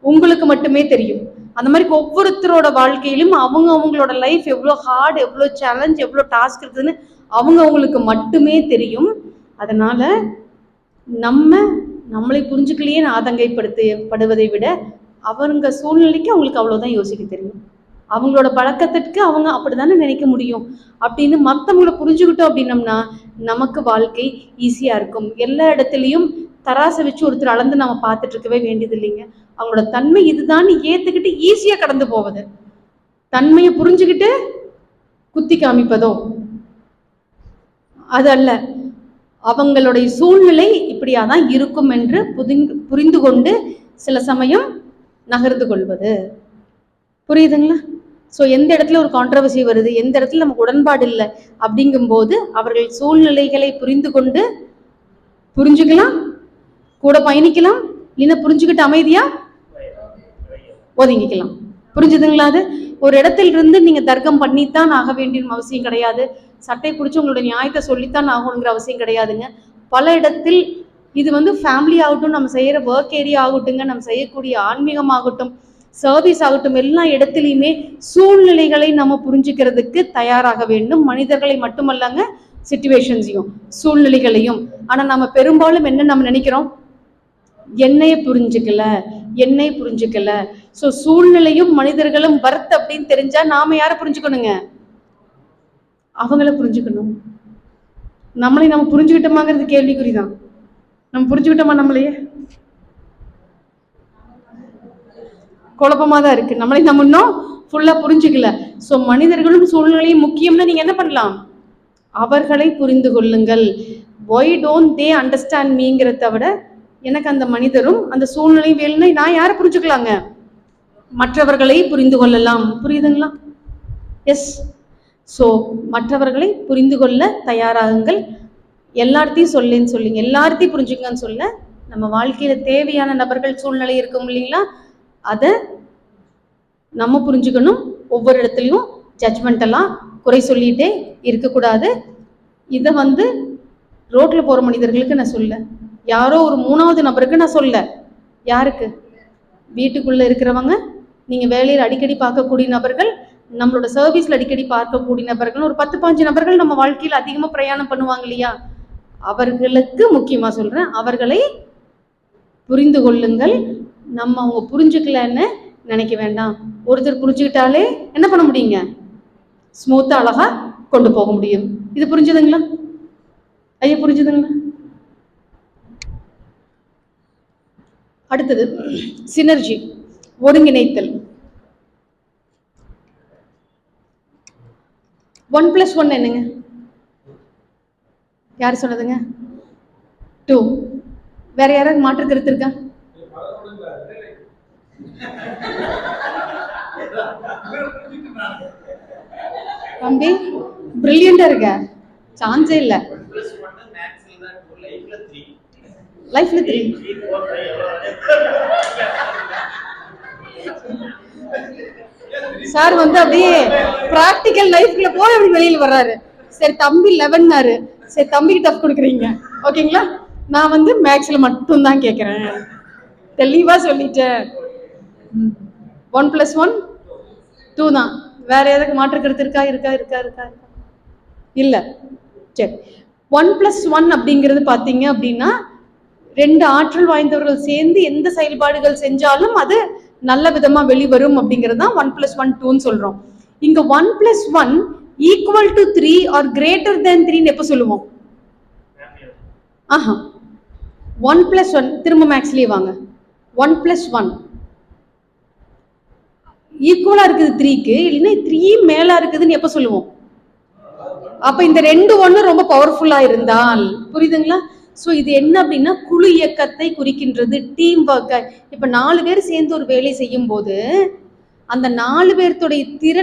உங்களுக்கு மட்டுமே தெரியும். அந்த மாதிரி ஒவ்வொருத்தரோட வாழ்க்கையிலும் அவங்களோட லைஃப் எவ்வளோ ஹார்ட், எவ்வளோ சேலஞ்ச், எவ்வளோ டாஸ்க் இருக்குதுன்னு அவங்களுக்கு மட்டுமே தெரியும். அதனால நம்மளை புரிஞ்சுக்கலையே ஆதங்கப்படுவதை விட அவங்க சூழ்நிலைக்கு அவங்களுக்கு அவ்வளோதான் யோசிக்க தெரியும். அவங்களோட பழக்கத்திற்கு அவங்க அப்படிதானே நினைக்க முடியும் அப்படின்னு மற்றவங்களை புரிஞ்சுக்கிட்டோம் அப்படின்னம்னா நமக்கு வாழ்க்கை ஈஸியா இருக்கும். எல்லா இடத்துலையும் தராசை வச்சு ஒருத்தர் அளந்து நம்ம பார்த்துட்டு இருக்கவே வேண்டியது இல்லைங்க. அவங்களோட தன்மை இதுதான் ஏத்துக்கிட்டு ஈஸியா கடந்து போவது. தன்மையை புரிஞ்சுக்கிட்டு குத்தி காமிப்பதோ அது அல்ல. அவங்களுடைய சூழ்நிலை இப்படியாதான் இருக்கும் என்று புரிந்து கொண்டு சில சமயம் நகர்ந்து கொள்வது. புரியுதுங்களா? ஸோ எந்த இடத்துல ஒரு கான்ட்ரவர்சி வருது, எந்த இடத்துல நமக்கு உடன்பாடு இல்லை அப்படிங்கும்போது அவர்கள் சூழ்நிலைகளை புரிஞ்சுக்கலாம், கூட பயணிக்கலாம், இல்லைன்னா புரிஞ்சுக்கிட்டு அமைதியா ஒதுங்கிக்கலாம். புரிஞ்சுதுங்களா? அது ஒரு இடத்துல இருந்து நீங்க தர்க்கம் பண்ணித்தான் ஆக வேண்டிய அவசியம் கிடையாது. சட்டை பிடிச்சி உங்களுடைய நியாயத்தை சொல்லித்தான் ஆகணுங்கிற அவசியம் கிடையாதுங்க. பல இடத்தில் இது ஃபேமிலி ஆகட்டும், நம்ம செய்யற ஒர்க் ஏரியா ஆகட்டுங்க, நம்ம செய்யக்கூடிய ஆன்மீகம் ஆகட்டும், சர்வீஸ் ஆகட்டும், எல்லா இடத்துலையுமே சூழ்நிலைகளை நம்ம புரிஞ்சுக்கிறதுக்கு தயாராக வேண்டும். மனிதர்களை மட்டுமல்லங்க, சிச்சுவேஷன்ஸையும் சூழ்நிலைகளையும். ஆனா நம்ம பெரும்பாலும் என்ன நம்ம நினைக்கிறோம்? என்னை புரிஞ்சுக்கல. ஸோ சூழ்நிலையும் மனிதர்களும் வர்த் அப்படின்னு தெரிஞ்சா நாம யாரை புரிஞ்சுக்கணுங்க? அவங்கள புரிஞ்சுக்கணும். நம்மளை நம்ம புரிஞ்சுக்கிட்டோமாங்கிறது கேள்விக்குறிதான். நம்ம புரிஞ்சுக்கிட்டோமா? நம்மளையே குழப்பமா தான் இருக்கு. நம்மளை நம்ம இன்னும் ஃபுல்லா புரிஞ்சுக்கல. ஸோ மனிதர்களும் சூழ்நிலையும் முக்கியம்னா நீங்க என்ன பண்ணலாம்? அவர்களை புரிந்து கொள்ளுங்கள். why don't they understand meங்கிறத விட எனக்கு அந்த மனிதரும் அந்த சூழ்நிலையும் வேணும்னா நான் யாரை புரிஞ்சுக்கலாங்க? மற்றவர்களை புரிந்து கொள்ளலாம். புரியுதுங்களா? எஸ். ஸோ மற்றவர்களை புரிந்து கொள்ள தயாராகுங்கள். எல்லார்த்தையும் சொல்லேன்னு சொல்லிங்க, எல்லார்த்தையும் புரிஞ்சுக்கங்கன்னு சொல்ல, நம்ம வாழ்க்கையில தேவையான நபர்கள் சூழ்நிலை இருக்கும் இல்லைங்களா, அதை நம்ம புரிஞ்சுக்கணும். ஒவ்வொரு இடத்துலையும் ஜட்ஜ்மெண்ட் எல்லாம் குறை சொல்லிட்டே இருக்கக்கூடாது. இதை ரோட்ல போற மனிதர்களுக்கு நான் சொல்ல, யாரோ ஒரு 3வது நபருக்கு நான் சொல்ல. யாருக்கு? வீட்டுக்குள்ள இருக்கிறவங்க, நீங்க வேலையில் அடிக்கடி பார்க்கக்கூடிய நபர்கள், நம்மளோட சர்வீஸ்ல அடிக்கடி பார்க்கக்கூடிய நபர்கள், ஒரு 10-15 நபர்கள் நம்ம வாழ்க்கையில் அதிகமா பிரயாணம் பண்ணுவாங்க இல்லையா, அவர்களுக்கு முக்கியமா சொல்றேன், அவர்களை புரிந்து கொள்ளுங்கள். நம்ம அவங்க புரிஞ்சுக்கலன்னு நினைக்க வேண்டாம். ஒருத்தர் புரிஞ்சுக்கிட்டாலே என்ன பண்ண முடியுங்க, ஸ்மூத்தா அழகா கொண்டு போக முடியும். இது புரிஞ்சுதுங்களா ஐயா? புரிஞ்சுதுங்களா? அடுத்தது சினர்ஜி, ஒருங்கிணைத்தல். 1+1 என்னங்க? யார் சொன்னதுங்க? 2. வேற யாராவது மாற்று கருத்து இருக்கா? தம்பி பிரில்லியண்டா இருக்க, சான்ஸே இல்ல. லைஃப்ல 3. சார் அப்படியே பிராக்டிக்கல் லைஃப்ல போய் அப்படி வெளியில வர்றாரு. சரி தம்பி 11னாரு, சரி தம்பிக்கு டஃப் கொடுக்குறீங்க, ஓகேங்களா? நான் மேக்ஸ்ல மட்டும் தான் கேட்கிறேன், தெளிவா சொல்லிட்டேன். 1+1 2 தான். வேற எதுக்கு மாற்று கருத்து இருக்கா? இருக்கா இருக்கா இருக்கா இல்ல. சரி, 1+1 அப்படிங்கிறது பாத்தீங்க அப்படின்னா, 2 ஆற்றல் வாய்ந்தவர்கள் சேர்ந்து எந்த செயல்பாடுகள் செஞ்சாலும் அது நல்ல விதமா வெளிவரும் அப்படிங்கிறது தான் 1+1 2ன்னு சொல்றோம். இங்க 1+1 equal to 3 or greater than 3 எப்ப சொல்லுவோம்? 1+1 திரும்ப மேக்ஸ்லயே வாங்க. 1+1 ஈக்குவலா இருக்குது 3க்கு, இல்லைன்னா 3 மேலா இருக்குதுன்னு எப்ப சொல்லுவோம்? அப்ப இந்த 2 1 ரொம்ப பவர்ஃபுல்லா இருந்தால், புரியுதுங்களா? ஸோ இது என்ன அப்படின்னா, குழு இயக்கத்தை குறிக்கின்றது, டீம் ஒர்க்கை. இப்ப 4 பேர் சேர்ந்து ஒரு வேலை செய்யும் போது அந்த 4 பேர்த்துடைய திறன்